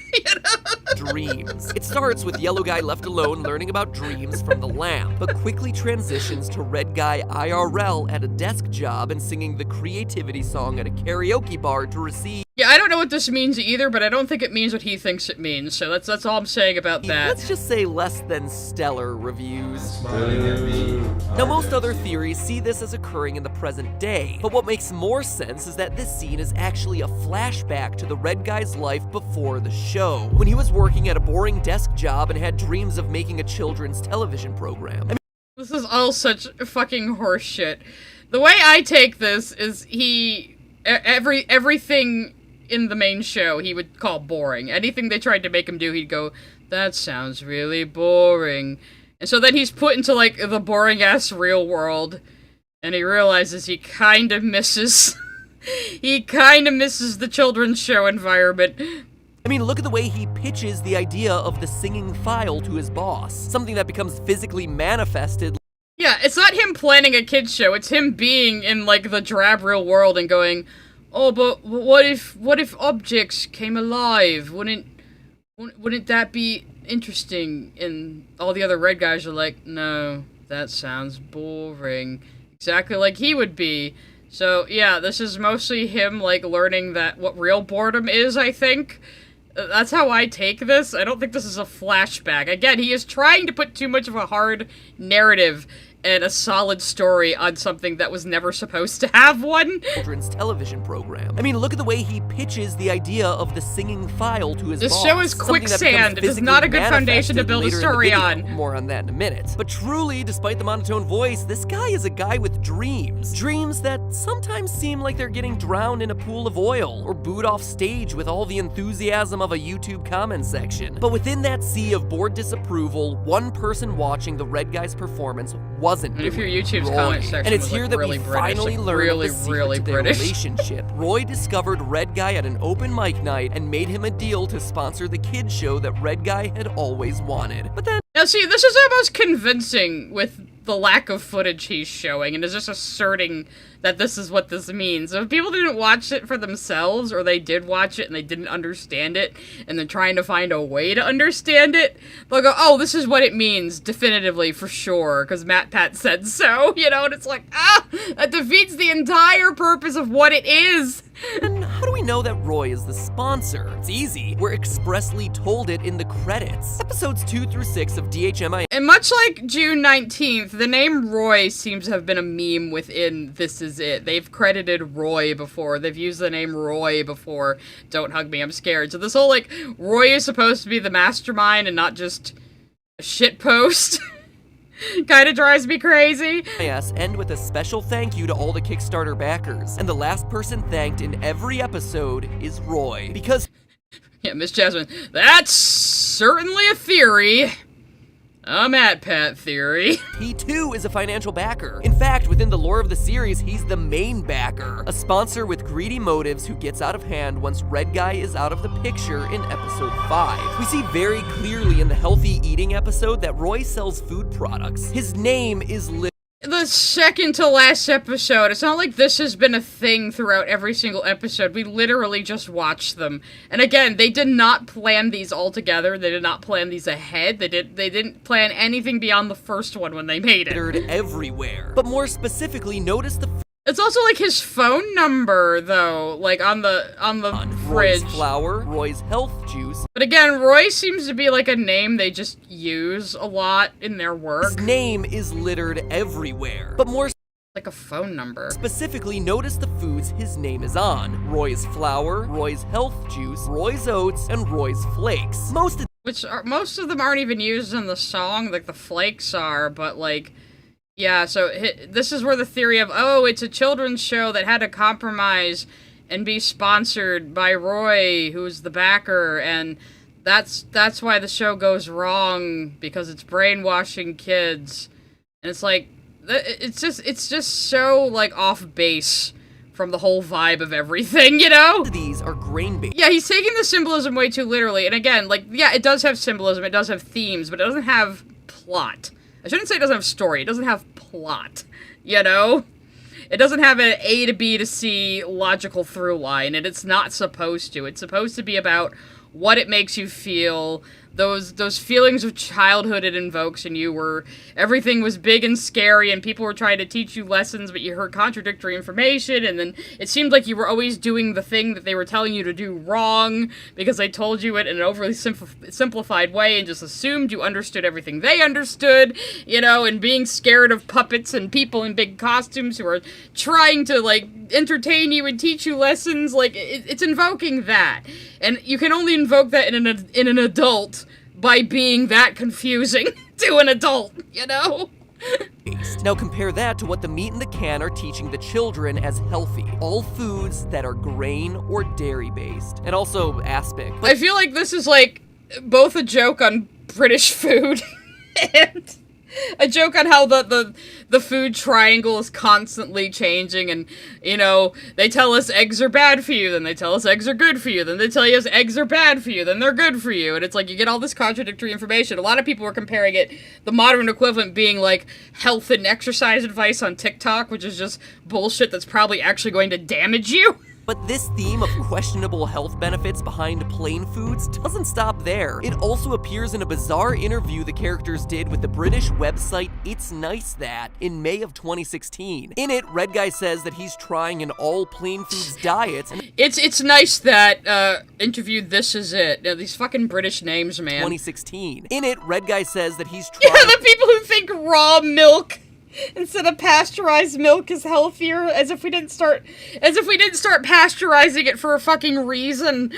S18: Dreams. It starts with Yellow Guy left alone learning about dreams from the lamp, but quickly transitions to Red Guy IRL at a desk job and singing the creativity song at a karaoke bar to receive.
S1: Yeah, I don't know what this means either, but I don't think it means what he thinks it means, so that's all I'm saying about that.
S18: Let's just say less than stellar reviews. Now, most other theories see this as occurring in the present day, but what makes more sense is that this scene is actually a flashback to the Red Guy's life before the show, when he was working at a boring desk job and had dreams of making a children's television program. I mean,
S1: this is all such fucking horse shit. The way I take this is everything in the main show he would call boring. Anything they tried to make him do, he'd go, "That sounds really boring." And so then he's put into, like, the boring-ass real world, and he realizes he kind of misses... he kind of misses the children's show environment.
S18: I mean, look at the way he pitches the idea of the singing file to his boss, something that becomes physically manifested.
S1: Yeah, it's not him planning a kid's show, it's him being in, like, the drab real world and going, "Oh, but what if objects came alive? Wouldn't that be interesting?" And all the other red guys are like, "No, that sounds boring." Exactly like he would be. So, yeah, this is mostly him, like, learning that what real boredom is, I think. That's how I take this. I don't think this is a flashback. Again, he is trying to put too much of a hard narrative and a solid story on something that was never supposed to have one.
S18: Children's television program. I mean, look at the way he pitches the idea of the singing file to his boss.
S1: This show is quicksand. It is not a good foundation to build a story on.
S18: More on that in a minute. But truly, despite the monotone voice, this guy is a guy with dreams. Dreams that sometimes seem like they're getting drowned in a pool of oil, or booed off stage with all the enthusiasm of a YouTube comment section. But within that sea of bored disapproval, one person watching the Red Guy's performance wasn't
S1: And if your
S18: doing
S1: YouTube's
S18: Roy.
S1: comment section
S18: And it's
S1: was,
S18: here
S1: like,
S18: that
S1: really
S18: we
S1: British,
S18: finally
S1: like,
S18: learn
S1: really,
S18: the secret
S1: really
S18: to their
S1: British.
S18: relationship. Roy discovered Red Guy at an open mic night and made him a deal to sponsor the kids show that Red Guy had always wanted. But then...
S1: Now see, this is almost convincing with the lack of footage he's showing, and is just asserting that this is what this means. So if people didn't watch it for themselves, or they did watch it and they didn't understand it, and they're trying to find a way to understand it, they'll go, "Oh, this is what it means, definitively, for sure, because MatPat said so," you know, and it's like, that defeats the entire purpose of what it is.
S18: And how do we know that Roy is the sponsor? It's easy. We're expressly told it in the credits. Episodes 2 through 6 of DHMIS.
S1: And much like June 19th, the name Roy seems to have been a meme within This Is It. They've credited Roy before. They've used the name Roy before. Don't hug me, I'm scared. So this whole, like, Roy is supposed to be the mastermind and not just a shitpost kind of drives me crazy.
S18: Yes, end with a special thank you to all the Kickstarter backers. And the last person thanked in every episode is Roy. Because...
S1: Yeah, Miss Jasmine, that's certainly a theory. A MatPat theory.
S18: He too is a financial backer. In fact, within the lore of the series, he's the main backer. A sponsor with greedy motives who gets out of hand once Red Guy is out of the picture in episode 5. We see very clearly in the healthy eating episode that Roy sells food products. His name is
S1: the second to last episode. It's not like this has been a thing throughout every single episode. We literally just watched them. And again, they did not plan these all together. They did not plan these ahead. They didn't plan anything beyond the first one when they made it.
S18: Everywhere. But more specifically, notice the
S1: It's also like his phone number, though, like on the fridge.
S18: Roy's flour, Roy's health juice.
S1: But again, Roy seems to be like a name they just use a lot in their work.
S18: His name is littered everywhere. But more
S1: like a phone number.
S18: Specifically, notice the foods his name is on. Roy's flour, Roy's health juice, Roy's oats, and Roy's flakes. Most
S1: of them aren't even used in the song, like the flakes are, but like... Yeah, so this is where the theory of, oh, it's a children's show that had to compromise and be sponsored by Roy, who's the backer, and that's why the show goes wrong, because it's brainwashing kids. And it's like, it's just so, like, off base from the whole vibe of everything, you know?
S18: These are grain-based.
S1: Yeah, he's taking the symbolism way too literally, and again, like, yeah, it does have symbolism, it does have themes, but it doesn't have plot. I shouldn't say it doesn't have story, it doesn't have plot, you know? It doesn't have an A to B to C logical through line, and it's not supposed to. It's supposed to be about what it makes you feel, those feelings of childhood it invokes in you where everything was big and scary and people were trying to teach you lessons but you heard contradictory information, and then it seemed like you were always doing the thing that they were telling you to do wrong because they told you it in an overly simplified way and just assumed you understood everything they understood, you know, and being scared of puppets and people in big costumes who are trying to, like, entertain you and teach you lessons. Like, it's invoking that. And you can only invoke that in an adult by being that confusing to an adult, you know?
S18: Now compare that to what the meat in the can are teaching the children as healthy. All foods that are grain or dairy based. And also aspic.
S1: I feel like this is like both a joke on British food and a joke on how the food triangle is constantly changing, and, you know, they tell us eggs are bad for you, then they tell us eggs are good for you, then they tell us eggs are bad for you, then they're good for you, and it's like you get all this contradictory information. A lot of people were comparing it, the modern equivalent being like health and exercise advice on TikTok, which is just bullshit that's probably actually going to damage you.
S18: But this theme of questionable health benefits behind plain foods doesn't stop there. It also appears in a bizarre interview the characters did with the British website It's Nice That in May of 2016. In it, Red Guy says that he's trying an all plain foods diet. And
S1: It's Nice That interviewed This Is It. Now, these fucking British names, man.
S18: 2016. In it, Red Guy says that he's trying.
S1: Yeah, the people who think raw milk instead of pasteurized milk is healthier, as if we didn't start pasteurizing it for a fucking reason.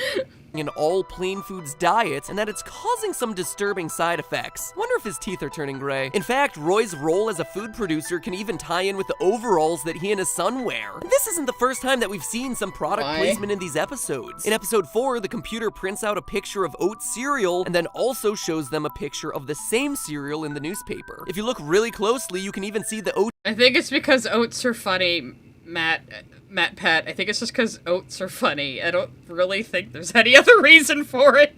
S18: An all plain foods diet, and that it's causing some disturbing side effects. Wonder if his teeth are turning gray. In fact, Roy's role as a food producer can even tie in with the overalls that he and his son wear. And this isn't the first time that we've seen some product placement in these episodes. In episode 4, the computer prints out a picture of oat cereal and then also shows them a picture of the same cereal in the newspaper. If you look really closely, you can even see the oat.
S1: I think it's because oats are funny, MatPat. I think it's just because oats are funny. I don't really think there's any other reason for it.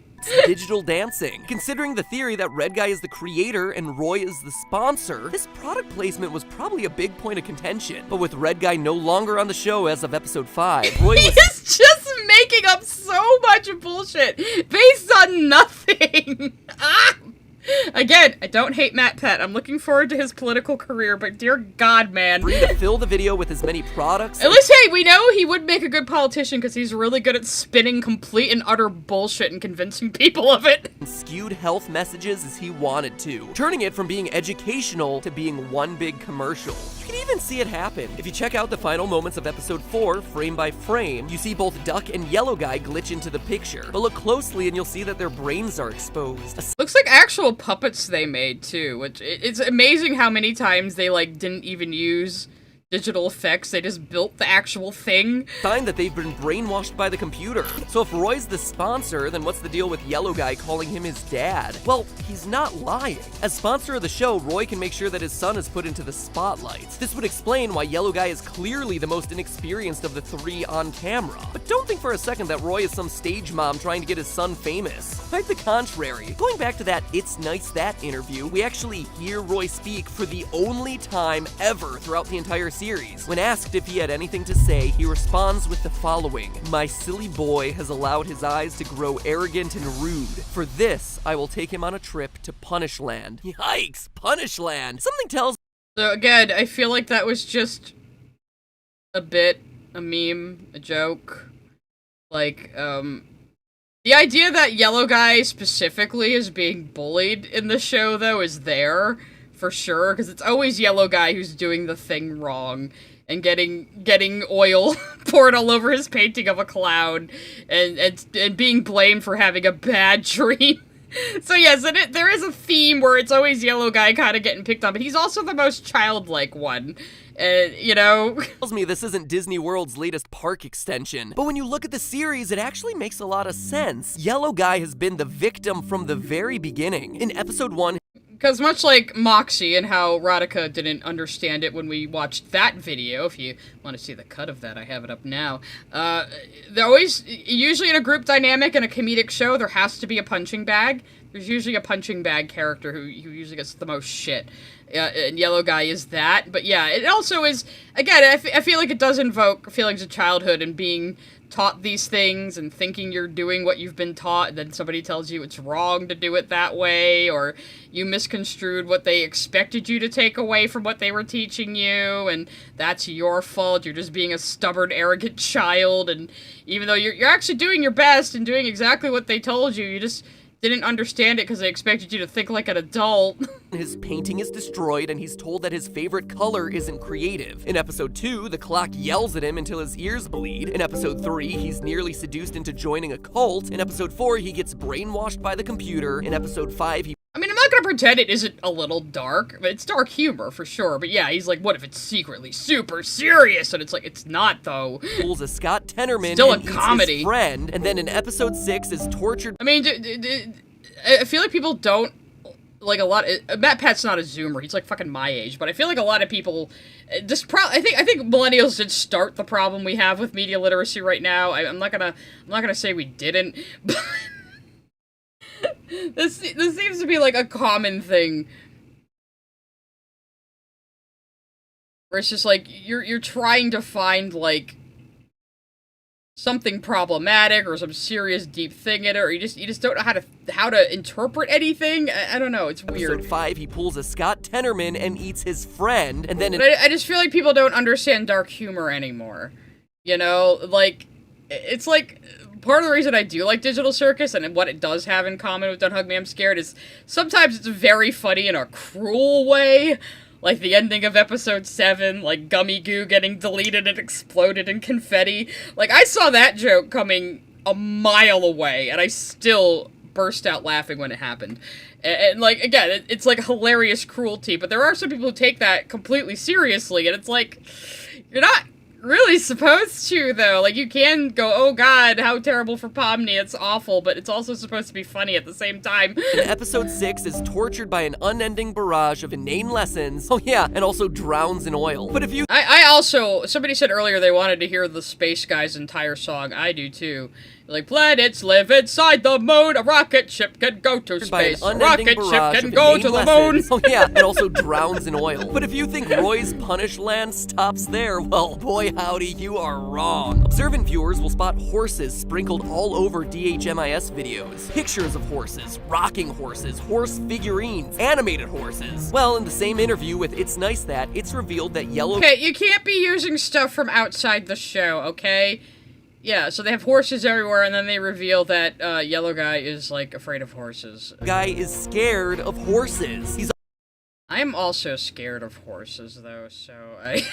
S18: Digital dancing. Considering the theory that Red Guy is the creator and Roy is the sponsor, this product placement was probably a big point of contention. But with Red Guy no longer on the show as of episode 5, Roy was
S1: He's just making up so much bullshit based on nothing. Again, I don't hate MatPat. I'm looking forward to his political career, but dear God, man.
S18: free to fill the video with as many products.
S1: At least, hey, we know he would make a good politician because he's really good at spinning complete and utter bullshit and convincing people of it.
S18: And skewed health messages as he wanted to, turning it from being educational to being one big commercial. You can even see it happen. If you check out the final moments of episode 4, frame by frame, you see both Duck and Yellow Guy glitch into the picture. But look closely and you'll see that their brains are exposed.
S1: Looks like actual puppets they made too, which it's amazing how many times they like didn't even use digital effects. They just built the actual thing.
S18: Sign that they've been brainwashed by the computer. So if Roy's the sponsor, then what's the deal with Yellow Guy calling him his dad? Well, he's not lying. As sponsor of the show, Roy can make sure that his son is put into the spotlight. This would explain why Yellow Guy is clearly the most inexperienced of the three on camera. But don't think for a second that Roy is some stage mom trying to get his son famous. Quite the contrary. Going back to that It's Nice That interview, we actually hear Roy speak for the only time ever throughout the entire series. When asked if he had anything to say, he responds with the following: "My silly boy has allowed his eyes to grow arrogant and rude. For this, I will take him on a trip to Punishland." Yikes, Punishland. Something tells.
S1: So again, I feel like that was just a bit, a meme, a joke. Like, the idea that Yellow Guy specifically is being bullied in the show, though, is there. For sure, because it's always Yellow Guy who's doing the thing wrong and getting oil poured all over his painting of a clown and being blamed for having a bad dream. So yes, there is a theme where it's always Yellow Guy kind of getting picked on, but he's also the most childlike one. You know?
S18: Tells me this isn't Disney World's latest park extension. But when you look at the series, it actually makes a lot of sense. Yellow Guy has been the victim from the very beginning. In episode 1,
S1: because much like Moxie and how Radhika didn't understand it when we watched that video, if you want to see the cut of that, I have it up now. They're always, usually in a group dynamic in a comedic show, there has to be a punching bag. There's usually a punching bag character who usually gets the most shit. And Yellow Guy is that. But yeah, it also is, again, I feel like it does invoke feelings of childhood and being taught these things and thinking you're doing what you've been taught, and then somebody tells you it's wrong to do it that way, or you misconstrued what they expected you to take away from what they were teaching you, and that's your fault. You're just being a stubborn, arrogant child, and even though you're actually doing your best and doing exactly what they told you, you just didn't understand it because they expected you to think like an adult.
S18: His painting is destroyed and he's told that his favorite color isn't creative. In episode 2, the clock yells at him until his ears bleed. In episode 3, he's nearly seduced into joining a cult. In episode 4, he gets brainwashed by the computer. In episode 5,
S1: I mean, I'm not gonna pretend it isn't a little dark. It's dark humor, for sure. But yeah, he's like, what if it's secretly super serious? And it's like, it's not, though.
S18: Pulls a Scott Tenorman
S1: Still
S18: and
S1: a comedy.
S18: Eats his friend. And then in episode 6 is tortured.
S1: I mean, I feel like people don't, like a lot, MatPat's not a Zoomer, he's like fucking my age, but I feel like a lot of people, I think millennials did start the problem we have with media literacy right now. I'm not gonna say we didn't, but this seems to be like a common thing. Where it's just like, you're trying to find like something problematic or some serious deep thing in it, or you just don't know how to interpret anything. I don't know, it's weird.
S18: Episode 5, he pulls a Scott Tenorman and eats his friend, and then
S1: I just feel like people don't understand dark humor anymore. You know, like, it's like, part of the reason I do like Digital Circus and what it does have in common with Don't Hug Me, I'm Scared is sometimes it's very funny in a cruel way. Like the ending of episode 7, like Gummy Goo getting deleted and exploded in confetti. Like, I saw that joke coming a mile away, and I still burst out laughing when it happened. And like, again, it's like hilarious cruelty, but there are some people who take that completely seriously, and it's like, you're not really supposed to, though. Like, you can go, oh god, how terrible for Pomni, it's awful, but it's also supposed to be funny at the same time.
S18: And episode 6 is tortured by an unending barrage of inane lessons. Oh yeah, and also drowns in oil. But if you-
S1: I also, somebody said earlier they wanted to hear the Space Guy's entire song. I do too. Like, planets live inside the moon, a rocket ship can go to space, a rocket ship can go to the moon.
S18: Oh yeah, and also drowns in oil. But if you think Roy's Punishland stops there, well, boy howdy, you are wrong. Observant viewers will spot horses sprinkled all over DHMIS videos. Pictures of horses, rocking horses, horse figurines, animated horses. Well, in the same interview with It's Nice That, it's revealed that Yellow-
S1: Okay, you can't be using stuff from outside the show, okay? Yeah, so they have horses everywhere, and then they reveal that Yellow Guy is, like, afraid of horses.
S18: Guy is scared of horses.
S1: I'm also scared of horses, though, so I...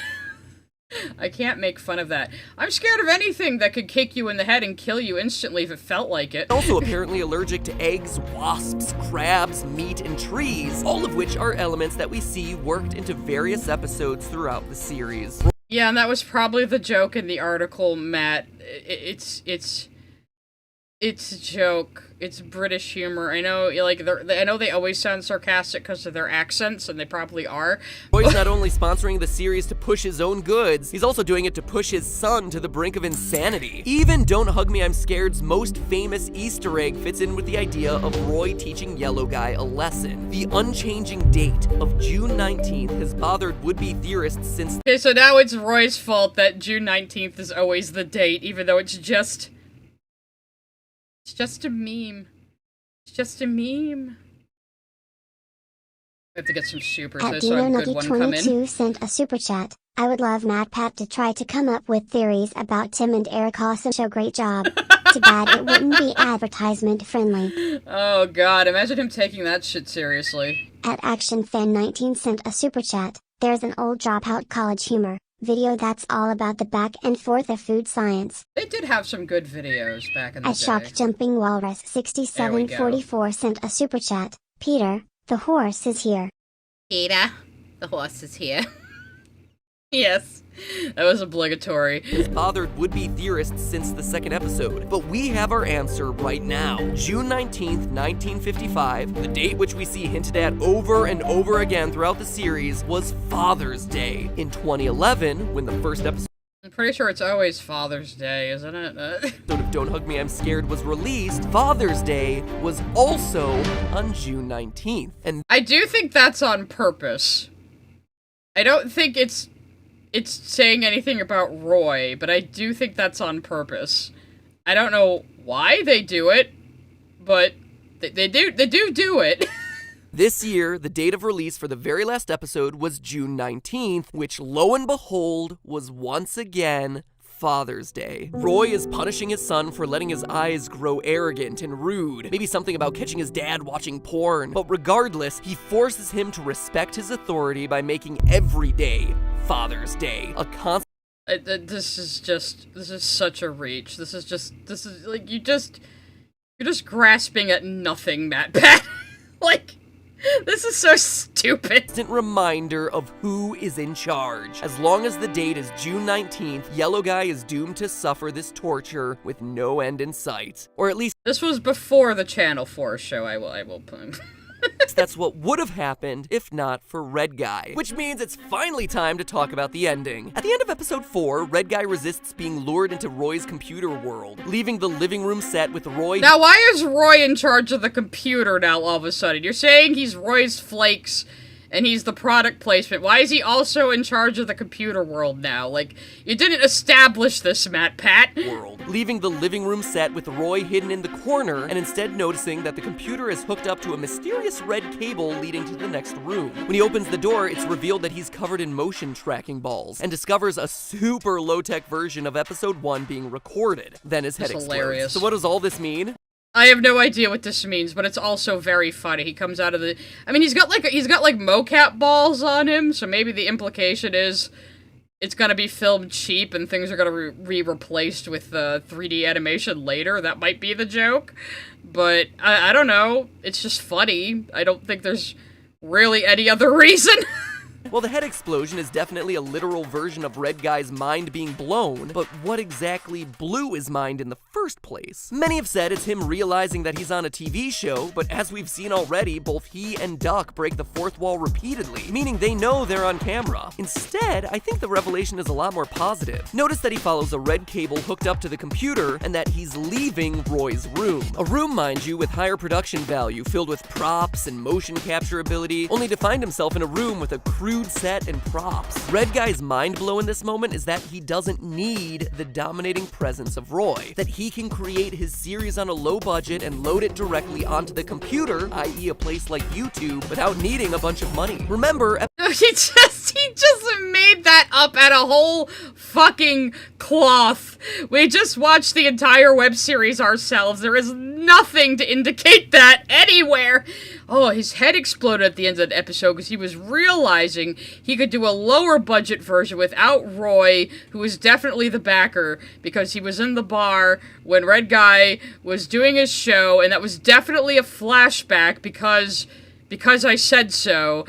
S1: I can't make fun of that. I'm scared of anything that could kick you in the head and kill you instantly if it felt like it.
S18: Also apparently allergic to eggs, wasps, crabs, meat, and trees, all of which are elements that we see worked into various episodes throughout the series.
S1: Yeah, and that was probably the joke in the article, Matt. It's a joke. It's British humor. I know, like, I know they always sound sarcastic because of their accents, and they probably are.
S18: Roy's not only sponsoring the series to push his own goods, he's also doing it to push his son to the brink of insanity. Even Don't Hug Me, I'm Scared's most famous Easter egg fits in with the idea of Roy teaching Yellow Guy a lesson. The unchanging date of June 19th has bothered would-be theorists since—
S1: Okay, so now it's Roy's fault that June 19th is always the date, even though it's just a meme. It's just a meme. I have to get some supers. I
S2: At
S1: saw a good one come in.
S2: DinoNuggy22 sent a super chat. I would love MatPat to try to come up with theories about Tim and Eric. Awesome show, great job. Too bad it wouldn't be advertisement friendly.
S1: Oh god, imagine him taking that shit seriously.
S2: At ActionFan19 sent a super chat. There's an old Dropout College humor video that's all about the back and forth of food science.
S1: They did have some good videos back in the
S2: At
S1: day.
S2: Shock Jumping Walrus 6744 sent a super chat. Peter, the horse is here.
S1: Peter, the horse is here. Yes, that was obligatory.
S18: Has bothered would-be theorists since the second episode, but we have our answer right now. June 19th, 1955, the date which we see hinted at over and over again throughout the series, was Father's Day. In 2011, when the first episode—
S1: I'm pretty sure it's always Father's Day, isn't it?
S18: of Don't Hug Me, I'm Scared was released, Father's Day was also on June 19th. And
S1: I do think that's on purpose. I don't think it's saying anything about Roy, but I do think that's on purpose. I don't know why they do it, but they do it.
S18: This year, the date of release for the very last episode was June 19th, which, lo and behold, was once again Father's Day. Roy is punishing his son for letting his eyes grow arrogant and rude. Maybe something about catching his dad watching porn. But regardless, he forces him to respect his authority by making every day Father's Day a constant—
S1: This is such a reach. This is like, you're just grasping at nothing, MatPat. Like, this is so stupid.
S18: Constant reminder of who is in charge. As long as the date is June 19th, Yellow Guy is doomed to suffer this torture with no end in sight. Or at least—
S1: this was before the Channel 4 show, I will put.
S18: That's what would have happened if not for Red Guy. Which means it's finally time to talk about the ending. At the end of episode 4, Red Guy resists being lured into Roy's computer world, leaving the living room set with Roy—
S1: Now why is Roy in charge of the computer now all of a sudden? You're saying he's Roy's flakes and he's the product placement. Why is he also in charge of the computer world now? Like, you didn't establish this, MatPat.
S18: World, leaving the living room set with Roy hidden in the corner and instead noticing that the computer is hooked up to a mysterious red cable leading to the next room. When he opens the door, it's revealed that he's covered in motion tracking balls and discovers a super low-tech version of episode 1 being recorded. Then his head explodes.
S1: Hilarious.
S18: So what does all this mean?
S1: I have no idea what this means, but it's also very funny. He comes out of the— I mean, he's got like mocap balls on him, so maybe the implication is it's gonna be filmed cheap and things are gonna be replaced with 3D animation later. That might be the joke, but I don't know. It's just funny. I don't think there's really any other reason.
S18: Well, the head explosion is definitely a literal version of Red Guy's mind being blown, but what exactly blew his mind in the first place? Many have said it's him realizing that he's on a TV show, but as we've seen already, both he and Duck break the fourth wall repeatedly, meaning they know they're on camera. Instead, I think the revelation is a lot more positive. Notice that he follows a red cable hooked up to the computer and that he's leaving Roy's room. A room, mind you, with higher production value, filled with props and motion capture ability, only to find himself in a room with a crude set and props. Red Guy's mind blow in this moment is that he doesn't need the dominating presence of Roy, that he can create his series on a low budget and load it directly onto the computer, i.e. a place like YouTube, without needing a bunch of money. Remember,
S1: He just made that up out of whole fucking cloth. We just watched the entire web series ourselves. There is nothing to indicate that anywhere. Oh, his head exploded at the end of the episode because he was realizing he could do a lower budget version without Roy, who was definitely the backer, because he was in the bar when Red Guy was doing his show, and that was definitely a flashback because I said so.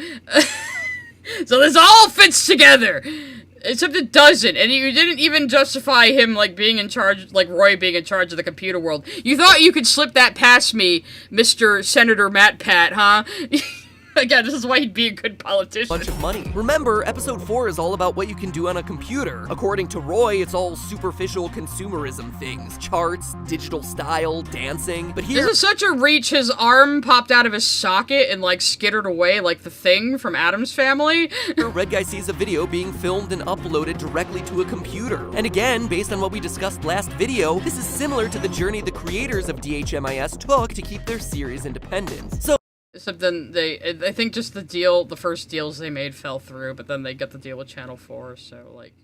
S1: So this all fits together! Except it doesn't, and you didn't even justify him, like, being in charge, like, Roy being in charge of the computer world. You thought you could slip that past me, Mr. Senator MatPat, huh? Again, this is why he'd be a good politician.
S18: Bunch of money. Remember, episode 4 is all about what you can do on a computer. According to Roy, it's all superficial consumerism things. Charts, digital style, dancing. But here—
S1: This is such a reach, his arm popped out of his socket and, like, skittered away like the Thing from Addams Family.
S18: Red Guy sees a video being filmed and uploaded directly to a computer. And again, based on what we discussed last video, this is similar to the journey the creators of DHMIS took to keep their series independent. So—
S1: Except then I think just the first deals they made fell through, but then they got the deal with Channel 4, so, like,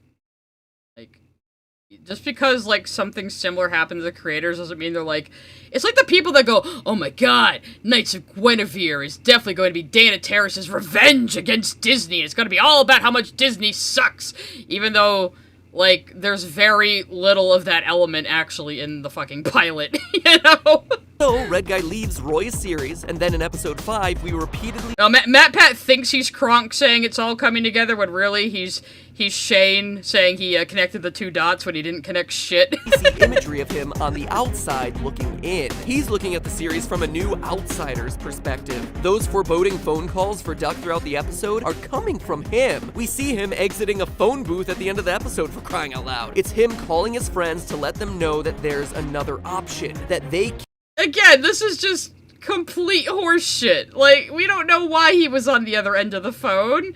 S1: just because, like, something similar happened to the creators doesn't mean they're, like, it's like the people that go, oh my god, Knights of Guinevere is definitely going to be Dana Terrace's revenge against Disney, it's going to be all about how much Disney sucks, even though, like, there's very little of that element actually in the fucking pilot, you know?
S18: So, Red Guy leaves Roy's series, and then in episode 5, we repeatedly—
S1: Oh, MatPat thinks he's Kronk saying it's all coming together, when really he's Shane saying he connected the two dots when he didn't connect shit.
S18: We see imagery of him on the outside looking in. He's looking at the series from a new outsider's perspective. Those foreboding phone calls for Duck throughout the episode are coming from him. We see him exiting a phone booth at the end of the episode, for crying out loud. It's him calling his friends to let them know that there's another option, that they can—
S1: Again, this is just complete horseshit. Like, we don't know why he was on the other end of the phone.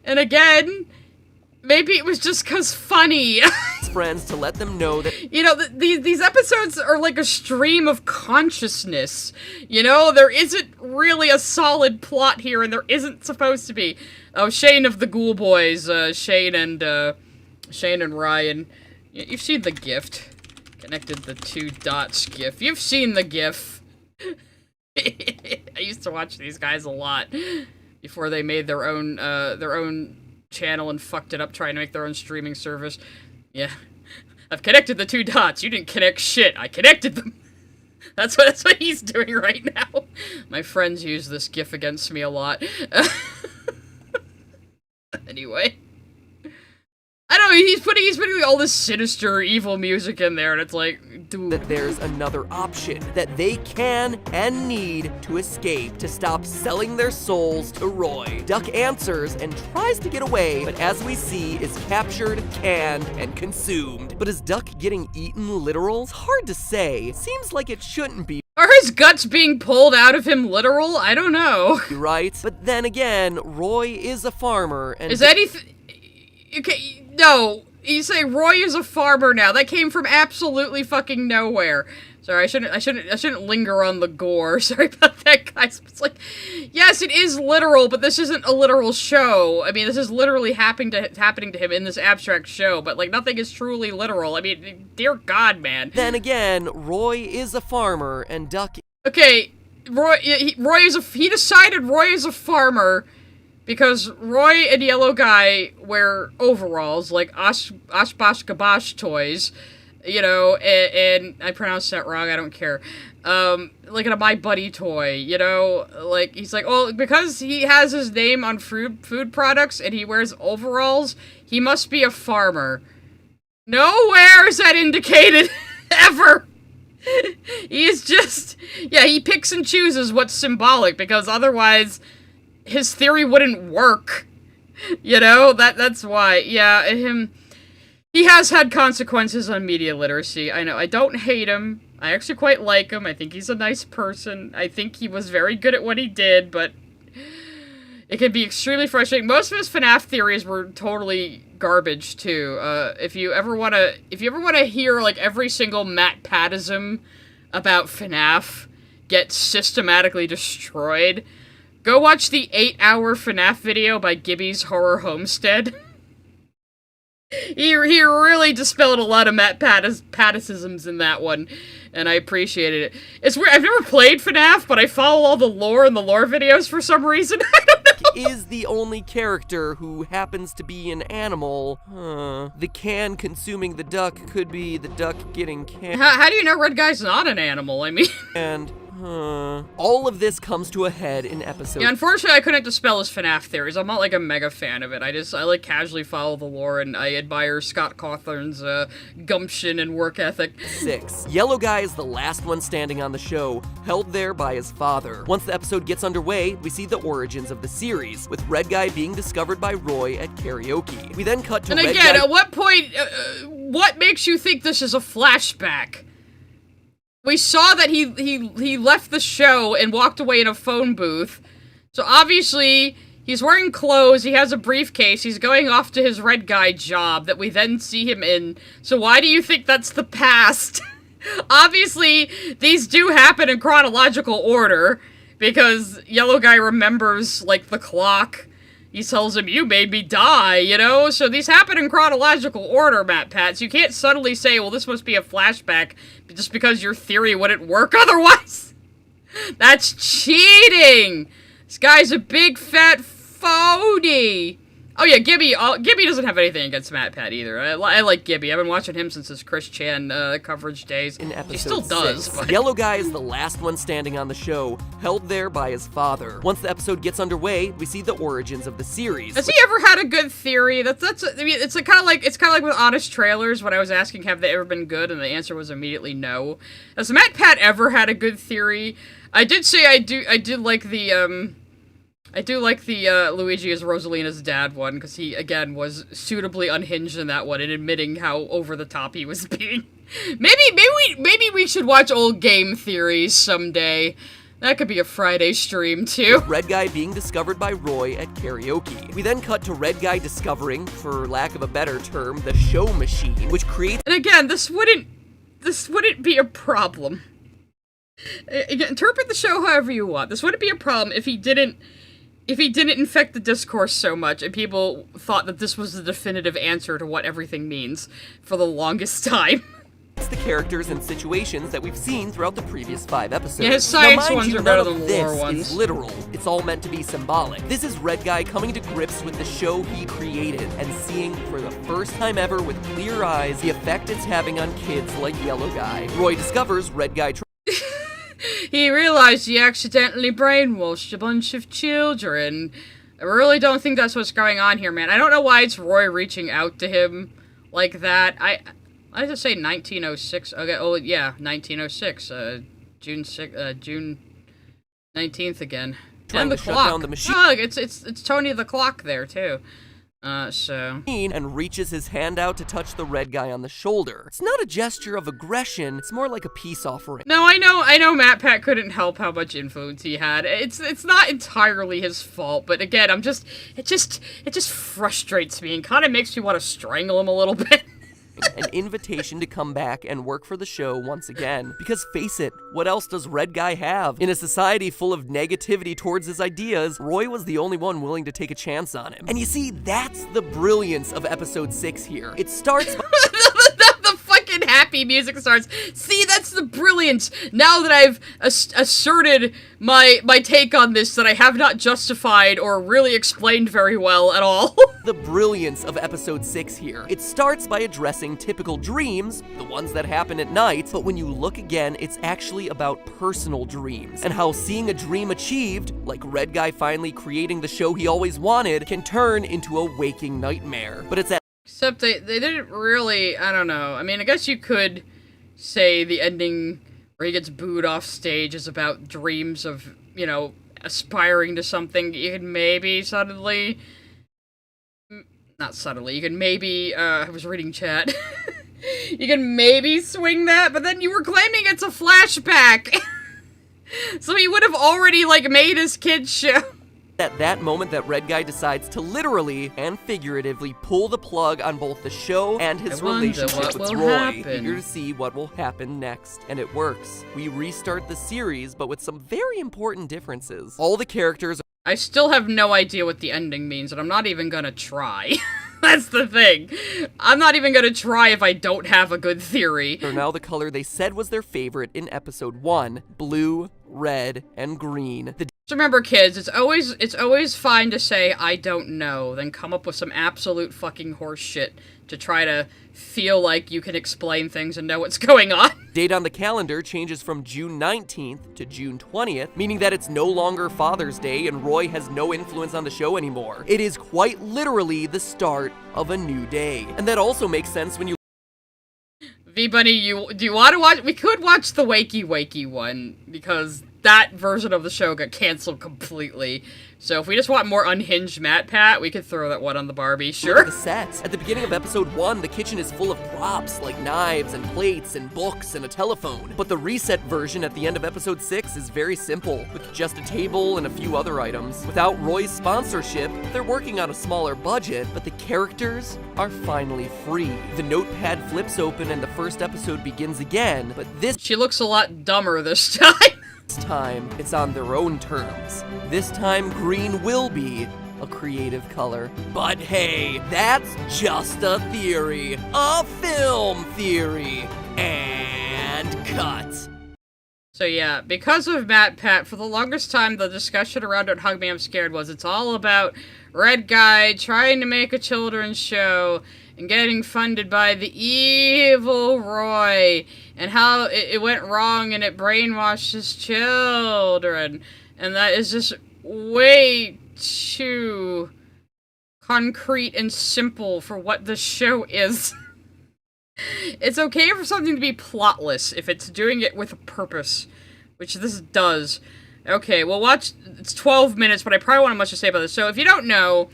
S1: And again, maybe it was just 'cause funny.
S18: friends to let them know that—
S1: You know, these episodes are like a stream of consciousness. You know, there isn't really a solid plot here, and there isn't supposed to be. Oh, Shane of the Ghoul Boys, Shane and Ryan. You've seen the gift. Connected the two dots gif. You've seen the gif. I used to watch these guys a lot before they made their own channel and fucked it up trying to make their own streaming service. Yeah. I've connected the two dots. You didn't connect shit. I connected them. That's what he's doing right now. My friends use this gif against me a lot. Anyway. I don't know, he's putting all this sinister, evil music in there, and it's like, dude.
S18: That there's another option, that they can and need to escape, to stop selling their souls to Roy. Duck answers and tries to get away, but as we see, is captured, canned, and consumed. But is Duck getting eaten literal? It's hard to say. Seems like it shouldn't be.
S1: Are his guts being pulled out of him literal? I don't know.
S18: Right? But then again, Roy is a farmer, and—
S1: Is anything— Okay, no, you say Roy is a farmer now. That came from absolutely fucking nowhere. Sorry, I shouldn't linger on the gore. Sorry about that, guys. It's like, yes, it is literal, but this isn't a literal show. I mean, this is literally happening to him in this abstract show, but like nothing is truly literal. I mean, dear God, man.
S18: Then again, Roy is a farmer, and Duck—
S1: Okay, he decided Roy is a farmer. Because Roy and Yellow Guy wear overalls, like Oshkosh Gabosh toys, you know, and I pronounced that wrong, I don't care. Like a My Buddy toy, you know, like, he's like, oh, because he has his name on food products and he wears overalls, he must be a farmer. Nowhere is that indicated, ever! He is just, yeah, he picks and chooses what's symbolic, because otherwise his theory wouldn't work, you know? That's why. Yeah, he has had consequences on media literacy. I know, I don't hate him. I actually quite like him. I think he's a nice person. I think he was very good at what he did, but it can be extremely frustrating. Most of his FNAF theories were totally garbage, too. If you ever wanna hear, like, every single MatPatism about FNAF get systematically destroyed, Go watch the 8-hour FNAF video by Gibby's Horror Homestead. He really dispelled a lot of Pat-isms in that one, and I appreciated it. It's weird, I've never played FNAF, but I follow all the lore and the lore videos for some reason. I don't know.
S18: Is the only character who happens to be an animal. The can consuming the duck could be the duck getting can.
S1: How do you know Red Guy's not an animal? I mean...
S18: And... all of this comes to a head in episode...
S1: Yeah, unfortunately, I couldn't dispel his FNAF theories. I'm not, like, a mega fan of it. I like, casually follow the lore, and I admire Scott Cawthorn's, gumption and work ethic.
S18: 6. Yellow Guy is the last one standing on the show, held there by his father. Once the episode gets underway, we see the origins of the series, with Red Guy being discovered by Roy at karaoke. We then cut to
S1: and
S18: Red
S1: again,
S18: Guy...
S1: at what point, what makes you think this is a flashback? We saw that he left the show and walked away in a phone booth. So obviously, he's wearing clothes, he has a briefcase, he's going off to his Red Guy job that we then see him in. So why do you think that's the past? Obviously, these do happen in chronological order, because Yellow Guy remembers, like, the clock. He tells him, you made me die, you know? So these happen in chronological order, MatPat. So you can't suddenly say, well, this must be a flashback just because your theory wouldn't work otherwise. That's cheating! This guy's a big fat phony! Oh yeah, Gibby doesn't have anything against MatPat either. I like Gibby. I've been watching him since his Chris Chan coverage days.
S18: In episode
S1: he still does,
S18: 6,
S1: but...
S18: Yellow Guy is the last one standing on the show, held there by his father. Once the episode gets underway, we see the origins of the series.
S1: Has he ever had a good theory? I mean, it's kind of like with honest trailers when I was asking have they ever been good, and the answer was immediately no. Has MatPat ever had a good theory? I did say I did like the Luigi as Rosalina's dad one, because he, again, was suitably unhinged in that one and admitting how over the top he was being. Maybe we should watch old game theories someday. That could be a Friday stream, too.
S18: With Red Guy being discovered by Roy at karaoke. We then cut to Red Guy discovering, for lack of a better term, the show machine, which creates...
S1: And again, this wouldn't be a problem. Interpret the show however you want. This wouldn't be a problem if he didn't infect the discourse so much and people thought that this was the definitive answer to what everything means for the longest time.
S18: It's the characters and situations that we've seen throughout the previous 5 episodes.
S1: Yeah, his science ones are better than lore ones.
S18: This is literal. It's all meant to be symbolic. This is Red Guy coming to grips with the show he created and seeing for the first time ever with clear eyes the effect it's having on kids like Yellow Guy. Roy discovers Red Guy
S1: he realized he accidentally brainwashed a bunch of children. I really don't think that's what's going on here, man. I don't know why it's Roy reaching out to him like that. I just say 1906. Okay, oh yeah, 1906. June 19th again.
S18: Trying
S1: and the
S18: to
S1: clock.
S18: shut down the machine.
S1: Oh, look, it's Tony the Clock there too.
S18: And reaches his hand out to touch the Red Guy on the shoulder. It's not a gesture of aggression, it's more like a peace offering.
S1: No, I know MatPat couldn't help how much influence he had. It's not entirely his fault, but again, it just frustrates me and kind of makes me want to strangle him a little bit.
S18: An invitation to come back and work for the show once again. Because face it, what else does Red Guy have? In a society full of negativity towards his ideas, Roy was the only one willing to take a chance on him. And you see, that's the brilliance of episode 6 here. It starts by
S1: the fucking happy music starts. See, that's the brilliance. Now that I've asserted my take on this that I have not justified or really explained very well at all.
S18: The brilliance of episode 6 here. It starts by addressing typical dreams, the ones that happen at night, but when you look again, it's actually about personal dreams, and how seeing a dream achieved, like Red Guy finally creating the show he always wanted, can turn into a waking nightmare. But it's at
S1: Except they didn't really, I don't know. I mean, I guess you could say the ending where he gets booed off stage is about dreams of, you know, aspiring to something. You could maybe suddenly... Not subtly, you can maybe, I was reading chat. You can maybe swing that, but then you were claiming it's a flashback. So he would have already, like, made his kid's show.
S18: At that moment that Red Guy decides to literally and figuratively pull the plug on both the show and his relationship with Roy. Eager to see what will happen next. And it works. We restart the series, but with some very important differences. All the characters
S1: I still have no idea what the ending means, and I'm not even gonna try. That's the thing. I'm not even gonna try if I don't have a good theory.
S18: Are now the color they said was their favorite in episode 1, blue, red, and green.
S1: So remember, kids, it's always fine to say, I don't know, then come up with some absolute fucking horse shit to try to feel like you can explain things and know what's going on.
S18: Date on the calendar changes from June 19th to June 20th, meaning that it's no longer Father's Day and Roy has no influence on the show anymore. It is quite literally the start of a new day. And that also makes sense when you...
S1: V-Bunny, do you want to watch? We could watch the Wakey Wakey one, because that version of the show got canceled completely. So if we just want more unhinged MatPat, we could throw that one on the Barbie, sure.
S18: Look at the sets. At the beginning of episode 1, the kitchen is full of props like knives and plates and books and a telephone. But the reset version at the end of episode 6 is very simple, with just a table and a few other items. Without Roy's sponsorship, they're working on a smaller budget, but the characters are finally free. The notepad flips open and the first episode begins again, but this...
S1: She looks a lot dumber this time.
S18: This time, it's on their own terms. This time, green will be a creative color. But hey, that's just a theory. A film theory. And cut.
S1: So yeah, because of MatPat, for the longest time, the discussion around Don't Hug Me, I'm Scared was it's all about Red Guy trying to make a children's show and getting funded by the evil Roy, and how it went wrong and it brainwashed his children. And that is just way too concrete and simple for what the show is. It's okay for something to be plotless if it's doing it with a purpose, which this does. Okay, we'll watch. It's 12 minutes, but I probably won't have much to say about this. So if you don't know,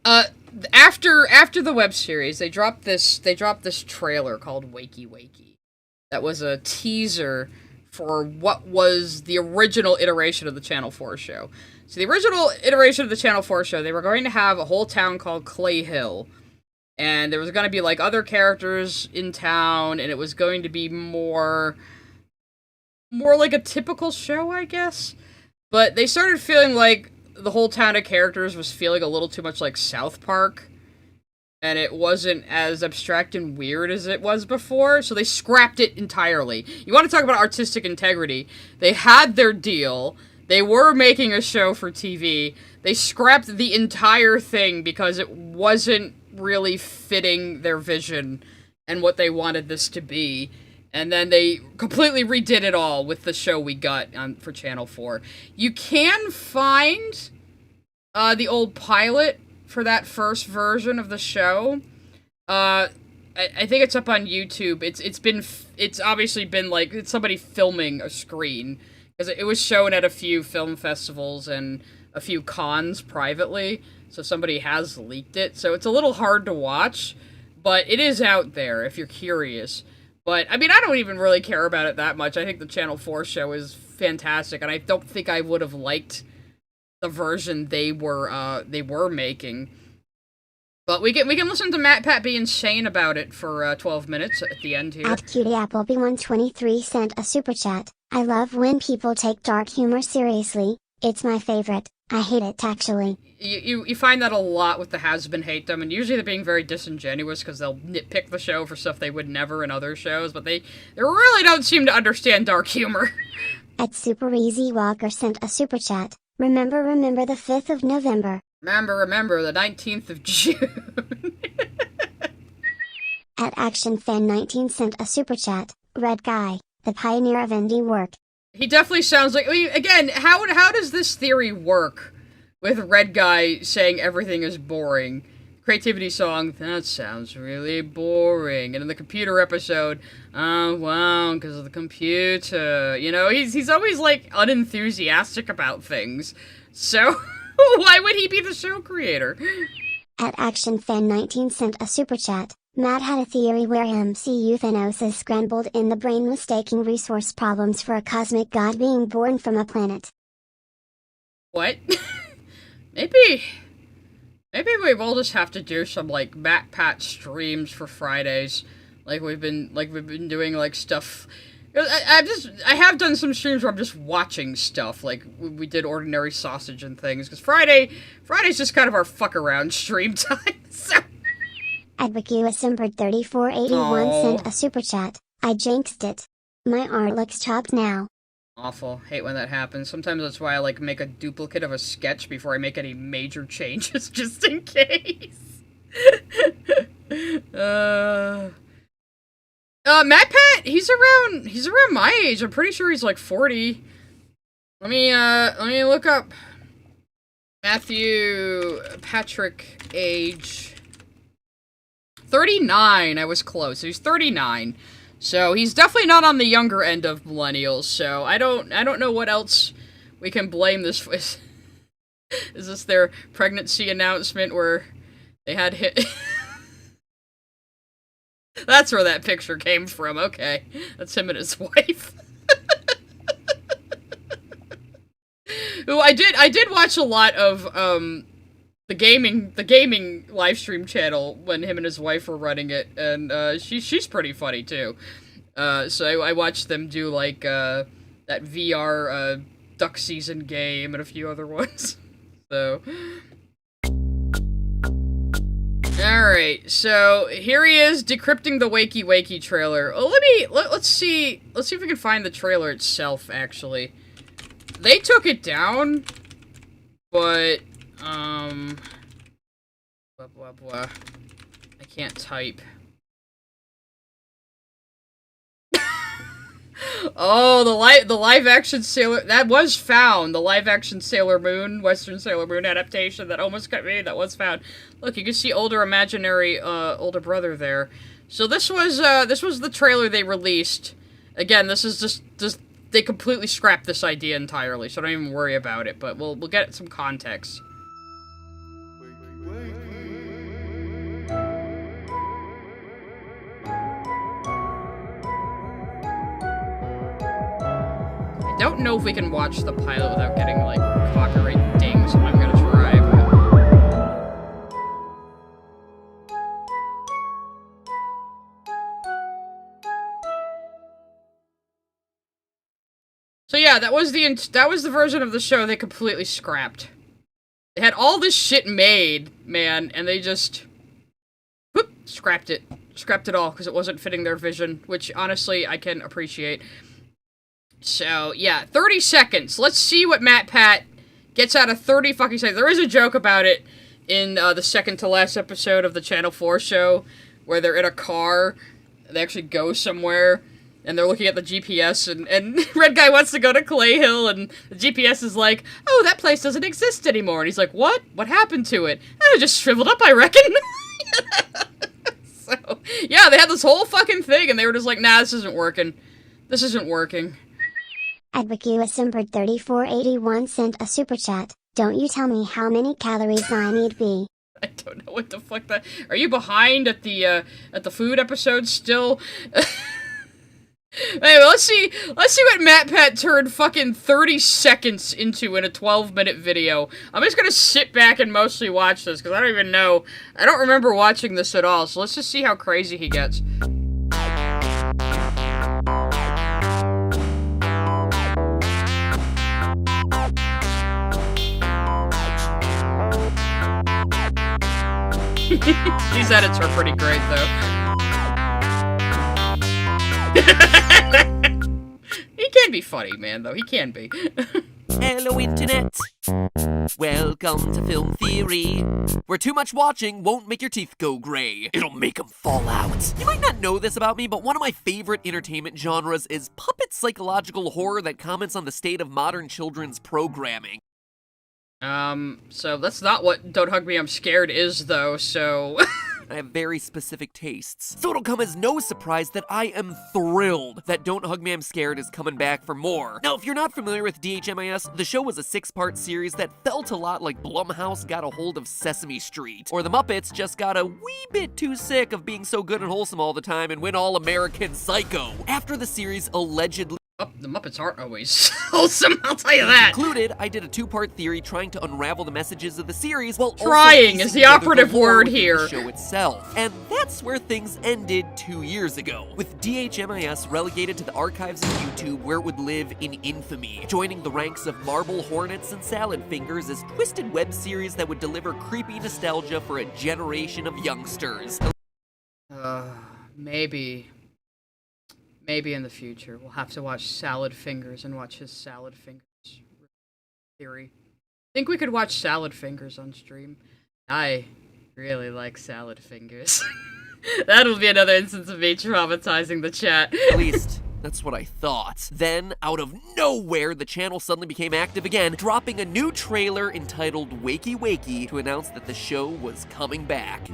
S1: after the web series, they dropped this trailer called Wakey Wakey. That was a teaser for what was the original iteration of the Channel 4 show. So the original iteration of the Channel 4 show, they were going to have a whole town called Clay Hill. And there was going to be, like, other characters in town, and it was going to be more like a typical show, I guess. But they started feeling like the whole town of characters was feeling a little too much like South Park, and it wasn't as abstract and weird as it was before, so they scrapped it entirely. You want to talk about artistic integrity? They had their deal. They were making a show for TV. They scrapped the entire thing because it wasn't really fitting their vision and what they wanted this to be. And then they completely redid it all with the show we got for Channel 4. You can find the old pilot for that first version of the show. I think it's up on YouTube. It's obviously been like it's somebody filming a screen, because it was shown at a few film festivals and a few cons privately. So somebody has leaked it. So it's a little hard to watch, but it is out there if you're curious. But, I mean, I don't even really care about it that much. I think the Channel 4 show is fantastic, and I don't think I would have liked the version they were making. But we can listen to MatPat be insane about it for 12 minutes at the end here.
S2: At CutieAppleby123 sent a super chat. I love when people take dark humor seriously. It's my favorite. I hate it, actually.
S1: You find that a lot with the has-been hate them, and usually they're being very disingenuous because they'll nitpick the show for stuff they would never in other shows, but they really don't seem to understand dark humor.
S2: At Super Easy Walker sent a super chat. Remember the 5th of November.
S1: Remember, the 19th of June.
S2: At ActionFan19 sent a super chat. Red Guy, the pioneer of indie work.
S1: He definitely sounds like... I mean, again, how does this theory work with Red Guy saying everything is boring? Creativity song, that sounds really boring. And in the computer episode, oh, wow, because of the computer. You know, he's always, like, unenthusiastic about things. So, why would he be the show creator?
S2: At ActionFan19 sent a super chat. Matt had a theory where MCU Thanos is scrambled in the brain, mistaking resource problems for a cosmic god being born from a planet.
S1: What? Maybe we'll just have to do some, like, MatPat streams for Fridays. Like we've been doing, like, stuff I have done some streams where I'm just watching stuff, like we did Ordinary Sausage and things, because Friday's just kind of our fuck around stream time, so.
S2: Advocuasimpered 3481 sent a super chat. I jinxed it. My art looks chopped now.
S1: Awful. Hate when that happens. Sometimes that's why I like make a duplicate of a sketch before I make any major changes, just in case. MatPat, he's around my age. I'm pretty sure he's like 40. Let me look up Matthew Patrick age. 39. I was close. He's 39. So he's definitely not on the younger end of millennials. So I don't know what else we can blame this for. Is this their pregnancy announcement where they had hit? That's where that picture came from. Okay, that's him and his wife. Who I did watch a lot of the gaming live stream channel when him and his wife were running it, and she's pretty funny too. So I watched them do like that VR duck season game and a few other ones. So. Alright, so here he is decrypting the Wakey Wakey trailer. Oh, let's see if we can find the trailer itself, actually. They took it down, but, blah, blah, blah. I can't type. Oh, the live action Sailor, that was found. The live action Sailor Moon, Western Sailor Moon adaptation that almost got made, that was found. Look, you can see older imaginary, older brother there. So this was the trailer they released. Again, this is just, they completely scrapped this idea entirely, so don't even worry about it, but we'll get some context. I don't know if we can watch the pilot without getting, like, copyright dings. I'm gonna try, but... So yeah, that was the version of the show they completely scrapped. They had all this shit made, man, and they just... whoop, scrapped it. Scrapped it all, because it wasn't fitting their vision, which, honestly, I can appreciate. So, yeah, 30 seconds. Let's see what MatPat gets out of 30 fucking seconds. There is a joke about it in the second to last episode of the Channel 4 show, where they're in a car, they actually go somewhere, and they're looking at the GPS, and Red Guy wants to go to Clay Hill, and the GPS is like, oh, that place doesn't exist anymore. And he's like, what? What happened to it? Oh, it just shriveled up, I reckon. So, yeah, they had this whole fucking thing, and they were just like, nah, this isn't working. This isn't working.
S2: Advocuasimpered 3481 sent a super chat. Don't you tell me how many calories I need be.
S1: I don't know what the fuck that... Are you behind at the food episode still? Anyway, let's see what MatPat turned fucking 30 seconds into in a 12-minute video. I'm just gonna sit back and mostly watch this, because I don't even know... I don't remember watching this at all, so let's just see how crazy he gets. These edits are pretty great, though. He can be funny, man, though. He can be.
S18: Hello, Internet. Welcome to Film Theory, where too much watching won't make your teeth go gray. It'll make them fall out. You might not know this about me, but one of my favorite entertainment genres is puppet psychological horror that comments on the state of modern children's programming.
S1: So that's not what Don't Hug Me, I'm Scared is, though, so...
S18: I have very specific tastes. So it'll come as no surprise that I am thrilled that Don't Hug Me, I'm Scared is coming back for more. Now, if you're not familiar with DHMIS, the show was a 6-part series that felt a lot like Blumhouse got a hold of Sesame Street, or the Muppets just got a wee bit too sick of being so good and wholesome all the time and went all American Psycho. After the series allegedly
S1: the Muppets aren't always wholesome, I'll tell you that.
S18: Included, I did a two-part theory trying to unravel the messages of the series while
S1: trying
S18: also
S1: is the operative word here.
S18: The show itself. And that's where things ended 2 years ago, with DHMIS relegated to the archives of YouTube where it would live in infamy, joining the ranks of Marble Hornets and Salad Fingers as twisted web series that would deliver creepy nostalgia for a generation of youngsters.
S1: Maybe in the future we'll have to watch Salad Fingers and watch his Salad Fingers theory. Think we could watch Salad Fingers on stream? I really like Salad Fingers. That'll be another instance of me traumatizing the chat.
S18: At least, that's what I thought. Then, out of nowhere, the channel suddenly became active again, dropping a new trailer entitled Wakey Wakey to announce that the show was coming back.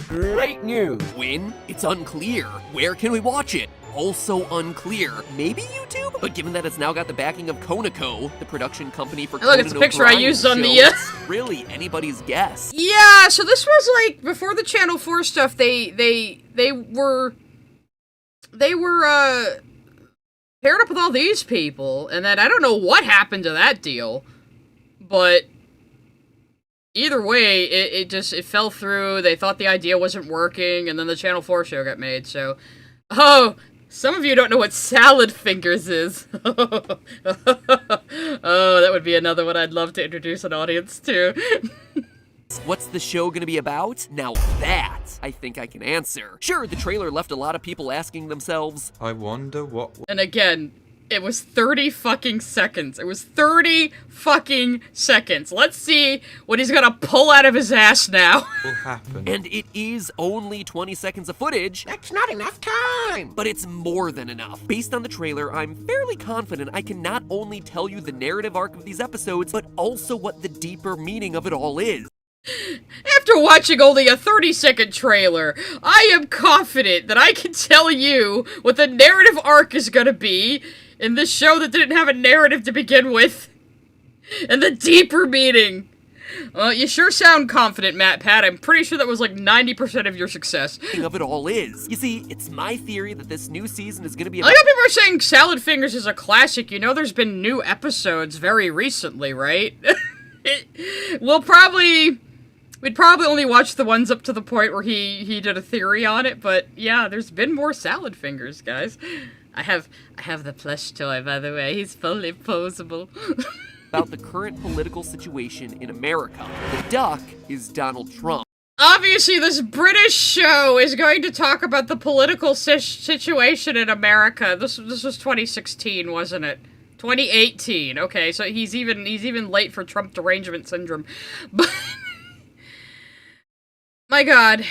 S11: Great news!
S18: When? It's unclear. Where can we watch it? Also unclear. Maybe YouTube? But given that it's now got the backing of Conoco, the production company for
S1: look, it's a picture I used on the,
S18: it's really anybody's guess.
S1: Yeah, so this was like before the Channel 4 stuff. They were paired up with all these people, and then I don't know what happened to that deal, but either way, it fell through. They thought the idea wasn't working, and then the Channel 4 show got made. So, some of you don't know what Salad Fingers is. Oh, that would be another one I'd love to introduce an audience to.
S18: What's the show gonna be about? Now that, I think I can answer. Sure, the trailer left a lot of people asking themselves,
S6: I wonder what...
S1: And again, it was 30 fucking seconds. It was 30 fucking seconds. Let's see what he's gonna pull out of his ass now.
S6: will happen.
S18: And it is only 20 seconds of footage.
S5: That's not enough time.
S18: But it's more than enough. Based on the trailer, I'm fairly confident I can not only tell you the narrative arc of these episodes, but also what the deeper meaning of it all is.
S1: After watching only a 30-second trailer, I am confident that I can tell you what the narrative arc is gonna be in this show that didn't have a narrative to begin with. And the deeper meaning. Well, you sure sound confident, MatPat. I'm pretty sure that was like 90% of your success.
S18: Of it all is. You see, it's my theory that this new season is gonna be
S1: I like how people are saying Salad Fingers is a classic. You know there's been new episodes very recently, right? We'd probably only watch the ones up to the point where he did a theory on it, but yeah, there's been more Salad Fingers, guys. I have the plush toy, by the way. He's fully posable.
S18: About the current political situation in America. The duck is Donald Trump.
S1: Obviously, this British show is going to talk about the political situation in America. This was 2016, wasn't it? 2018. Okay, so he's even late for Trump derangement syndrome. But my God,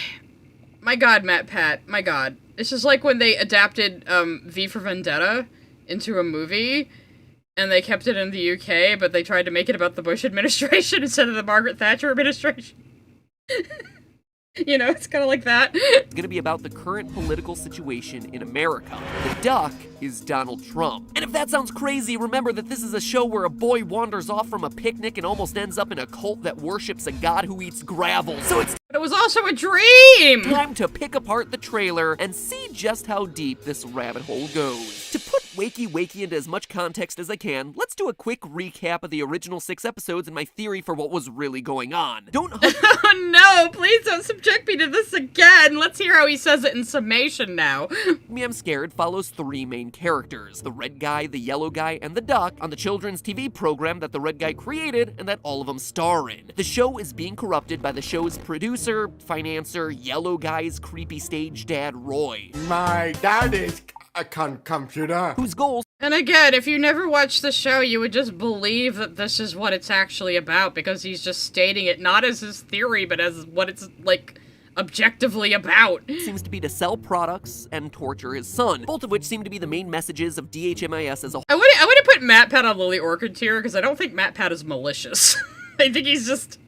S1: MatPat, my God. This is like when they adapted V for Vendetta into a movie, and they kept it in the UK, but they tried to make it about the Bush administration instead of the Margaret Thatcher administration. You know, it's kind of like that.
S18: It's gonna be about the current political situation in America. The duck is Donald Trump. And if that sounds crazy, remember that this is a show where a boy wanders off from a picnic and almost ends up in a cult that worships a god who eats gravel. So it's
S1: It was also a dream!
S18: Time to pick apart the trailer and see just how deep this rabbit hole goes. To put Wakey Wakey into as much context as I can, let's do a quick recap of the original 6 episodes and my theory for what was really going on.
S1: Oh no, please don't subject me to this again! Let's hear how he says it in summation now.
S18: Me I'm Scared follows 3 main characters, the red guy, the yellow guy, and the duck, on the children's TV program that the red guy created and that all of them star in. The show is being corrupted by the show's producer, financer, yellow guy's creepy stage dad, Roy.
S4: My dad is a computer.
S18: Whose goals...
S1: And again, if you never watched the show, you would just believe that this is what it's actually about, because he's just stating it not as his theory, but as what it's, like, objectively about.
S18: Seems to be to sell products and torture his son, both of which seem to be the main messages of DHMIS as a whole.
S1: I wouldn't put MatPat on Lily Orchid tier, because I don't think MatPat is malicious. I think he's just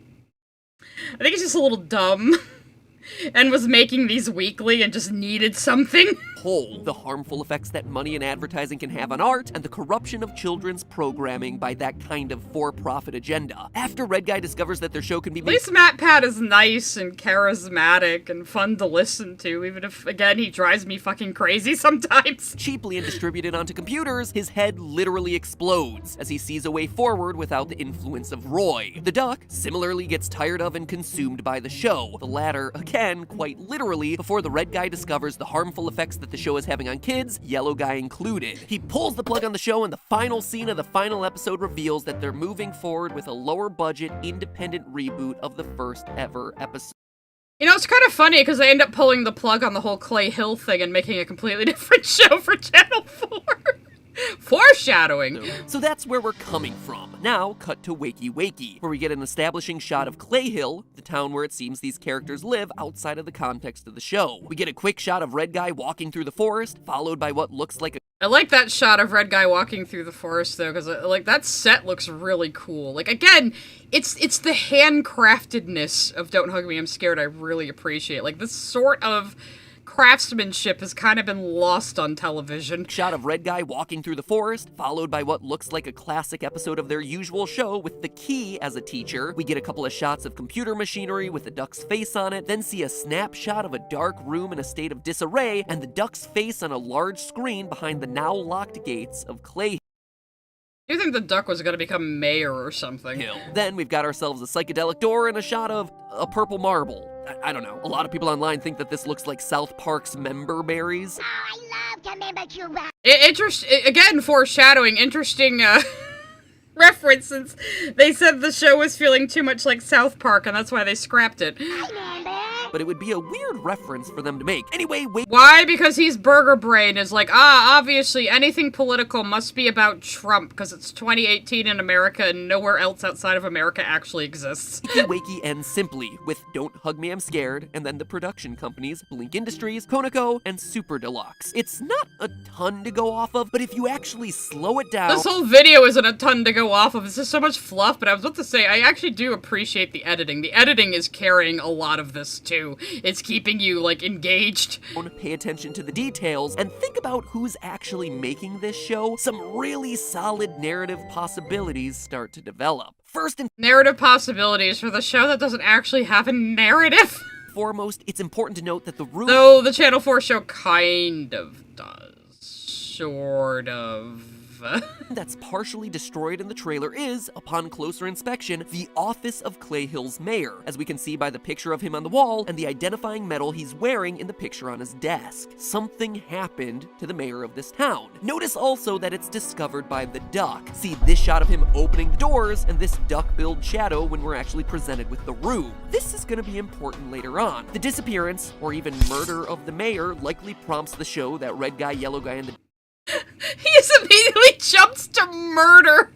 S1: a little dumb. and was making these weekly and just needed something.
S18: The harmful effects that money and advertising can have on art, and the corruption of children's programming by that kind of for-profit agenda. After Red Guy discovers that their show can be made—
S1: At least MatPat is nice and charismatic and fun to listen to, even if, again, he drives me fucking crazy sometimes.
S18: Cheaply and distributed onto computers, his head literally explodes as he sees a way forward without the influence of Roy. The duck similarly gets tired of and consumed by the show, the latter, again, quite literally, before the Red Guy discovers the harmful effects that the show is having on kids, Yellow Guy included. He pulls the plug on the show, and the final scene of the final episode reveals that they're moving forward with a lower budget, independent reboot of the first ever episode.
S1: You know, it's kind of funny because they end up pulling the plug on the whole Clay Hill thing and making a completely different show for Channel 4. Foreshadowing!
S18: So that's where we're coming from. Now, cut to Wakey Wakey, where we get an establishing shot of Clay Hill, the town where it seems these characters live outside of the context of the show. We get a quick shot of Red Guy walking through the forest, followed by what looks like a—
S1: I like that shot of Red Guy walking through the forest, though, because, like, that set looks really cool. Like, again, it's the handcraftedness of Don't Hug Me, I'm Scared I really appreciate. Like, this sort of craftsmanship has kind of been lost on television.
S18: Shot of Red Guy walking through the forest, followed by what looks like a classic episode of their usual show with the Key as a teacher. We get a couple of shots of computer machinery with the duck's face on it, then see a snapshot of a dark room in a state of disarray, and the duck's face on a large screen behind the now locked gates of Clay.
S1: Do you think the duck was going to become mayor or something?
S18: Then we've got ourselves a psychedelic door and a shot of a purple marble. I don't know. A lot of people online think that this looks like South Park's member berries.
S1: Again, foreshadowing, interesting reference, since they said the show was feeling too much like South Park, and that's why they scrapped it.
S18: But it would be a weird reference for them to make. Anyway,
S1: why? Because he's Burger Brain is like, obviously anything political must be about Trump, because it's 2018 in America and nowhere else outside of America actually exists.
S18: Wakey Wakey ends simply with Don't Hug Me, I'm Scared, and then the production companies, Blink Industries, Conoco, and Super Deluxe. It's not a ton to go off of, but if you actually slow it down—
S1: This whole video isn't a ton to go off of. It's just so much fluff, but I was about to say, I actually do appreciate the editing. The editing is carrying a lot of this, too. It's keeping you, like, engaged.
S18: Pay attention to the details and think about who's actually making this show. Some really solid narrative possibilities start to develop. First and
S1: narrative possibilities for the show that doesn't actually have a narrative.
S18: Foremost, it's important to note that the room—
S1: Though the Channel 4 show kind of does. Sort of.
S18: That's partially destroyed in the trailer is, upon closer inspection, the office of Clay Hill's mayor, as we can see by the picture of him on the wall and the identifying medal he's wearing in the picture on his desk. Something happened to the mayor of this town. Notice also that it's discovered by the duck. See this shot of him opening the doors and this duck-billed shadow when we're actually presented with the room. This is going to be important later on. The disappearance, or even murder of the mayor, likely prompts the show that Red Guy, Yellow Guy, and the
S1: He just immediately jumps to murder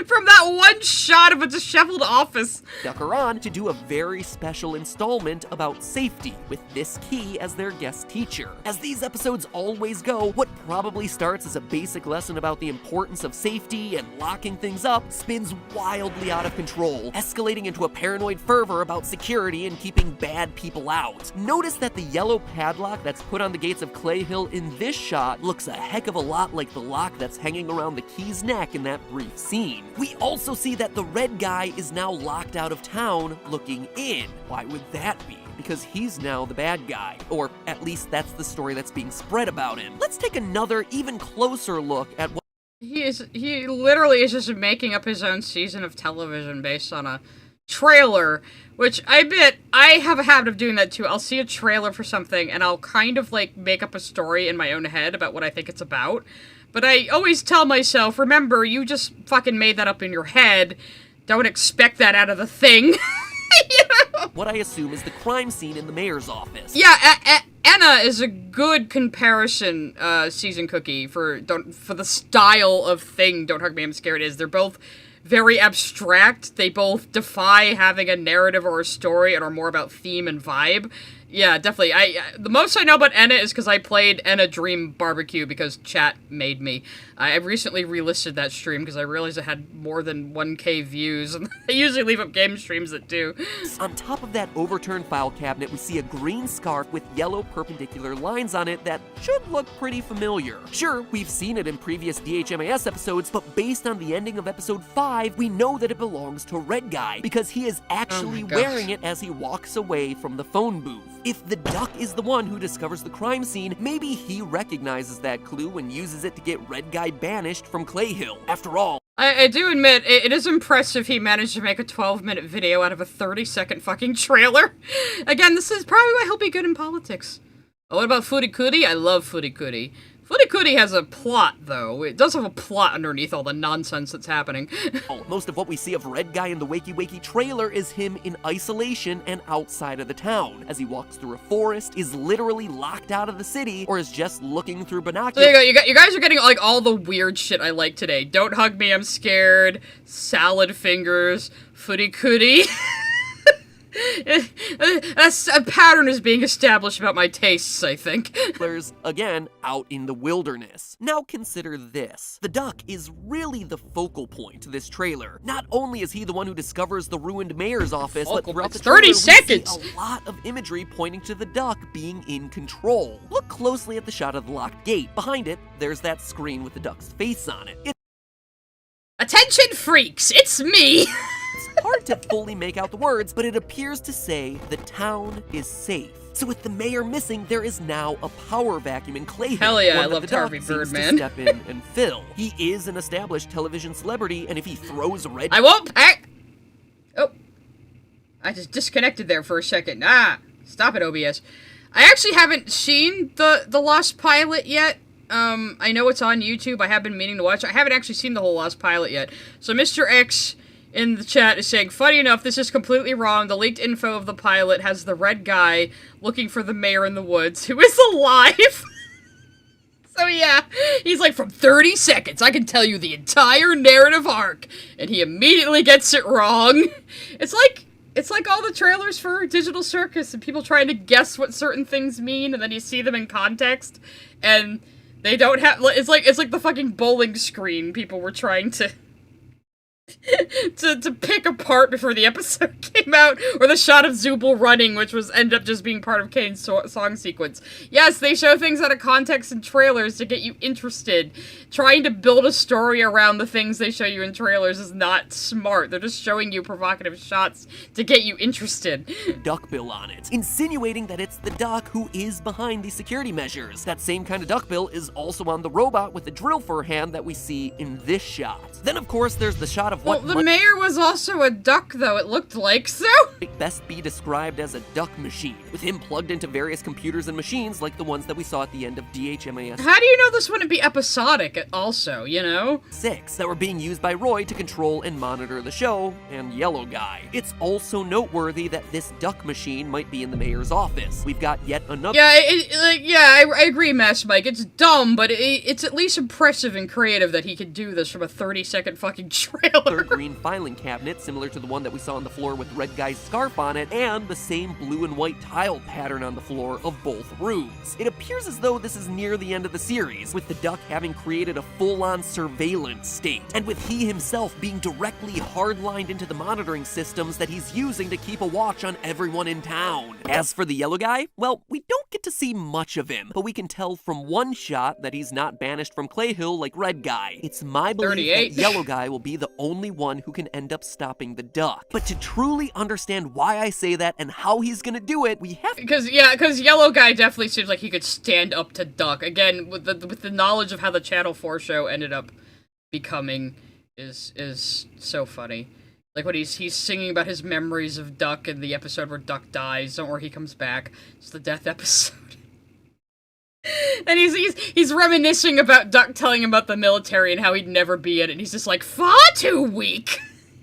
S1: from that one shot of a disheveled office.
S18: Duck are on to do a very special installment about safety, with this Key as their guest teacher. As these episodes always go, what probably starts as a basic lesson about the importance of safety and locking things up spins wildly out of control, escalating into a paranoid fervor about security and keeping bad people out. Notice that the yellow padlock that's put on the gates of Clay Hill in this shot looks a heck of a lot like the lock that's hanging around the Key's neck in that brief scene. We also see that the Red Guy is now locked out of town looking in. Why would that be? Because he's now the bad guy. Or at least that's the story that's being spread about him. Let's take another, even closer look at what—
S1: He literally is just making up his own season of television based on a trailer, which I admit, I have a habit of doing that too. I'll see a trailer for something and I'll kind of like make up a story in my own head about what I think it's about. But I always tell myself, remember, you just fucking made that up in your head. Don't expect that out of the thing. You know?
S18: What I assume is the crime scene in the mayor's office.
S1: Yeah, Anna is a good comparison season cookie for the style of thing Don't Hug Me, I'm Scared is. They're both very abstract. They both defy having a narrative or a story and are more about theme and vibe. Yeah, definitely. The most I know about Enna is because I played Enna Dream Barbecue because chat made me. I recently relisted that stream because I realized it had more than 1K views, and I usually leave up game streams that do.
S18: On top of that overturned file cabinet, we see a green scarf with yellow perpendicular lines on it that should look pretty familiar. Sure, we've seen it in previous DHMIS episodes, but based on the ending of episode 5, we know that it belongs to Red Guy because he is actually wearing it as he walks away from the phone booth. If the duck is the one who discovers the crime scene, maybe he recognizes that clue and uses it to get Red Guy banished from Clay Hill. After all,
S1: I do admit, it is impressive he managed to make a 12-minute video out of a 30-second fucking trailer. Again, this is probably why he'll be good in politics. Oh, what about Furikuri? I love Furikuri. Furikuri has a plot, though. It does have a plot underneath all the nonsense that's happening.
S18: Most of what we see of Red Guy in the Wakey Wakey trailer is him in isolation and outside of the town, as he walks through a forest, is literally locked out of the city, or is just looking through binoculars.
S1: So there you go. You guys are getting, like, all the weird shit I like today. Don't hug me, I'm scared. Salad fingers. Furikuri. A pattern is being established about my tastes, I think.
S18: There's, again, out in the wilderness. Now consider this. The duck is really the focal point to this trailer. Not only is he the one who discovers the ruined mayor's office, but throughout the trailer,
S1: 30 seconds!
S18: We see a lot of imagery pointing to the duck being in control. Look closely at the shot of the locked gate. Behind it, there's that screen with the duck's face on it.
S1: Attention freaks, it's me!
S18: It's hard to fully make out the words, but it appears to say the town is safe. So with the mayor missing, there is now a power vacuum in Clay Hill.
S1: Hell yeah, I
S18: love
S1: loved Harvey Birdman.
S18: To step in and fill. He is an established television celebrity, and if he throws a red...
S1: Oh. I just disconnected there for a second. Stop it, OBS. I actually haven't seen the Lost Pilot yet. I know it's on YouTube. I have been meaning to watch. I haven't actually seen the whole Lost Pilot yet. So Mr. X in the chat is saying, funny enough, this is completely wrong. The leaked info of the pilot has the Red Guy looking for the mayor in the woods, who is alive. So yeah, he's like, from 30 seconds, I can tell you the entire narrative arc. And he immediately gets it wrong. It's like all the trailers for Digital Circus and people trying to guess what certain things mean, and then you see them in context, and they don't have, it's like the fucking bowling screen people were trying to to pick apart before the episode came out, or the shot of Zubul running, which ended up just being part of Kane's song sequence. Yes, they show things out of context in trailers to get you interested. Trying to build a story around the things they show you in trailers is not smart. They're just showing you provocative shots to get you interested.
S18: Duckbill on it, insinuating that it's the duck who is behind these security measures. That same kind of duckbill is also on the robot with the drill for a hand that we see in this shot. Then, of course, there's the shot of what
S1: the mayor was also a duck, though, it looked like, so?
S18: Might best be described as a duck machine, with him plugged into various computers and machines like the ones that we saw at the end of DHMIS.
S1: How do you know this wouldn't be episodic also, you know?
S18: 6, that were being used by Roy to control and monitor the show, and Yellow Guy. It's also noteworthy that this duck machine might be in the mayor's office. We've got yet another...
S1: Yeah, I agree, Mass Mike. It's dumb, but it's at least impressive and creative that he could do this from a 30-second fucking trailer.
S18: Green filing cabinet, similar to the one that we saw on the floor with Red Guy's scarf on it, and the same blue and white tile pattern on the floor of both rooms. It appears as though this is near the end of the series, with the duck having created a full-on surveillance state, and with he himself being directly hardlined into the monitoring systems that he's using to keep a watch on everyone in town. As for the Yellow Guy, well, we don't get to see much of him, but we can tell from one shot that he's not banished from Clay Hill like Red Guy. It's my belief that Yellow Guy will be the only one who can end up stopping the duck. But to truly understand why I say that and how he's gonna do it, we have
S1: because Yellow Guy definitely seems like he could stand up to Duck. Again, with the knowledge of how the Channel 4 show ended up becoming is so funny. Like when he's singing about his memories of Duck in the episode where Duck dies. Don't worry, he comes back. It's the death episode. And he's reminiscing about Duck telling him about the military and how he'd never be in it, and he's just like, far too weak!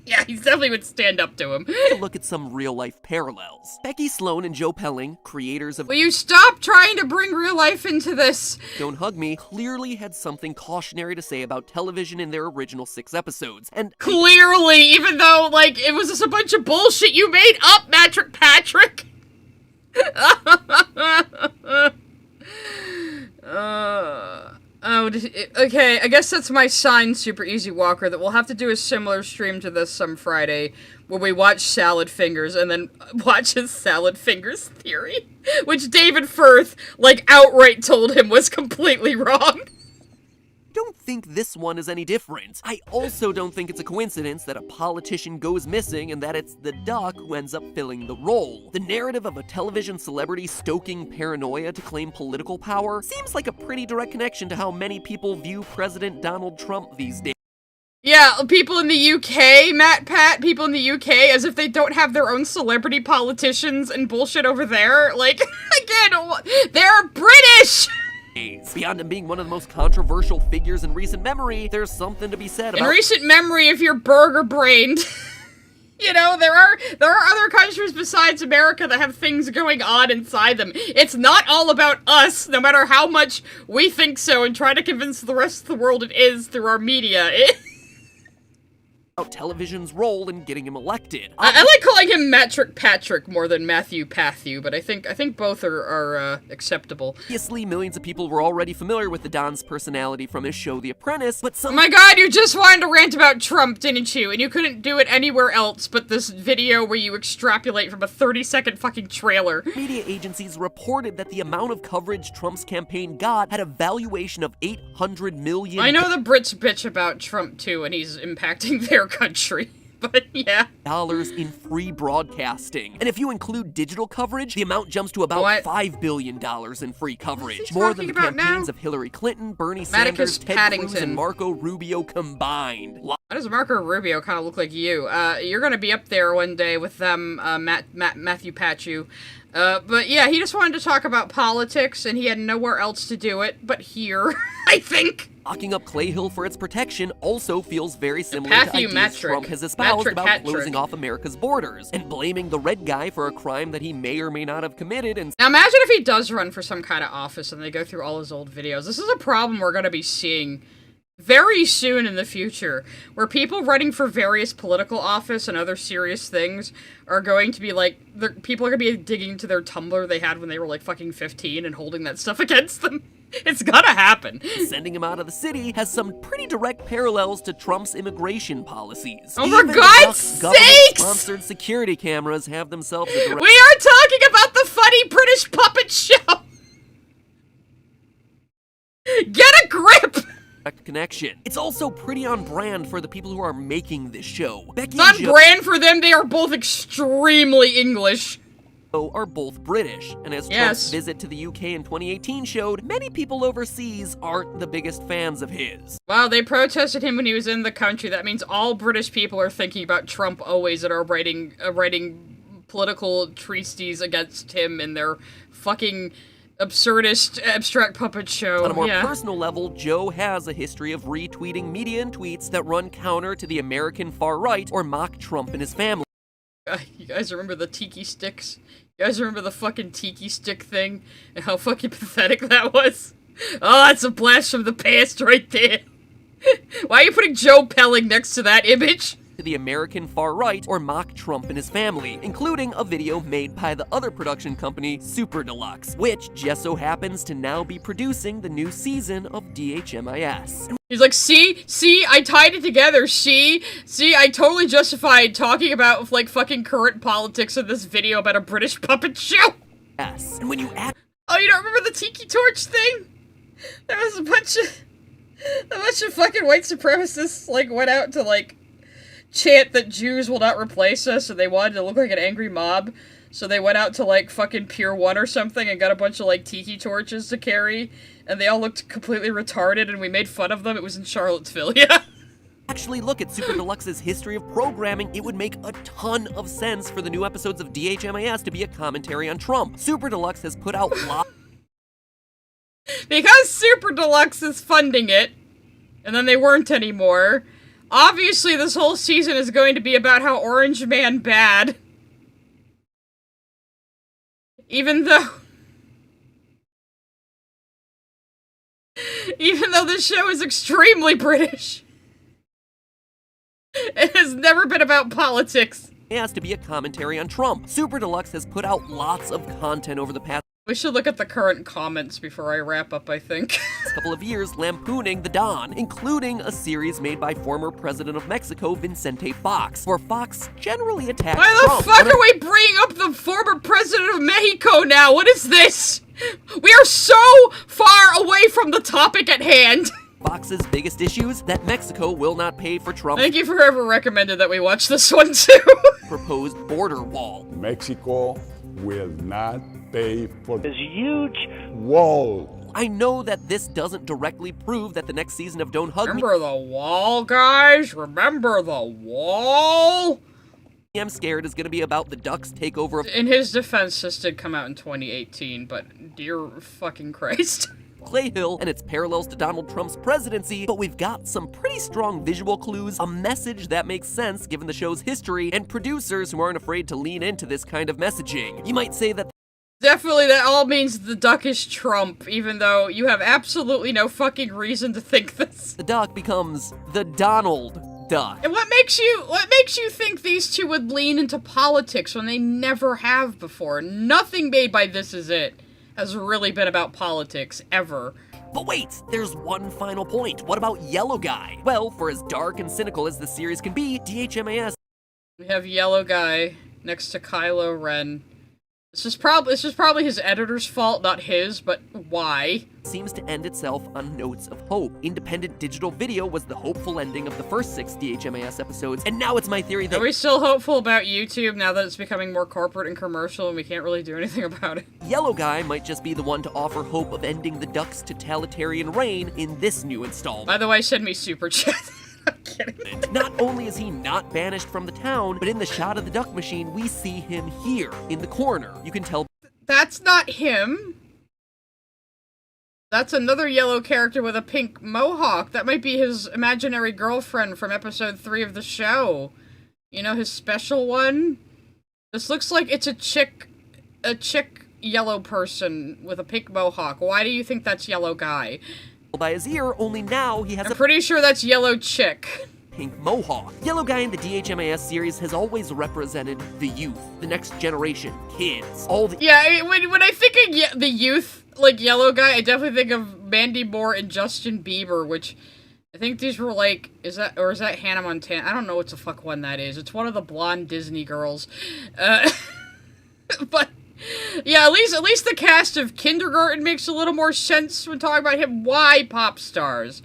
S1: Yeah, he definitely would stand up to him.
S18: To look at some real-life parallels. Becky Sloan and Joe Pelling, creators of...
S1: Will you stop trying to bring real life into this?
S18: Don't Hug Me, clearly had something cautionary to say about television in their original 6 episodes, and...
S1: Clearly, even though, like, it was just a bunch of bullshit you made up, Patrick! Okay, I guess that's my sign, Super Easy Walker, that we'll have to do a similar stream to this some Friday, where we watch Salad Fingers and then watch his Salad Fingers theory, which David Firth, like, outright told him was completely wrong.
S18: Don't think this one is any different. I also don't think it's a coincidence that a politician goes missing and that it's the duck who ends up filling the role. The narrative of a television celebrity stoking paranoia to claim political power seems like a pretty direct connection to how many people view President Donald Trump these days.
S1: Yeah, people in the UK, MatPat, people in the UK, as if they don't have their own celebrity politicians and bullshit over there. Like, again, they're British!
S18: Beyond him being one of the most controversial figures in recent memory, there's something to be said about—
S1: In recent memory, if you're burger-brained. You know, there are other countries besides America that have things going on inside them. It's not all about us, no matter how much we think so and try to convince the rest of the world it is through our media.
S18: Television's role in getting him elected.
S1: I like calling him Matrick Patrick more than Matthew Patthew, but I think both are acceptable.
S18: Obviously, millions of people were already familiar with the Don's personality from his show The Apprentice, but some—
S1: Oh my god, you just wanted to rant about Trump, didn't you? And you couldn't do it anywhere else but this video where you extrapolate from a 30-second fucking trailer.
S18: Media agencies reported that the amount of coverage Trump's campaign got had a valuation of $800 million.
S1: I know the Brits bitch about Trump too, and he's impacting their country, but yeah.
S18: Dollars in free broadcasting. And if you include digital coverage, the amount jumps to about $5 billion in free coverage. More than the campaigns of Hillary Clinton, Bernie Sanders, Ted Cruz, and Marco Rubio combined.
S1: Why does Marco Rubio kind of look like you? You're gonna be up there one day with them, Matthew Pachu. But yeah, he just wanted to talk about politics, and he had nowhere else to do it but here, I think.
S18: Locking up Clay Hill for its protection also feels very similar to ideas Trump has espoused about closing off America's borders, and blaming the red guy for a crime that he may or may not have committed. And
S1: now imagine if he does run for some kind of office and they go through all his old videos. This is a problem we're going to be seeing very soon in the future, where people running for various political office and other serious things are going to be like, people are going to be digging into their Tumblr they had when they were like fucking 15 and holding that stuff against them. It's gonna happen.
S18: Sending him out of the city has some pretty direct parallels to Trump's immigration policies.
S1: Oh, for God's sakes!
S18: Government-sponsored security cameras have themselves a direct—
S1: We are talking about the funny British puppet show! Get a grip!
S18: Connection. It's also pretty on brand for the people who are making this show.
S1: It's on brand for them, they are both extremely English.
S18: Are both British, and as Trump's visit to the UK in 2018 showed, many people overseas aren't the biggest fans of his.
S1: Wow, they protested him when he was in the country. That means all British people are thinking about Trump always and are writing political treatises against him in their fucking absurdist abstract puppet show.
S18: On a more personal level, Joe has a history of retweeting media and tweets that run counter to the American far right or mock Trump and his family.
S1: You guys remember the tiki sticks? You guys remember the fucking tiki stick thing? And how fucking pathetic that was? Oh, that's a blast from the past right there. Why are you putting Joe Pelling next to that image?
S18: To the American far right or mock Trump and his family, including a video made by the other production company, Super Deluxe, which just so happens to now be producing the new season of DHMIS.
S1: He's like, see, I tied it together, see, I totally justified talking about, like, fucking current politics in this video about a British puppet show!
S18: Yes, and when you act—
S1: Oh, you don't remember the Tiki Torch thing? There was a bunch of fucking white supremacists, like, went out to, like, chant that Jews will not replace us, and they wanted to look like an angry mob, so they went out to, like, fucking Pier 1 or something and got a bunch of, like, tiki torches to carry, and they all looked completely retarded, and we made fun of them. It was in Charlottesville, yeah.
S18: Actually look at Super Deluxe's history of programming, it would make a ton of sense for the new episodes of DHMIS to be a commentary on Trump. Super Deluxe has put out lots—
S1: Because Super Deluxe is funding it, and then they weren't anymore, obviously this whole season is going to be about how Orange Man bad. Even though this show is extremely British. It has never been about politics.
S18: DHMIS to be a commentary on Trump. Super Deluxe has put out lots of content over the past
S1: We should look at the current comments before I wrap up, I think.
S18: couple of years lampooning the Don, including a series made by former president of Mexico, Vicente Fox, where Fox generally attacks
S1: Why the
S18: Trump.
S1: fuck are we bringing up the former president of Mexico now? What is this? We are so far away from the topic at hand.
S18: Fox's biggest issues, that Mexico will not pay for Trump's
S1: Thank you for whoever recommended that we watch this one too.
S18: proposed border wall.
S20: Mexico will not pay for this huge wall.
S18: I know that this doesn't directly prove that the next season of Don't Hug
S1: Remember the wall, guys? Remember the wall?
S18: Me, I'm scared is going to be about the Ducks takeover of
S1: In his defense, this did come out in 2018, but dear fucking Christ.
S18: Clay Hill and its parallels to Donald Trump's presidency, but we've got some pretty strong visual clues, a message that makes sense given the show's history, and producers who aren't afraid to lean into this kind of messaging. You might say that
S1: Definitely that all means the duck is Trump, even though you have absolutely no fucking reason to think this.
S18: the Duck becomes the Donald Duck.
S1: And what makes you think these two would lean into politics when they never have before? Nothing made by This Is It has really been about politics, ever.
S18: But wait, there's one final point. What about Yellow Guy? Well, for as dark and cynical as the series can be, DHMIS
S1: We have Yellow Guy next to Kylo Ren. This is probably his editor's fault, not his, but why?
S18: seems to end itself on notes of hope. Independent digital video was the hopeful ending of the first 6 DHMIS episodes, and now it's my theory that—
S1: Are we still hopeful about YouTube now that it's becoming more corporate and commercial and we can't really do anything about it?
S18: Yellow Guy might just be the one to offer hope of ending the Duck's totalitarian reign in this new installment.
S1: By the way, send me super chat.
S18: Not only is he not banished from the town, but in the shot of the duck machine, we see him here, in the corner. You can tell—
S1: That's not him. That's another yellow character with a pink mohawk. That might be his imaginary girlfriend from episode 3 of the show. You know, his special one? This looks like it's a chick yellow person with a pink mohawk. Why do you think that's Yellow Guy?
S18: by his ear, only now he has
S1: I'm pretty sure that's Yellow Chick.
S18: Pink mohawk. Yellow Guy in the DHMIS series has always represented the youth, the next generation, kids, all the—
S1: Yeah, when I think of the youth, like Yellow Guy, I definitely think of Mandy Moore and Justin Bieber, which I think these were like, is that Hannah Montana? I don't know what the fuck one that is. It's one of the blonde Disney girls. But yeah, at least the cast of Kindergarten makes a little more sense when talking about him. Why pop stars?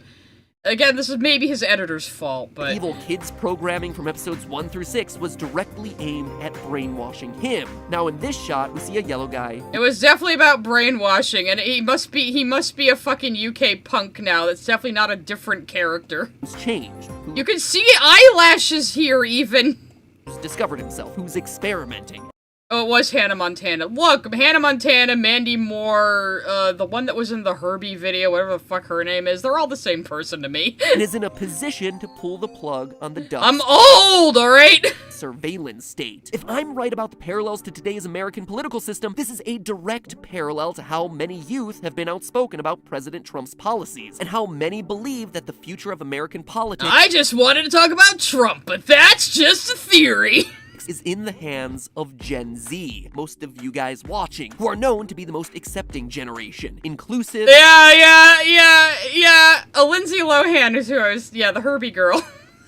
S1: Again, this is maybe his editor's fault, but—
S18: Evil kids programming from episodes 1 through 6 was directly aimed at brainwashing him. Now in this shot, we see a Yellow Guy.
S1: It was definitely about brainwashing, and he must be a fucking UK punk now. That's definitely not a different character.
S18: Who's changed.
S1: You can see eyelashes here, even.
S18: Who's discovered himself. Who's experimenting.
S1: Oh, it was Hannah Montana. Look, Hannah Montana, Mandy Moore, the one that was in the Herbie video, whatever the fuck her name is, they're all the same person to me.
S18: And is in a position to pull the plug on the Ducks.
S1: I'm old, alright?
S18: Surveillance state. If I'm right about the parallels to today's American political system, this is a direct parallel to how many youth have been outspoken about President Trump's policies, and how many believe that the future of American politics—
S1: I just wanted to talk about Trump, but that's just a theory.
S18: is in the hands of Gen Z, most of you guys watching, who are known to be the most accepting generation, inclusive—
S1: Yeah, Lindsay Lohan is who I was— yeah, the Herbie girl.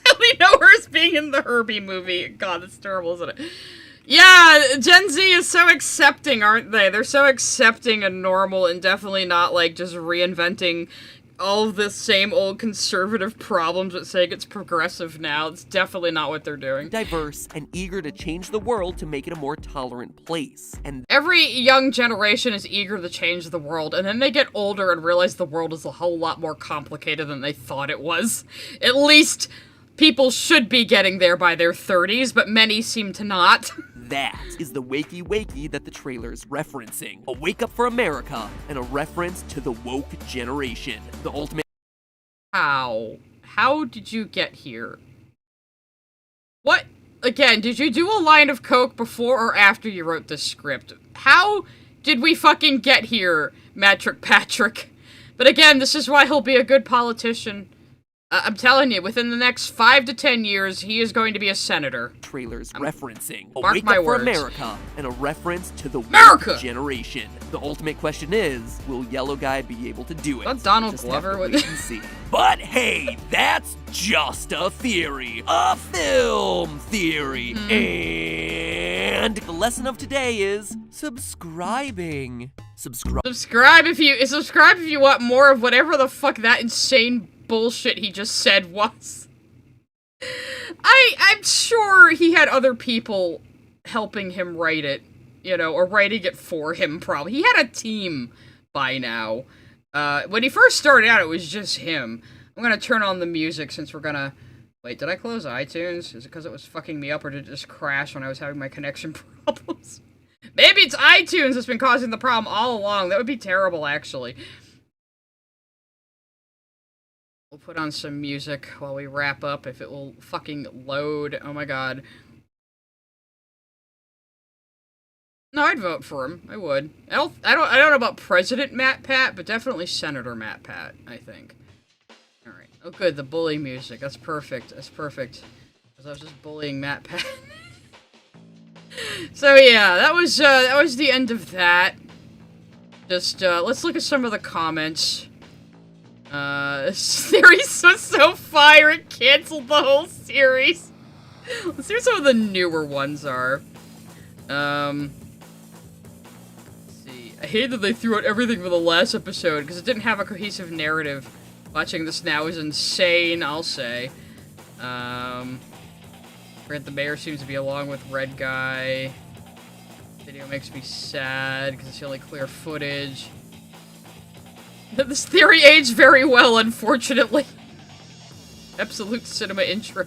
S1: I only know her as being in the Herbie movie. God, that's terrible, isn't it? Yeah, Gen Z is so accepting, aren't they? They're so accepting and normal and definitely not, like, just reinventing all of the same old conservative problems that say it's progressive now. It's definitely not what they're doing.
S18: Diverse and eager to change the world to make it a more tolerant place. And
S1: every young generation is eager to change the world, and then they get older and realize the world is a whole lot more complicated than they thought it was. At least people should be getting there by their 30s, but many seem to not.
S18: That is the Wakey Wakey that the trailer is referencing. A wake up for America and a reference to the woke generation. The ultimate—
S1: How did you get here? What? Again, did you do a line of coke before or after you wrote this script? How did we fucking get here, Patrick? But again, this is why he'll be a good politician. I'm telling you, within the next 5 to 10 years, he is going to be a senator.
S18: Trailers referencing a
S1: mark
S18: Wake
S1: my
S18: Up for
S1: words.
S18: America and a reference to the
S1: America!
S18: Woke generation. The ultimate question is, will Yellow Guy be able to do it?
S1: Is that Donald
S18: Just
S1: Glover?
S18: have to wait and see. But hey, that's just a theory. A film theory. And the lesson of today is subscribing.
S1: Subscribe if you want more of whatever the fuck that insane bullshit he just said was. I'm sure he had other people helping him write it, you know, or writing it for him, probably. He had a team by now. When he first started out, it was just him. I'm gonna turn on the music since we're gonna... Wait, did I close iTunes? Is it because it was fucking me up, or did it just crash when I was having my connection problems? Maybe it's iTunes that's been causing the problem all along. That would be terrible, actually. We'll put on some music while we wrap up, if it will fucking load. Oh my god. No, I'd vote for him. I would. I don't know about President MatPat, but definitely Senator MatPat, I think. Alright. Oh good, the bully music. That's perfect. That's perfect. Because I was just bullying MatPat. So yeah, that was the end of that. Just, let's look at some of the comments. Series was so fire, it canceled the whole series. Let's see what some of the newer ones are. Let's see. I hate that they threw out everything from the last episode, because it didn't have a cohesive narrative. Watching this now is insane, I'll say. Grant the Mayor seems to be along with Red Guy. Video makes me sad, because it's the only clear footage. This theory aged very well, unfortunately. Absolute cinema intro.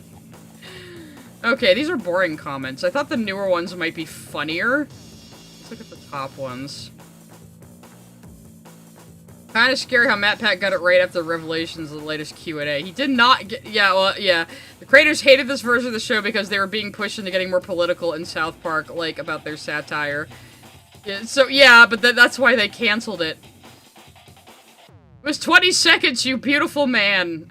S1: Okay, these are boring comments. I thought the newer ones might be funnier. Let's look at the top ones. Kind of scary how MatPat got it right after the revelations of the latest Q&A. He did not get... Yeah, well, yeah. The creators hated this version of the show because they were being pushed into getting more political in South Park, like, about their satire. Yeah, so, yeah, but that's why they canceled it. It was 20 seconds, you beautiful man.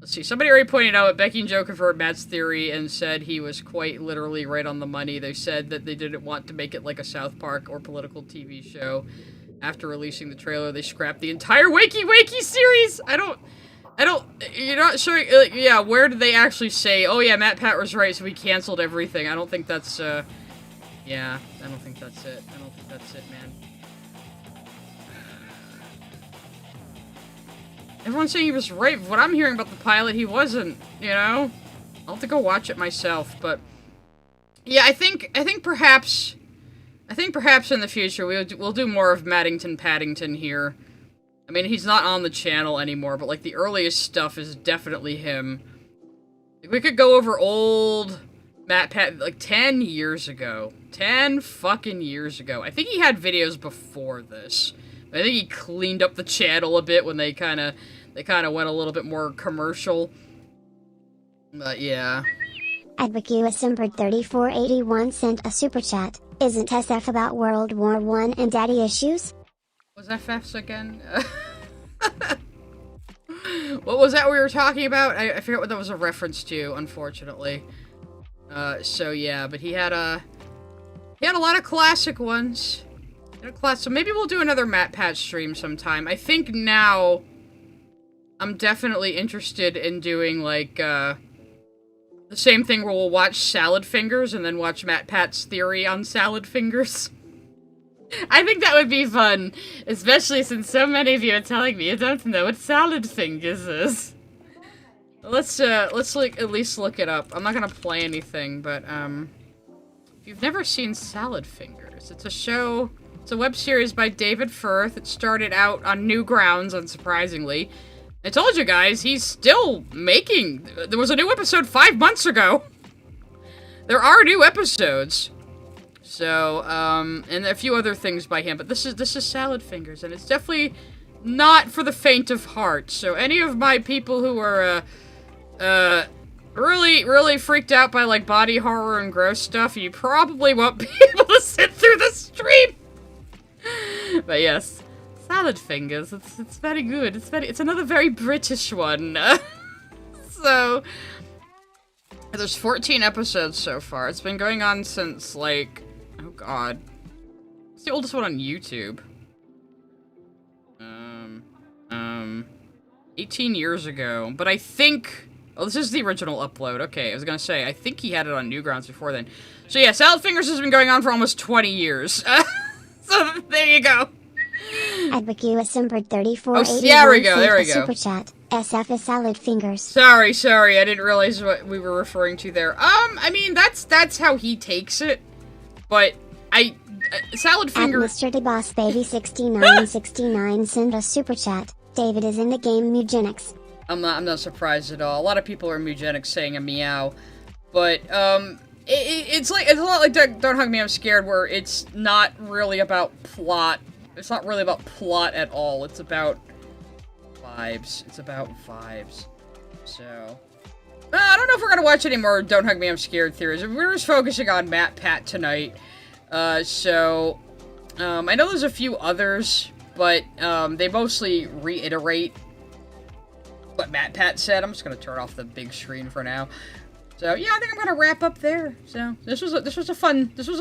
S1: Let's see, somebody already pointed out that Becky and Joe confirmed Matt's theory and said he was quite literally right on the money. They said that they didn't want to make it like a South Park or political TV show. After releasing the trailer, they scrapped the entire Wakey Wakey series! You're not sure, yeah, where did they actually say, oh yeah, MatPat was right, so we canceled everything? I don't think that's, yeah, I don't think that's it. I don't think that's it, man. Everyone's saying he was right. What I'm hearing about the pilot, he wasn't, you know? I'll have to go watch it myself, but... Yeah, I think perhaps in the future we'll do more of Maddington Paddington here. I mean, he's not on the channel anymore, but, like, the earliest stuff is definitely him. Like, we could go over old MatPat, like, 10 years ago. 10 fucking years ago. I think he had videos before this. I think he cleaned up the channel a bit when they kind of went a little bit more commercial. But yeah.
S2: AdvocateSimber3481 sent a super chat. Isn't SF about World War I and daddy issues?
S1: Was FFs again? What was that we were talking about? I forget what that was a reference to, unfortunately. So yeah, but he had a lot of classic ones. So maybe we'll do another MatPat stream sometime. I think now I'm definitely interested in doing, like, the same thing where we'll watch Salad Fingers and then watch MatPat's theory on Salad Fingers. I think that would be fun, especially since so many of you are telling me you don't know what Salad Fingers is. Let's like, at least look it up. I'm not gonna play anything, but, if you've never seen Salad Fingers, it's a show... It's a web series by David Firth. It started out on Newgrounds, unsurprisingly. I told you guys, he's still making... There was a new episode 5 months ago. There are new episodes. So, and a few other things by him. But this is Salad Fingers, and it's definitely not for the faint of heart. So any of my people who are, really freaked out by, like, body horror and gross stuff, you probably won't be able to sit through the stream. But yes, Salad fingers. It's very good. It's another very British one. So there's 14 episodes so far. It's been going on since like, oh god, it's the oldest one on YouTube. 18 years ago. But I think, oh, this is the original upload. Okay, I was gonna say, I think he had it on Newgrounds before then. So yeah, Salad Fingers has been going on for almost 20 years. So there you go.
S2: Advocate Simpered 34.
S1: Oh, there we go.
S2: Super chat. SF is Salad Fingers.
S1: Sorry, I didn't realize what we were referring to there. I mean, that's how he takes it. But Salad Fingers.
S2: Mr. DeBoss Baby 6969 send a super chat. David is in the game Mugenics.
S1: I'm not surprised at all. A lot of people are Mugenics saying a meow, but it's a lot like Don't Hug Me, I'm Scared, where it's not really about plot. It's not really about plot at all. It's about vibes. So I don't know if we're gonna watch any more Don't Hug Me, I'm Scared theories. We're just focusing on MatPat tonight. So I know there's a few others, but they mostly reiterate what MatPat said. I'm just gonna turn off the big screen for now. So yeah, I think I'm gonna wrap up there. So this was a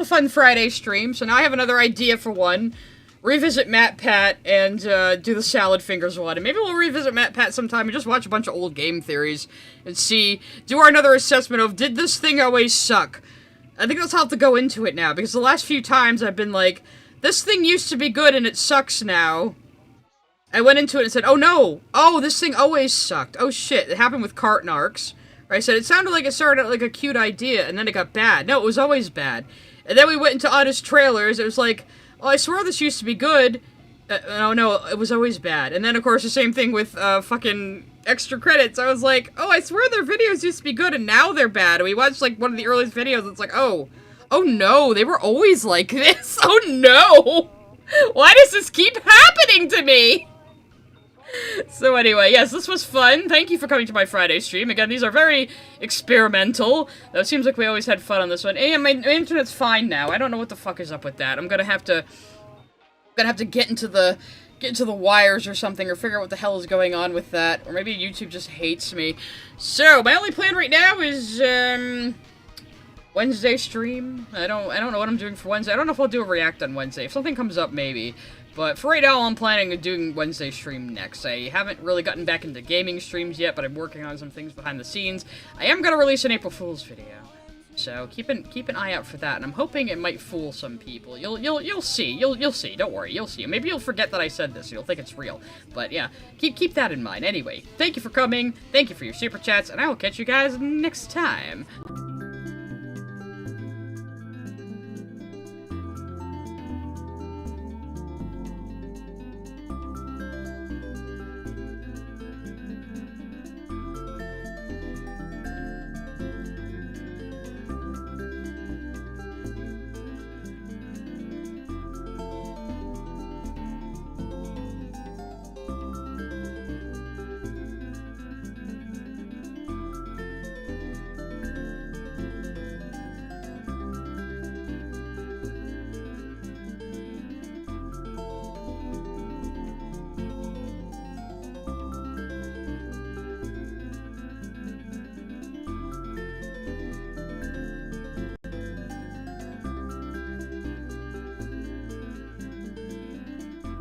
S1: fun Friday stream. So now I have another idea for one. Revisit MatPat and do the Salad Fingers one. And maybe we'll revisit MatPat sometime and just watch a bunch of old game theories and do another assessment of, did this thing always suck? I think let's have to go into it now, because the last few times I've been like, this thing used to be good and it sucks now. I went into it and said, oh no, oh, this thing always sucked. Oh shit, it happened with Cart Narcs. I said, it sounded like it started out like a cute idea and then it got bad. No, it was always bad. And then we went into Honest Trailers, it was like, oh, I swear this used to be good. Oh no, it was always bad. And then, of course, the same thing with fucking Extra Credits. I was like, oh, I swear their videos used to be good and now they're bad. And we watched, like, one of the earliest videos. It's like, oh no, they were always like this. Oh no! Why does this keep happening to me? So anyway, yes, this was fun. Thank you for coming to my Friday stream. Again, these are very experimental. Though it seems like we always had fun on this one. And my internet's fine now. I don't know what the fuck is up with that. I'm gonna have to get into the wires or something, or figure out what the hell is going on with that. Or maybe YouTube just hates me. So my only plan right now is Wednesday stream. I don't know what I'm doing for Wednesday. I don't know if I'll do a react on Wednesday. If something comes up, maybe. But for right now, I'm planning on doing Wednesday stream next. I haven't really gotten back into gaming streams yet, but I'm working on some things behind the scenes. I am going to release an April Fool's video. So keep an eye out for that, and I'm hoping it might fool some people. You'll see. You'll see. Don't worry. You'll see. Maybe you'll forget that I said this. You'll think it's real. But yeah, keep that in mind. Anyway, thank you for coming. Thank you for your super chats, and I will catch you guys next time.